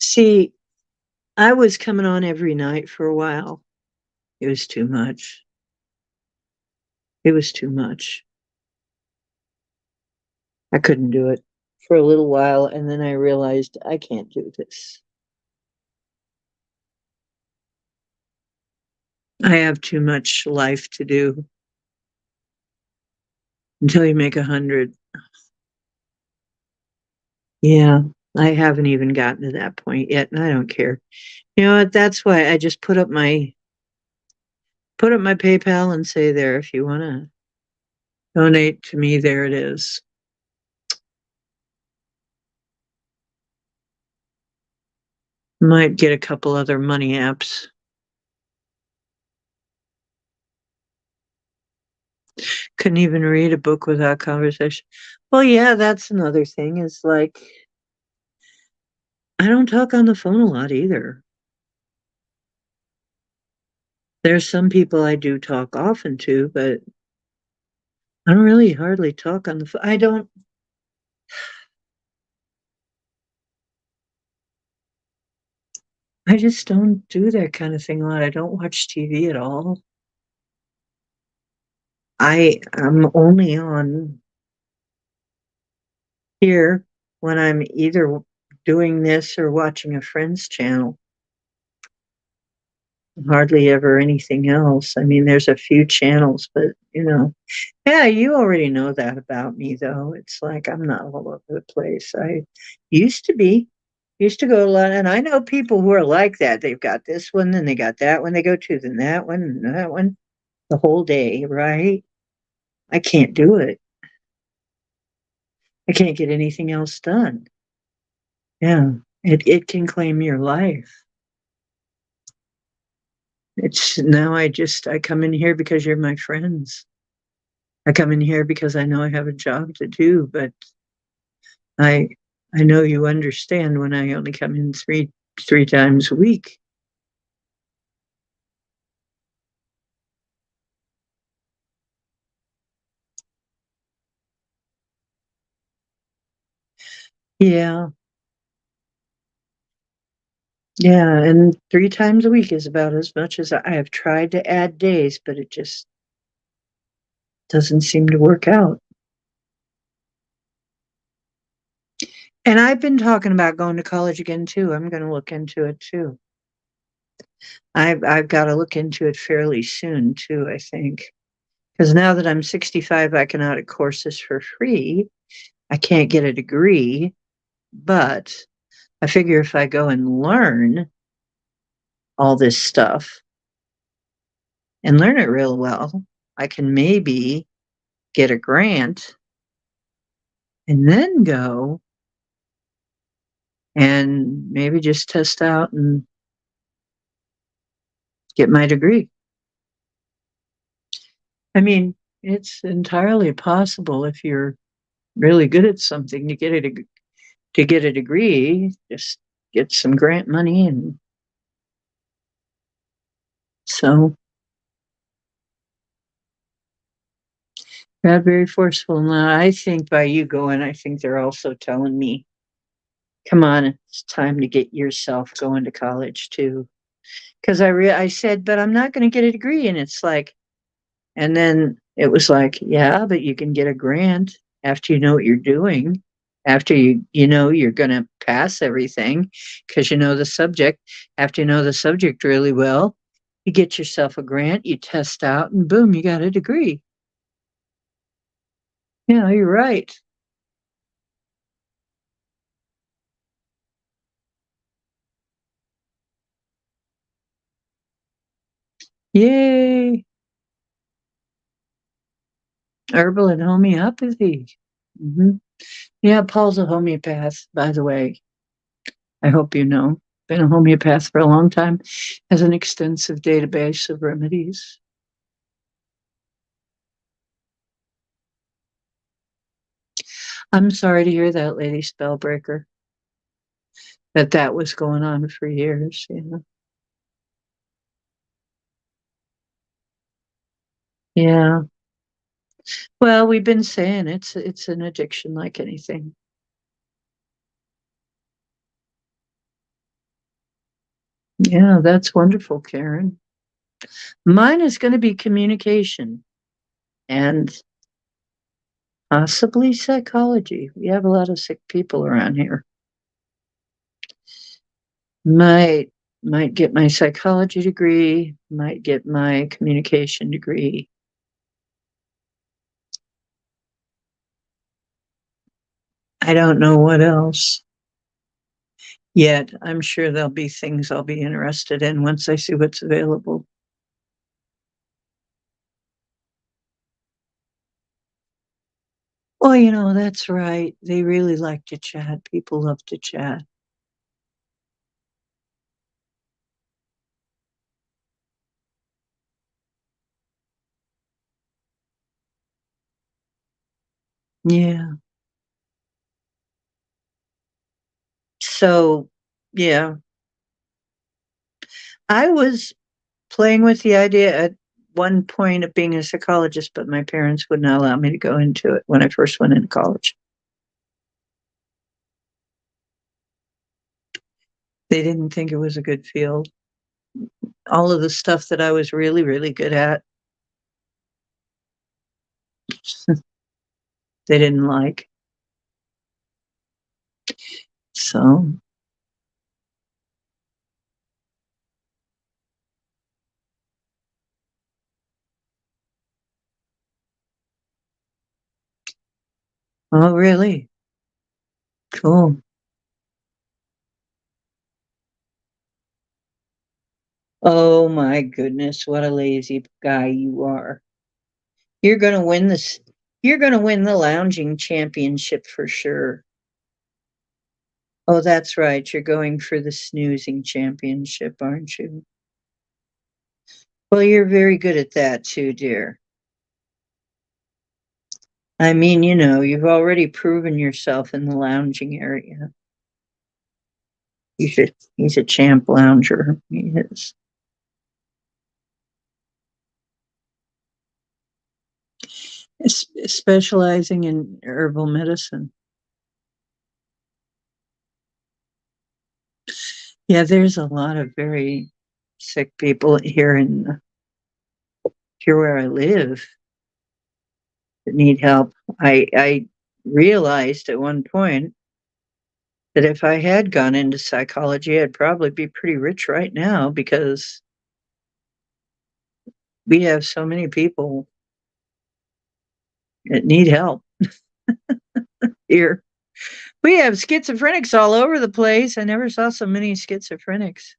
See, I was coming on every night for a while. It was too much. It was too much. I couldn't do it for a little while, and then I realized I can't do this. I have too much life to do until you make 100. Yeah, I haven't even gotten to that point yet, and I don't care. You know what? That's why I just put up my PayPal and say there if you want to donate to me, there it is. Might get a couple other money apps. Couldn't even read a book without conversation. Well, yeah, that's another thing is like I don't talk on the phone a lot either. There's some people I do talk often to, but I don't really hardly talk on the phone. I just don't do that kind of thing a lot. I don't watch TV at all. I'm only on here when I'm either doing this or watching a friend's channel. Hardly ever anything else. I mean, there's a few channels, but yeah, you already know that about me, though. It's like I'm not all over the place. I used to be, used to go a lot, and I know people who are like that. They've got this one, then they got that one they go to, then that one, and that one, the whole day, right? I can't do it. I can't get anything else done. Yeah, it can claim your life. It's now I come in here because you're my friends. I come in here because I know I have a job to do, but I I know you understand when I only come in three times a week. Yeah, yeah, and three times a week is about as much as I have tried to add days, but it just doesn't seem to work out. And I've been talking about going to college again too. I'm going to look into it too. I've got to look into it fairly soon too, I think. Because now that I'm 65, I can audit courses for free. I can't get a degree, but I figure if I go and learn all this stuff and learn it real well, I can maybe get a grant and then go and maybe just test out and get my degree. I mean, it's entirely possible if you're really good at something to get a degree, just get some grant money and so not very forceful. Now I think by you going, I think they're also telling me, come on, it's time to get yourself going to college too. Because I said, but I'm not going to get a degree, and it's like, and then it was like, yeah, but you can get a grant after you know what you're doing, after you know you're going to pass everything, because you know the subject. After you know the subject really well, you get yourself a grant, you test out, and boom, you got a degree. Yeah, you're right. Yay! Herbal and homeopathy. Hmm. Yeah, Paul's a homeopath, by the way. I hope you know. Been a homeopath for a long time, has an extensive database of remedies. I'm sorry to hear that, Lady Spellbreaker, that was going on for years. Yeah. Well, we've been saying it's an addiction like anything. Yeah, that's wonderful, Karen. Mine is going to be communication and possibly psychology. We have a lot of sick people around here. Might might get my psychology degree, might get my communication degree. I don't know what else yet. I'm sure there'll be things I'll be interested in once I see what's available. Oh, that's right. They really like to chat. People love to chat. Yeah. So, yeah, I was playing with the idea at one point of being a psychologist, but my parents would not allow me to go into it when I first went into college. They didn't think it was a good field. All of the stuff that I was really, really good at, they didn't like. So, oh, really? Cool. Oh my goodness, what a lazy guy you are. You're going to win this. You're going to win the lounging championship for sure. Oh, that's right. You're going for the snoozing championship, aren't you? Well, you're very good at that too, dear. I mean, you've already proven yourself in the lounging area. He's a champ lounger. He is. Specializing in herbal medicine. Yeah, there's a lot of very sick people here where I live that need help. I realized at one point that if I had gone into psychology, I'd probably be pretty rich right now because we have so many people that need help here. We have schizophrenics all over the place. I never saw so many schizophrenics.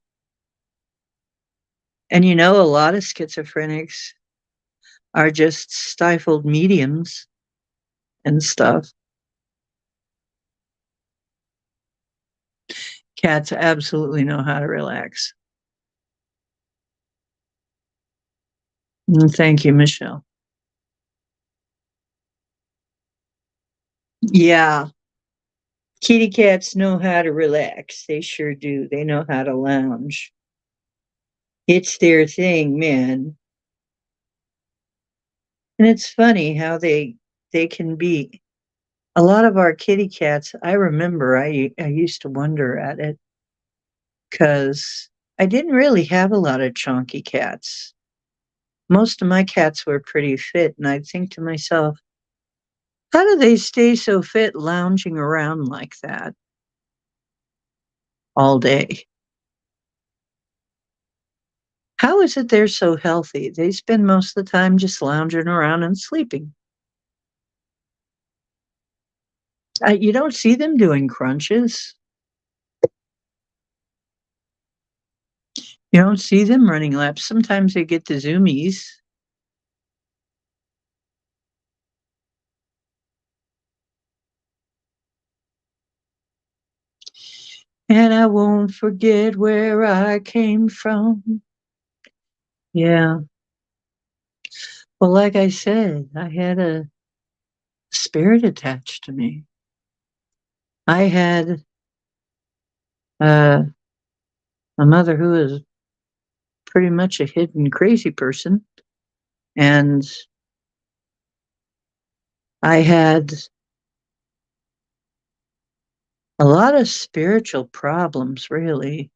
And a lot of schizophrenics are just stifled mediums and stuff. Cats absolutely know how to relax. Thank you, Michelle. Yeah, kitty cats know how to relax. They sure do. They know how to lounge. It's their thing, man. And it's funny how they can be. A lot of our kitty cats, I remember I used to wonder at it because I didn't really have a lot of chonky cats. Most of my cats were pretty fit, and I'd think to myself, how do they stay so fit lounging around like that all day? How is it they're so healthy? They spend most of the time just lounging around and sleeping. You don't see them doing crunches. You don't see them running laps. Sometimes they get the zoomies. And I won't forget where I came from. Yeah. Well, like I said, I had a spirit attached to me. I had uh, a mother who was pretty much a hidden crazy person. And I had a lot of spiritual problems, really.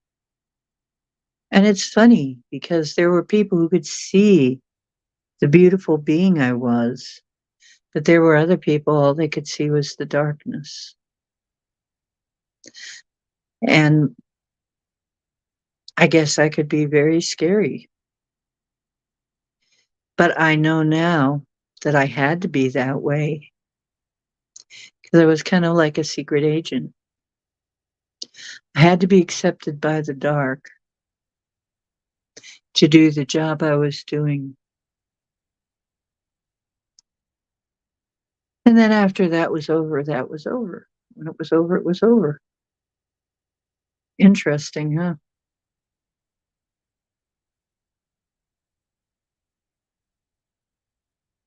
And it's funny because there were people who could see the beautiful being I was, but there were other people, all they could see was the darkness. And I guess I could be very scary. But I know now that I had to be that way because I was kind of like a secret agent. I had to be accepted by the dark to do the job I was doing. And then after that was over, that was over. When it was over, it was over. Interesting, huh?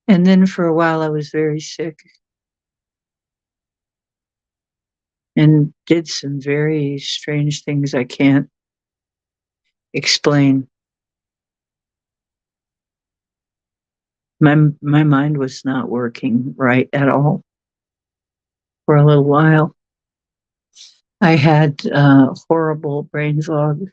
And then for a while, I was very sick and did some very strange things I can't explain. My mind was not working right at all for a little while. I had horrible brain fog.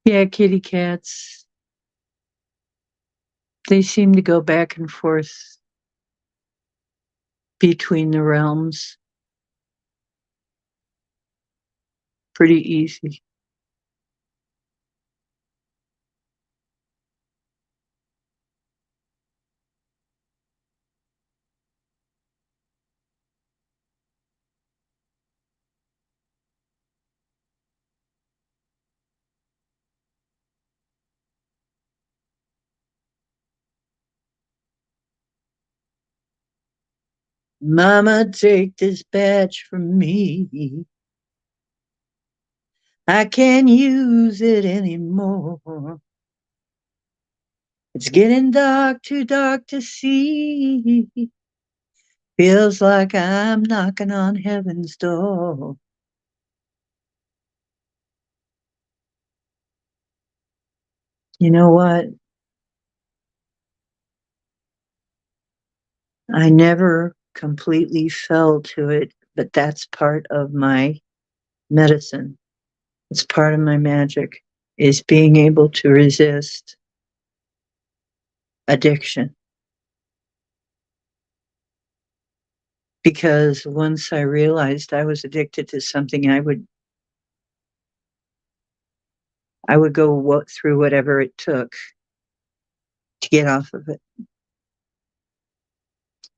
Yeah, kitty cats. They seem to go back and forth between the realms pretty easy. Mama, take this badge from me. I can't use it anymore. It's getting dark, too dark to see. Feels like I'm knocking on heaven's door. You know what? I never completely fell to it, but that's part of my medicine. It's part of my magic is being able to resist addiction. Because once I realized I was addicted to something, I would go through whatever it took to get off of it.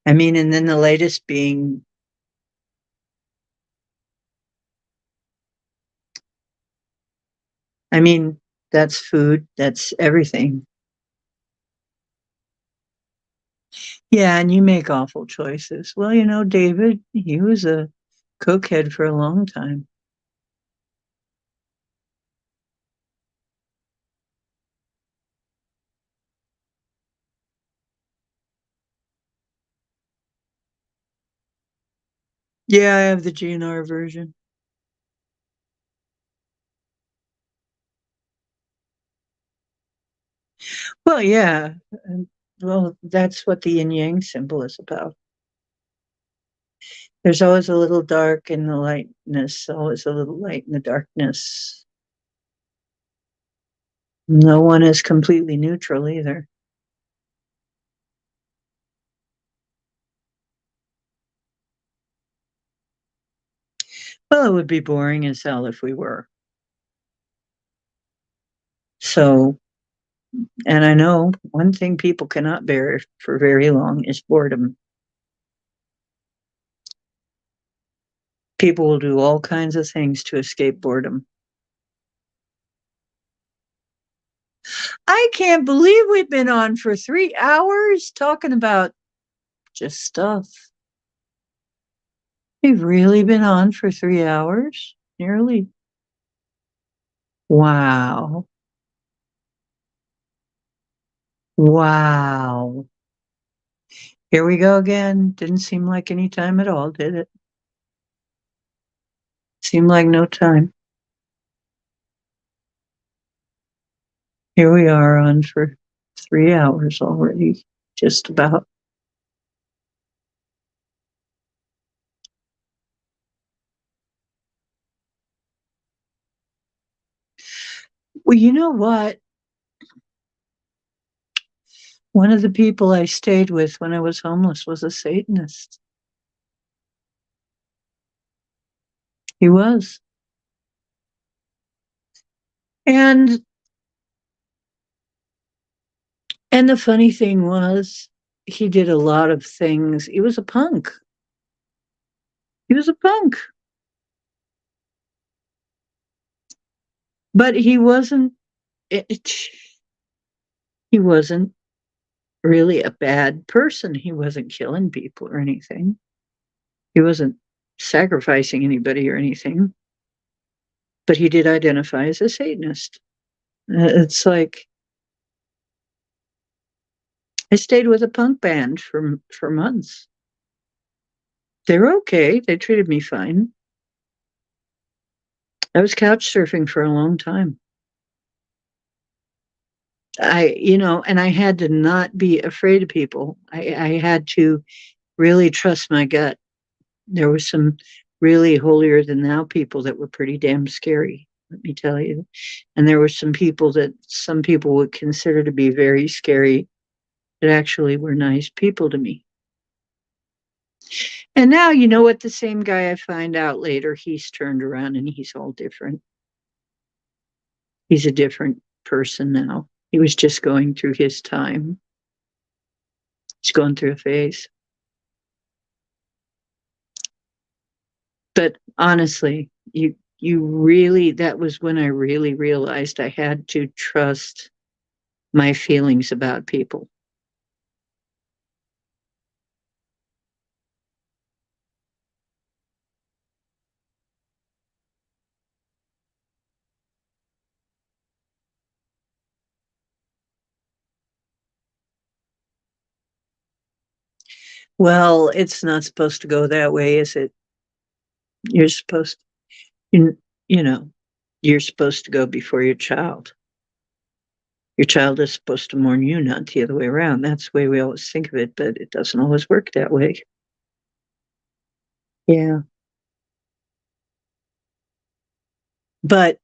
I mean, and then the latest being, I mean, that's food, that's everything. Yeah, and you make awful choices. Well, you know, David, he was a cokehead for a long time. Yeah, I have the GNR version. Well, yeah. Well, that's what the yin yang symbol is about. There's always a little dark in the lightness, always a little light in the darkness. No one is completely neutral either. Well, it would be boring as hell if we were. So, and I know one thing people cannot bear for very long is boredom. People will do all kinds of things to escape boredom. I can't believe we've been on for 3 hours talking about just stuff. We've really been on for 3 hours? Nearly. Wow. Wow. Here we go again. Didn't seem like any time at all, did it? Seemed like no time. Here we are on for 3 hours already, just about. Well, you know what? One of the people I stayed with when I was homeless was a Satanist. He was. And and the funny thing was he did a lot of things. He was a punk. He was a punk. But it, he wasn't really a bad person. He wasn't killing people or anything. He wasn't sacrificing anybody or anything. But he did identify as a Satanist. It's like I stayed with a punk band for months. They were okay. They treated me fine. I was couch surfing for a long time. And I had to not be afraid of people. I had to really trust my gut. There were some really holier than thou people that were pretty damn scary, let me tell you. And there were some people that some people would consider to be very scary that actually were nice people to me. And now, you know what? The same guy I find out later, he's turned around and he's all different. He's a different person now. He was just going through his time. He's going through a phase. But honestly, you really that was when I really realized I had to trust my feelings about people. Well, it's not supposed to go that way, is it? You're supposed you, you know, you're supposed to go before your child. Your child is supposed to mourn you, not the other way around. That's the way we always think of it, but it doesn't always work that way. Yeah. But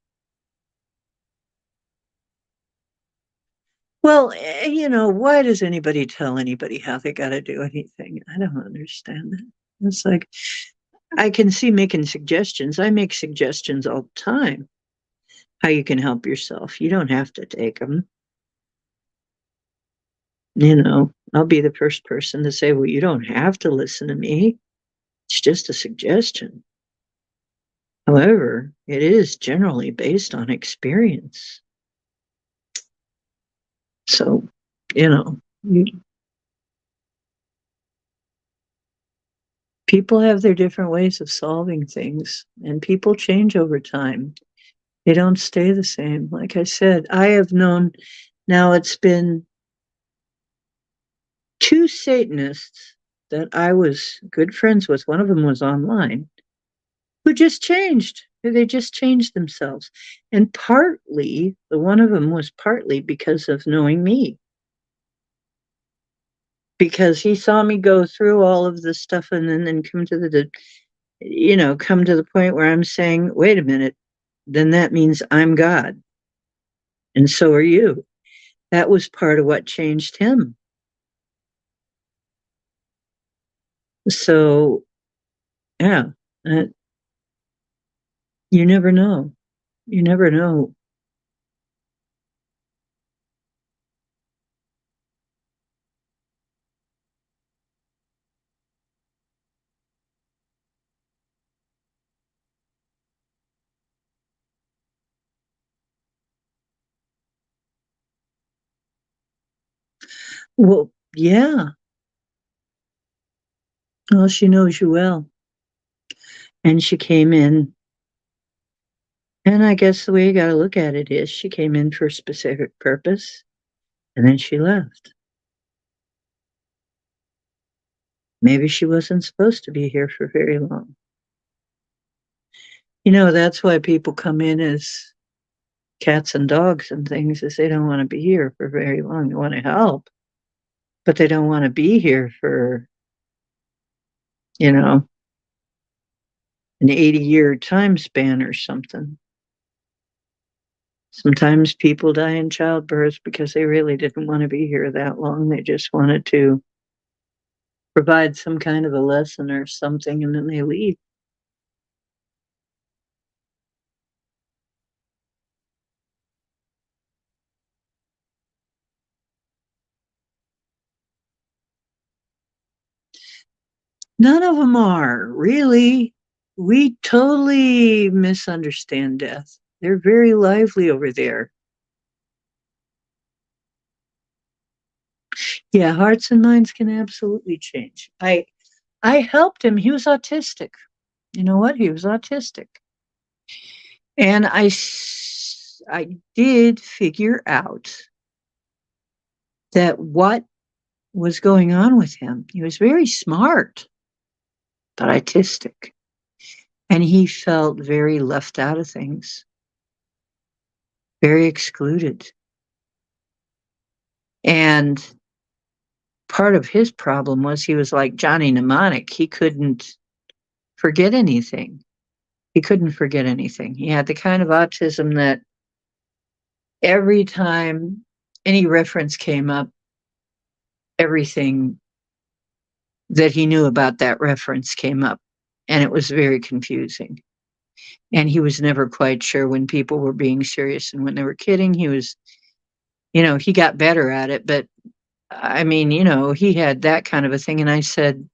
well, why does anybody tell anybody how they got to do anything? I don't understand that. It's like I can see making suggestions. I make suggestions all the time how you can help yourself. You don't have to take them. I'll be the first person to say, well, you don't have to listen to me. It's just a suggestion. However, it is generally based on experience. So, you know, you, people have their different ways of solving things, and people change over time. They don't stay the same. Like I said, I have known now it's been two Satanists that I was good friends with. One of them was online, who just changed. They just changed themselves. And partly, the one of them was partly because of knowing me, because he saw me go through all of this stuff and then come to come to the point where I'm saying, wait a minute, then that means I'm God. And so are you. That was part of what changed him. So, yeah, uh, you never know. You never know. Well, yeah. Well, she knows you well. And she came in, and I guess the way you got to look at it is she came in for a specific purpose and then she left. Maybe she wasn't supposed to be here for very long. That's why people come in as cats and dogs and things, is they don't want to be here for very long. They want to help, but they don't want to be here for, you know, an 80-year time span or something. Sometimes people die in childbirth because they really didn't want to be here that long. They just wanted to provide some kind of a lesson or something, and then they leave. None of them are, really. We totally misunderstand death. They're very lively over there. Yeah, hearts and minds can absolutely change. I helped him. He was autistic. You know what? He was autistic. And I did figure out that what was going on with him. He was very smart, but autistic. And he felt very left out of things, very excluded. And part of his problem was he was like Johnny Mnemonic. He couldn't forget anything. He couldn't forget anything. He had the kind of autism that every time any reference came up, everything that he knew about that reference came up. And it was very confusing. And he was never quite sure when people were being serious and when they were kidding. He was, he got better at it. But I mean, he had that kind of a thing. And I said,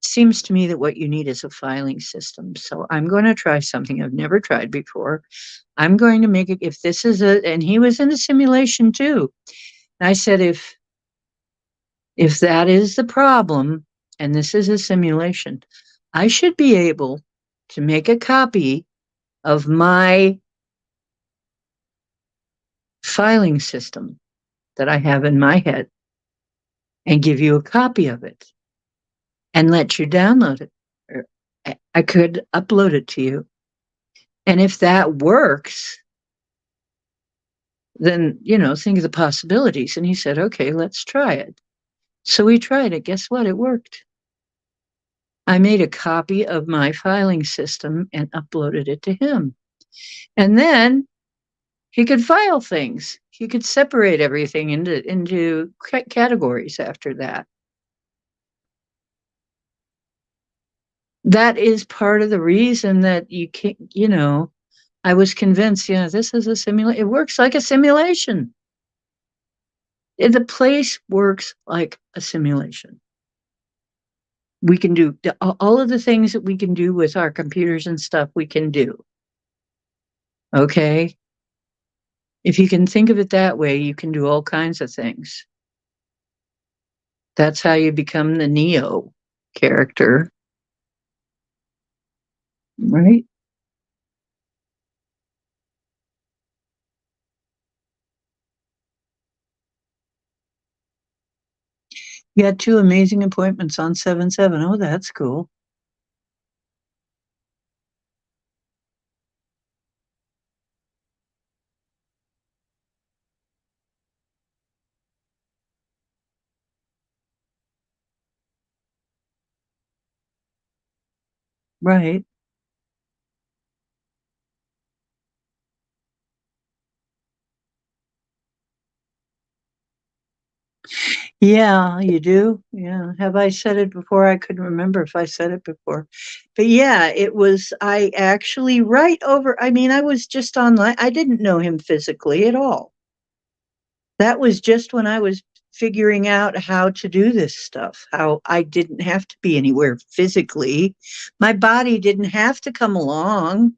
seems to me that what you need is a filing system. So I'm going to try something I've never tried before. I'm going to make it, if this is and he was in a simulation too. And I said, if that is the problem, and this is a simulation, I should be able to make a copy of my filing system that I have in my head and give you a copy of it and let you download it. Or I could upload it to you. And if that works, then, think of the possibilities. And he said, okay, let's try it. So we tried it. Guess what? It worked. I made a copy of my filing system and uploaded it to him. And then he could file things. He could separate everything into categories after that. That is part of the reason that you can't, I was convinced, this is a simulation. It works like a simulation. The place works like a simulation. We can do all of the things that we can do with our computers and stuff, we can do. Okay? If you can think of it that way, you can do all kinds of things. That's how you become the Neo character. Right? You had 2 amazing appointments on 7/7. Oh, that's cool. Right. Yeah, you do? Yeah. Have I said it before? I couldn't remember if I said it before. But yeah, I actually I mean, I was just online. I didn't know him physically at all. That was just when I was figuring out how to do this stuff, how I didn't have to be anywhere physically. My body didn't have to come along.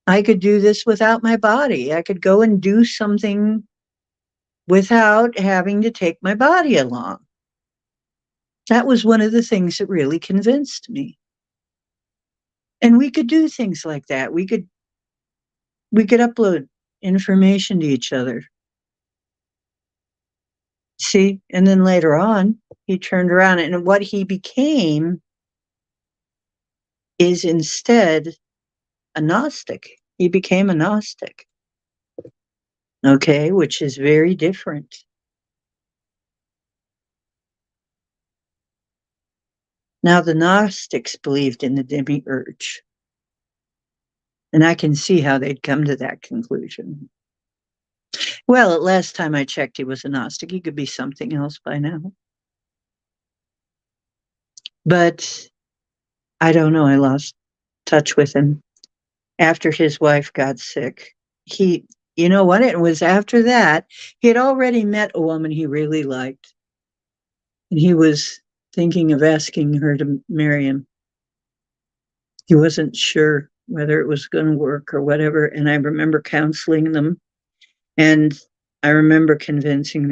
I could do this without my body. I could go and do something without having to take my body along. That was one of the things that really convinced me. And we could do things like that. We could upload information to each other. See, and then later on, he turned around and what he became is instead a Gnostic. He became a Gnostic. Okay, which is very different. Now, the Gnostics believed in the demiurge. And I can see how they'd come to that conclusion. Well, at last time I checked, he was a Gnostic. He could be something else by now. But I don't know. I lost touch with him after his wife got sick. He, you know what? It was after that he had already met a woman he really liked, and he was thinking of asking her to marry him. He wasn't sure whether it was going to work or whatever. And I remember counseling them, and I remember convincing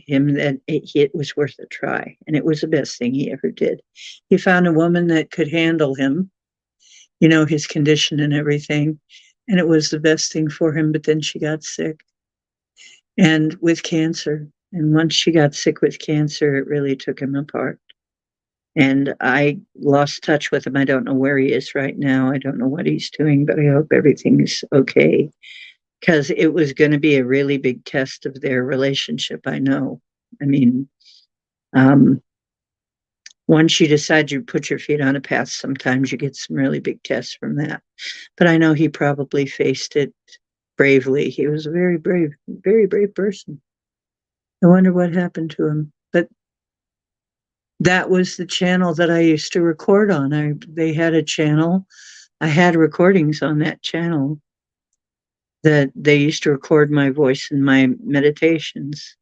him that it was worth a try, and it was the best thing he ever did. He found a woman that could handle him, you know, his condition and everything, and it was the best thing for him. But then she got sick, and with cancer. And once she got sick with cancer, it really took him apart. And I lost touch with him. I don't know where he is right now. I don't know what he's doing, but I hope everything's okay, because it was going to be a really big test of their relationship. I know. I mean, um, once you decide you put your feet on a path, sometimes you get some really big tests from that. But I know he probably faced it bravely. He was a very brave person. I wonder what happened to him. But that was the channel that I used to record on. They had a channel. I had recordings on that channel that they used to record my voice in my meditations.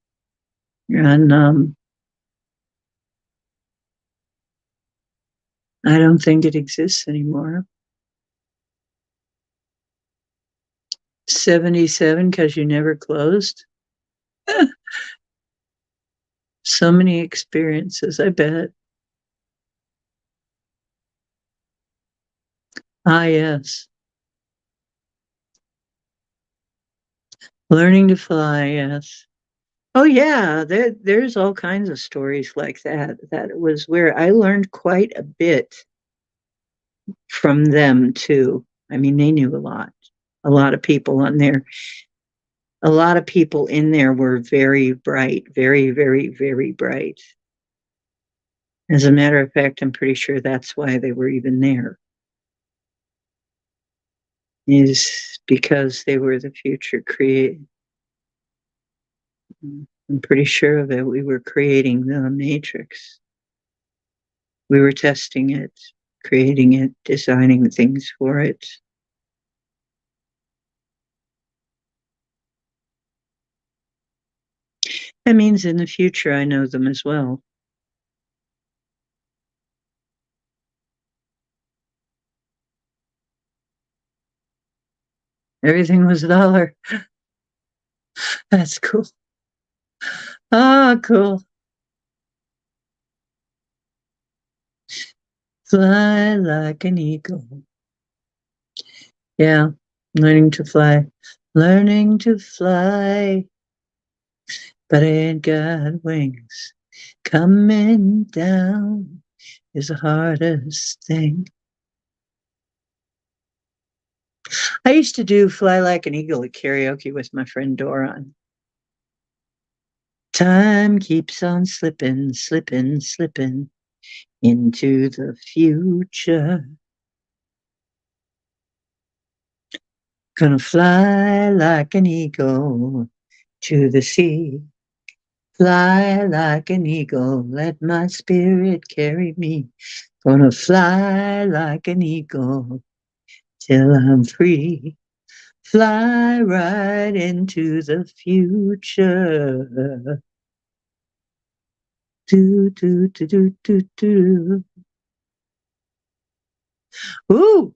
And I don't think it exists anymore. 77 because you never closed. So many experiences, I bet. Ah, yes. Learning to fly, yes. Oh, yeah, there's all kinds of stories like that. That was where I learned quite a bit from them, too. I mean, they knew a lot. A lot of people on there. A lot of people in there were very bright, very bright. As a matter of fact, I'm pretty sure that's why they were even there, is because they were the future create. I'm pretty sure that we were creating the matrix. We were testing it, creating it, designing things for it. That means in the future I know them as well. Everything was a dollar. That's cool. Ah, cool. Fly like an eagle. Yeah, learning to fly. Learning to fly, but I ain't got wings. Coming down is the hardest thing. I used to do Fly Like an Eagle at karaoke with my friend Doran. Time keeps on slipping, slipping, slipping into the future. Gonna fly like an eagle to the sea. Fly like an eagle, let my spirit carry me. Gonna fly like an eagle till I'm free. Fly right into the future. Do, do, do, do, do, do. Ooh,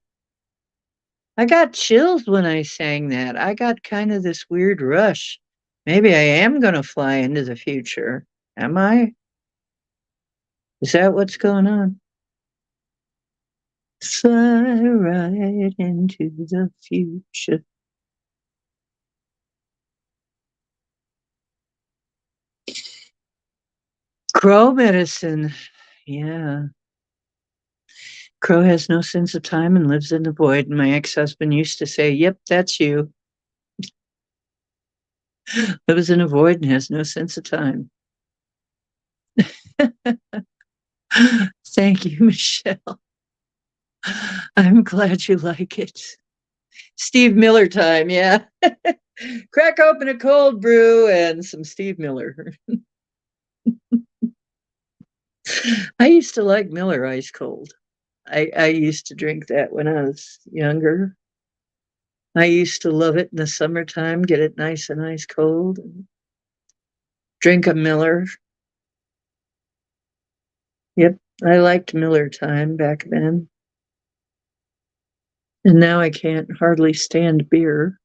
I got chills when I sang that. I got kind of this weird rush. Maybe I am going to fly into the future. Am I? Is that what's going on? Fly right into the future. Crow medicine. Yeah. Crow has no sense of time and lives in the void. And my ex-husband used to say, "Yep, that's you. Lives in a void and has no sense of time." Thank you, Michelle. I'm glad you like it. Steve Miller time, yeah. Crack open a cold brew and some Steve Miller. I used to like Miller ice cold. I used to drink that when I was younger. I used to love it in the summertime, get it nice and ice cold, and drink a Miller. Yep, I liked Miller time back then. And now I can't hardly stand beer.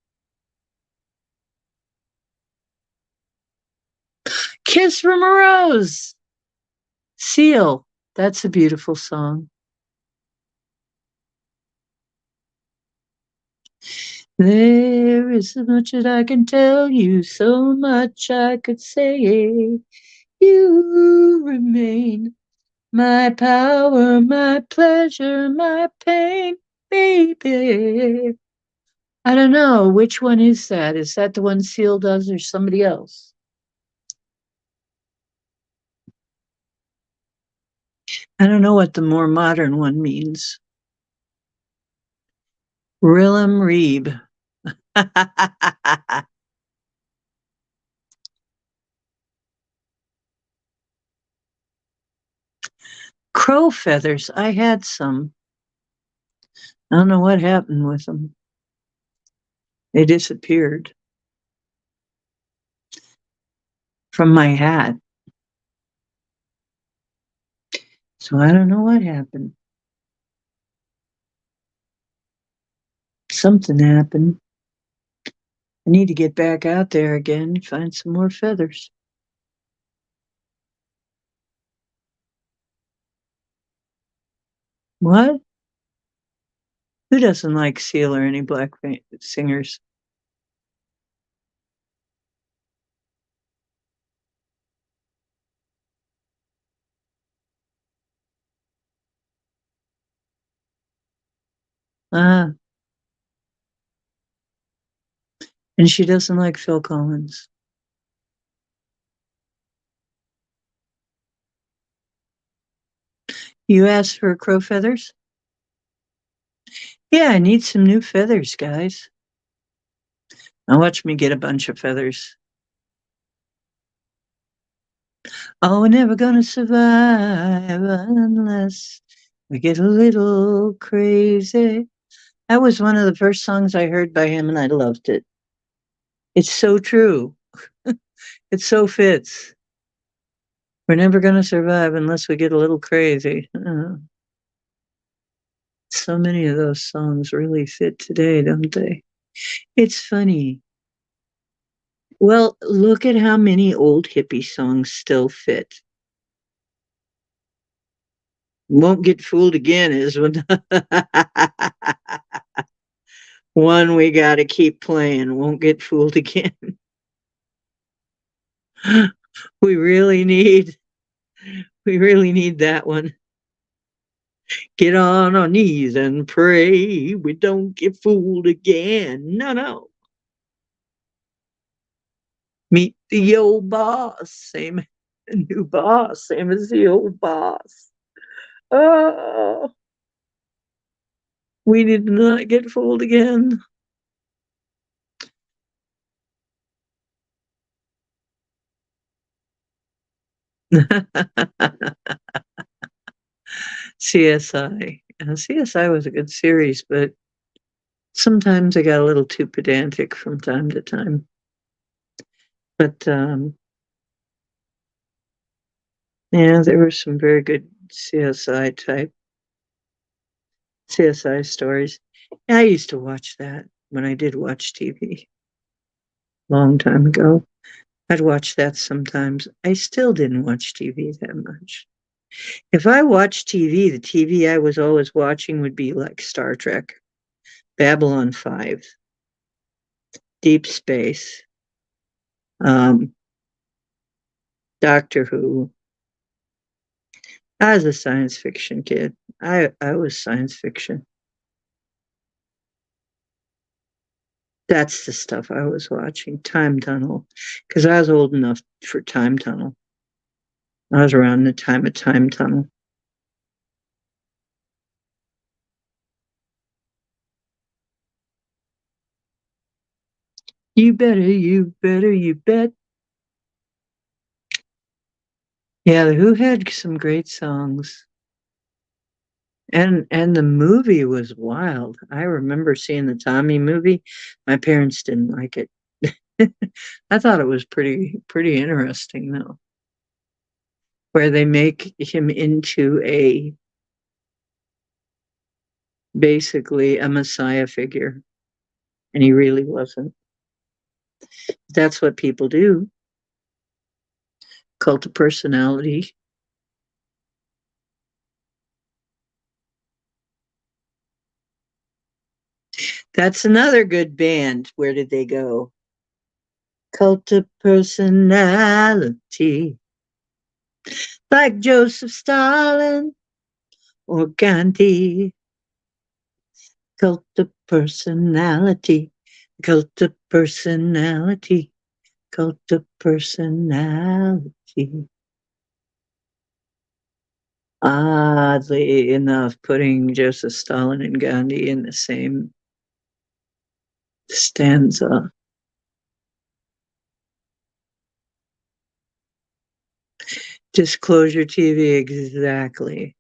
Kiss from a Rose. Seal. That's a beautiful song. There is so much that I can tell you, so much I could say. You remain my power, my pleasure, my pain, baby. I don't know. Which one is that? Is that the one Seal does or somebody else? I don't know what the more modern one means. Rillum Reeb. Crow feathers. I had some. I don't know what happened with them. They disappeared from my hat. So I don't know what happened. Something happened. I need to get back out there again, find some more feathers. What? Who doesn't like Seal or any black singers? Ah, and she doesn't like Phil Collins. You asked for crow feathers? Yeah, I need some new feathers, guys. Now watch me get a bunch of feathers. Oh, we're never gonna survive unless we get a little crazy. That was one of the first songs I heard by him, and I loved it. It's so true. It so fits. We're never gonna survive unless we get a little crazy. So many of those songs really fit today, don't they? It's funny. Well, look at how many old hippie songs still fit. Won't get fooled again is one we got to keep playing. Won't get fooled again. we really need we really need that one. Get on our knees and pray we don't get fooled again. No, no. Meet the old boss. Same new boss, same as the old boss. Oh, we did not get fooled again. CSI. CSI was a good series, but sometimes I got a little too pedantic from time to time. But yeah, there were some very good CSI stories. I used to watch that when I did watch TV long time ago. I'd watch that sometimes. I still didn't watch TV that much. If I watched TV, the TV I was always watching would be like Star Trek, Babylon 5, Deep Space, um, Doctor Who. I was a science fiction kid. I was science fiction. That's the stuff I was watching. Time Tunnel, because I was old enough for Time Tunnel. I was around the time of Time Tunnel. You better, you better, you bet. Yeah, The Who had some great songs. And the movie was wild. I remember seeing the Tommy movie. My parents didn't like it. I thought it was pretty interesting though, where they make him into a basically a messiah figure, and he really wasn't. That's what people do. Cult of personality. That's another good band. Where did they go? Cult of personality. Like Joseph Stalin or Gandhi. Cult of personality. Cult of personality. Cult of personality. Oddly enough, putting Joseph Stalin and Gandhi in the same stanza. Disclosure TV, exactly.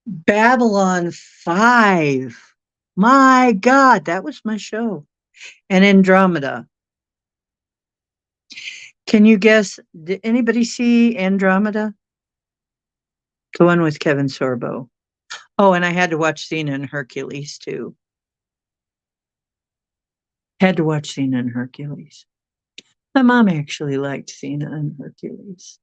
Babylon 5. My God, that was my show. And Andromeda. Can you guess? Did anybody see Andromeda? The one with Kevin Sorbo. Oh, and I had to watch Xena and Hercules too. Had to watch Xena and Hercules. My mom actually liked Xena and Hercules.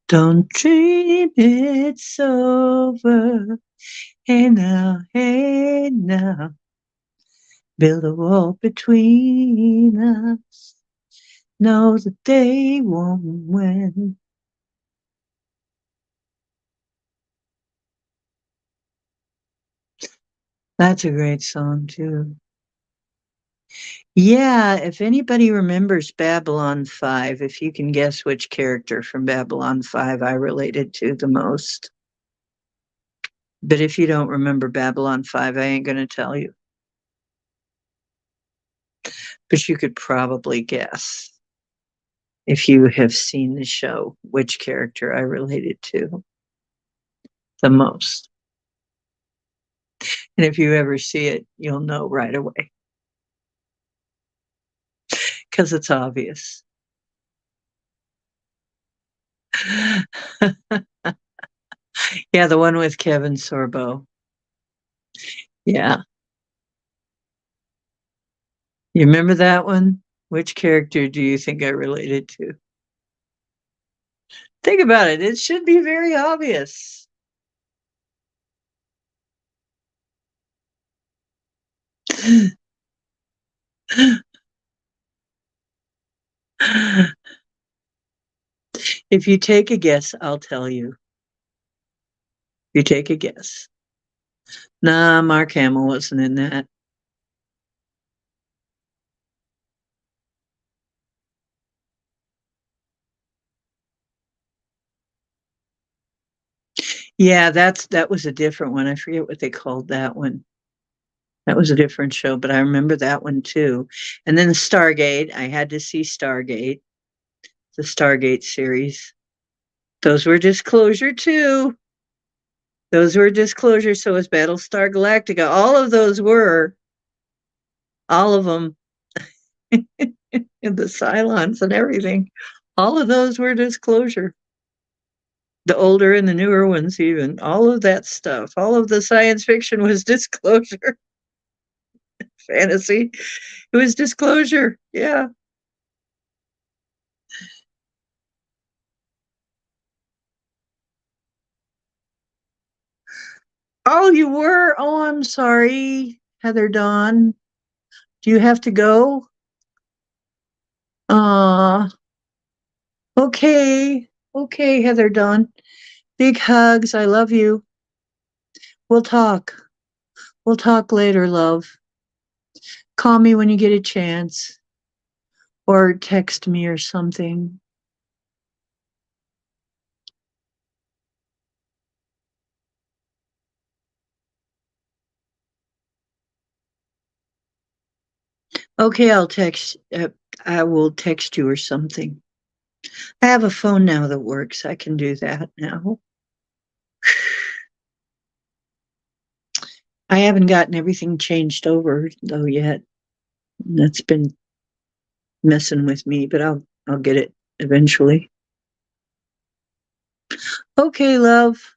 Don't dream it's over. Hey now, build a wall between us. Know that they won't win. That's a great song too. Yeah, if anybody remembers Babylon 5, if you can guess which character from Babylon 5 I related to the most. But if you don't remember Babylon 5, I ain't going to tell you. But you could probably guess if you have seen the show which character I related to the most. And if you ever see it, you'll know right away because it's obvious. Yeah, the one with Kevin Sorbo. Yeah. You remember that one? Which character do you think I related to? Think about it. It should be very obvious. If you take a guess, I'll tell you. You take a guess. Nah, Mark Hamill wasn't in that. Yeah, that was a different one. I forget what they called that one. That was a different show, but I remember that one too. And then Stargate. I had to see Stargate, the Stargate series. Those were Disclosure too. Those were Disclosure. So was Battlestar Galactica. All of those were, all of them, and the Cylons and everything. All of those were Disclosure. The older and the newer ones, even all of that stuff. All of the science fiction was Disclosure. Fantasy, it was Disclosure. Yeah. Oh, you were? Oh, I'm sorry, Heather Dawn. Do you have to go? Uh, okay. Okay, Heather Dawn. Big hugs. I love you. We'll talk. We'll talk later, love. Call me when you get a chance or text me or something. Okay, I will text you or something. I have a phone now that works. I can do that now. I haven't gotten everything changed over though yet. That's been messing with me, but I'll get it eventually. Okay, love.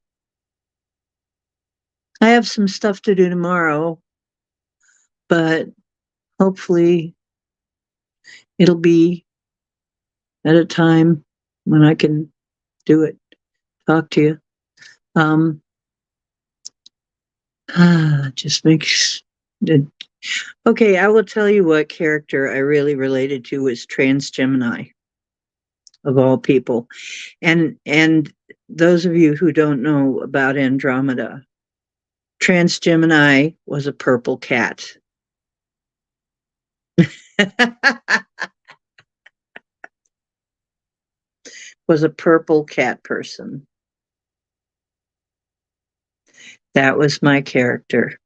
I have some stuff to do tomorrow, but hopefully it'll be at a time when I can do it. Talk to you. Um, just makes it. Okay, I will tell you what character I really related to was Trans Gemini of all people. And those of you who don't know about Andromeda, Trans Gemini was a purple cat. Was a purple cat person. That was my character.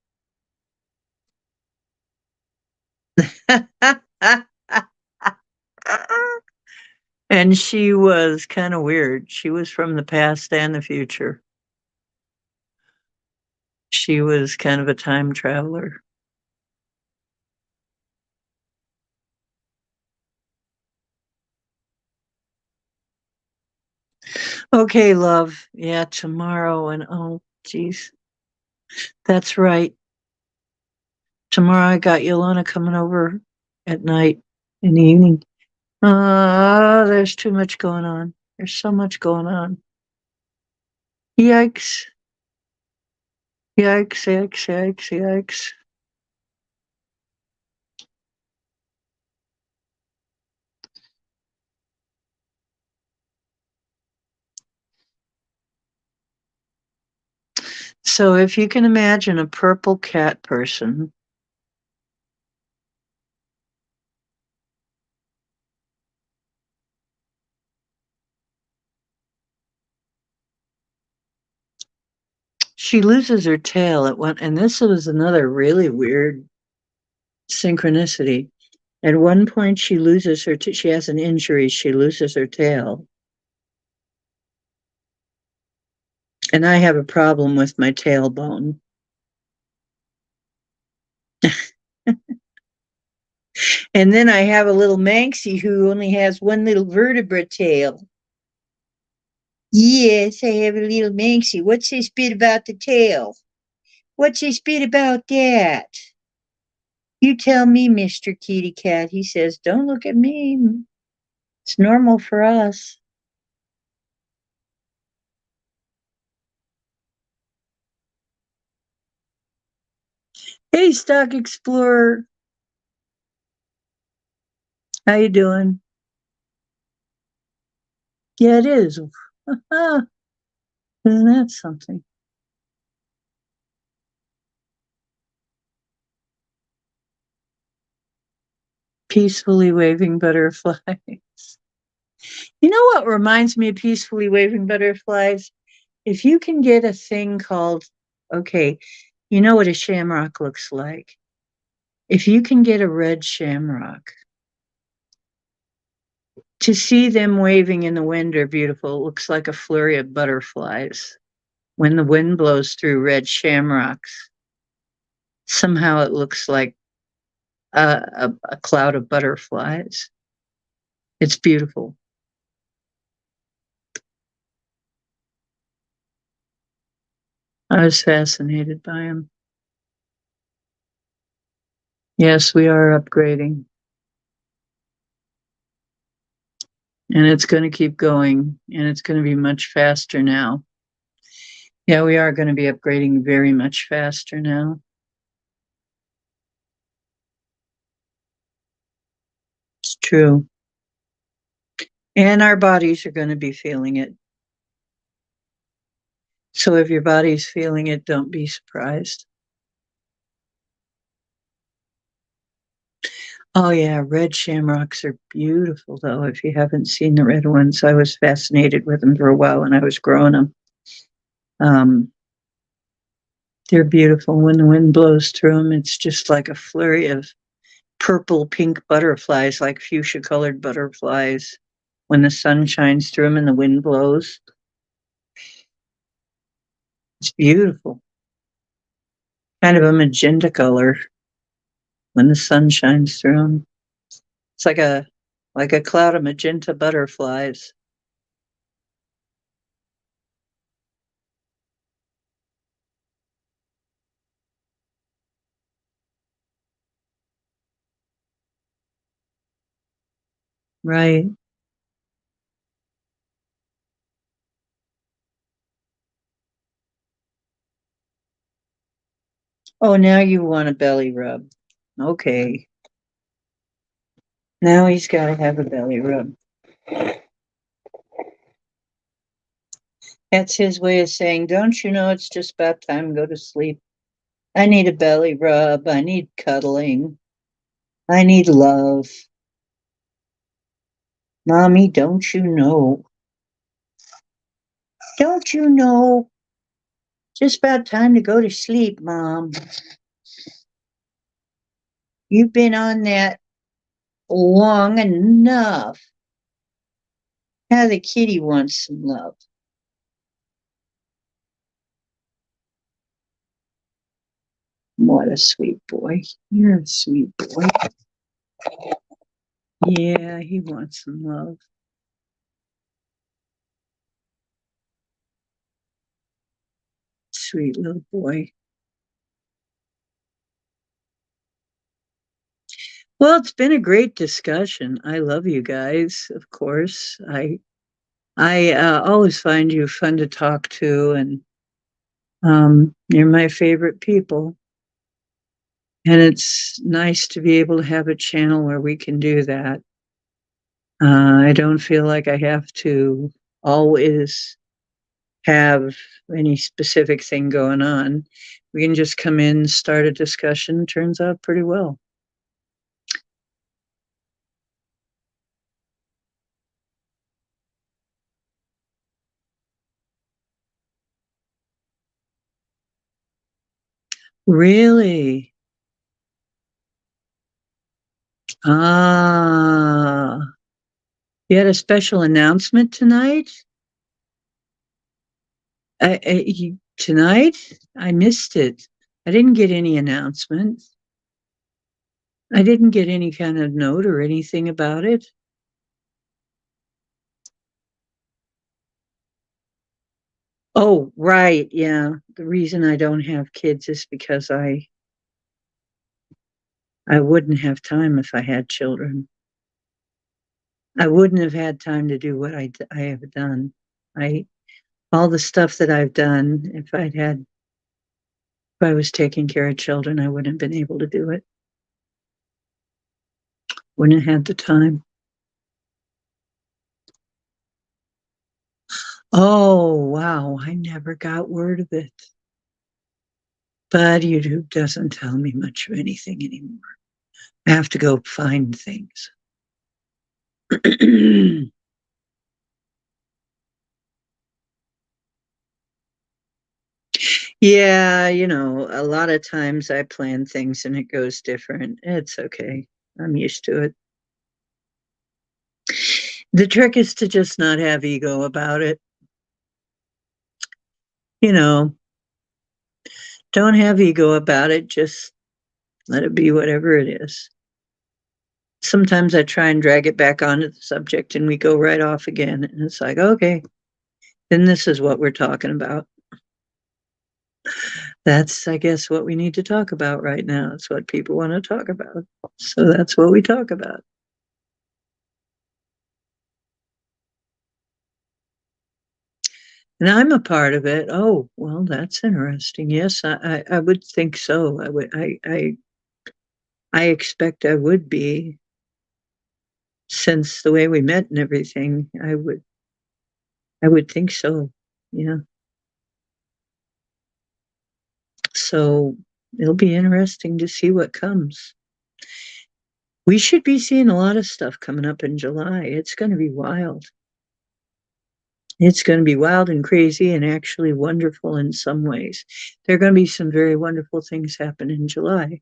And she was kind of weird. She was from the past and the future. She was kind of a time traveler. Okay, love. Yeah, tomorrow. And oh, geez. That's right. Tomorrow I got Yolana coming over at night in the evening. There's too much going on. There's so much going on. Yikes. Yikes, yikes, yikes, yikes. So if you can imagine a purple cat person, she loses her tail at one, and this was another really weird synchronicity. At one point, she loses her. She has an injury. She loses her tail, and I have a problem with my tailbone. And then I have a little Manxie who only has one little vertebra tail. Yes, I have a little Manxie. What's this bit about the tail? What's this bit about that? You tell me, Mr. Kitty Cat. He says, don't look at me. It's normal for us. Hey, Stock Explorer. How you doing? Yeah, it is. Isn't that something? Peacefully waving butterflies. You know what reminds me of peacefully waving butterflies? If you can get a thing called, okay, you know what a shamrock looks like. If you can get a red shamrock, to see them waving in the wind are beautiful. It looks like a flurry of butterflies. When the wind blows through red shamrocks, somehow it looks like a cloud of butterflies. It's beautiful. I was fascinated by them. Yes, we are upgrading. And it's going to keep going, and it's going to be much faster now. Yeah, we are going to be upgrading very much faster now. It's true. And our bodies are going to be feeling it. So if your body's feeling it, don't be surprised. Oh, yeah, red shamrocks are beautiful, though. If you haven't seen the red ones, I was fascinated with them for a while when I was growing them. Um, they're beautiful. When the wind blows through them, it's just like a flurry of purple pink butterflies, like fuchsia colored butterflies, when the sun shines through them and the wind blows. It's beautiful. Kind of a magenta color when the sun shines through them. It's like a cloud of magenta butterflies. Right. Oh, now you want a belly rub. Okay. Now he's got to have a belly rub. That's his way of saying, don't you know it's just about time to go to sleep? I need a belly rub. I need cuddling. I need love. Mommy, don't you know? Don't you know? Just about time to go to sleep, Mom. You've been on that long enough. Now the kitty wants some love. What a sweet boy. You're a sweet boy. Yeah, he wants some love. Sweet little boy. Well, it's been a great discussion. I love you guys, of course. I always find you fun to talk to, and you're my favorite people. And it's nice to be able to have a channel where we can do that. I don't feel like I have to always have any specific thing going on. We can just come in, start a discussion. Turns out pretty well. Really? Ah, you had a special announcement tonight? Tonight? I missed it. I didn't get any announcement. I didn't get any kind of note or anything about it. Oh, right. Yeah. The reason I don't have kids is because I wouldn't have time if I had children. I wouldn't have had time to do what I have done. I all the stuff that I've done, if I was taking care of children, I wouldn't have been able to do it. Wouldn't have had the time. Oh, wow. I never got word of it. But YouTube doesn't tell me much of anything anymore. I have to go find things. Yeah, a lot of times I plan things and it goes different. It's okay. I'm used to it. The trick is to just not have ego about it. You know, don't have ego about it. Just let it be whatever it is. Sometimes I try and drag it back onto the subject and we go right off again. And it's like, okay, then this is what we're talking about. That's, I guess, what we need to talk about right now. It's what people want to talk about. So that's what we talk about. And I'm a part of it. Oh, well, that's interesting. Yes, I would think so. I expect I would be, since the way we met and everything. I would think so. Yeah. So it'll be interesting to see what comes. We should be seeing a lot of stuff coming up in July. It's going to be wild. It's going to be wild and crazy and actually wonderful in some ways. There are going to be some very wonderful things happen in July.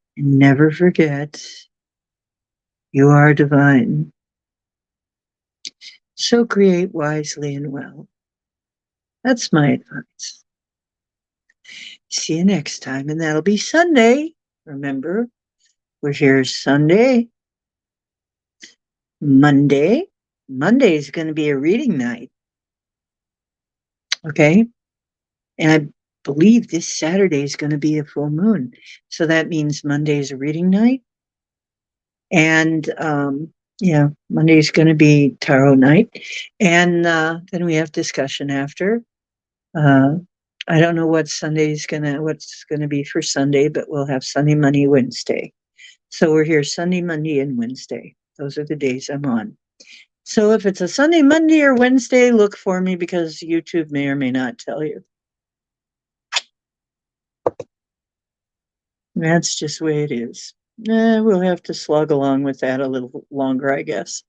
And never forget, you are divine. So create wisely and well. That's my advice. See you next time, and that'll be Sunday. Remember, we're here Sunday, Monday. Monday is going to be a reading night. Okay. And I believe this Saturday is going to be a full moon. So that means Monday is a reading night. And yeah, Monday is going to be tarot night. And then we have discussion after. Uh, I don't know what's gonna be for Sunday, but we'll have Sunday, Monday, Wednesday. So we're here Sunday, Monday, and Wednesday. Those are the days I'm on. So if it's a Sunday, Monday, or Wednesday, look for me because YouTube may or may not tell you. That's just the way it is. We'll have to slug along with that a little longer, I guess.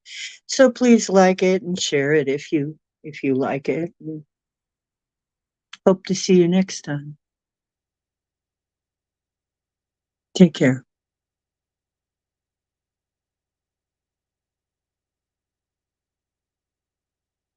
So please like it and share it if you like it. Hope to see you next time. Take care.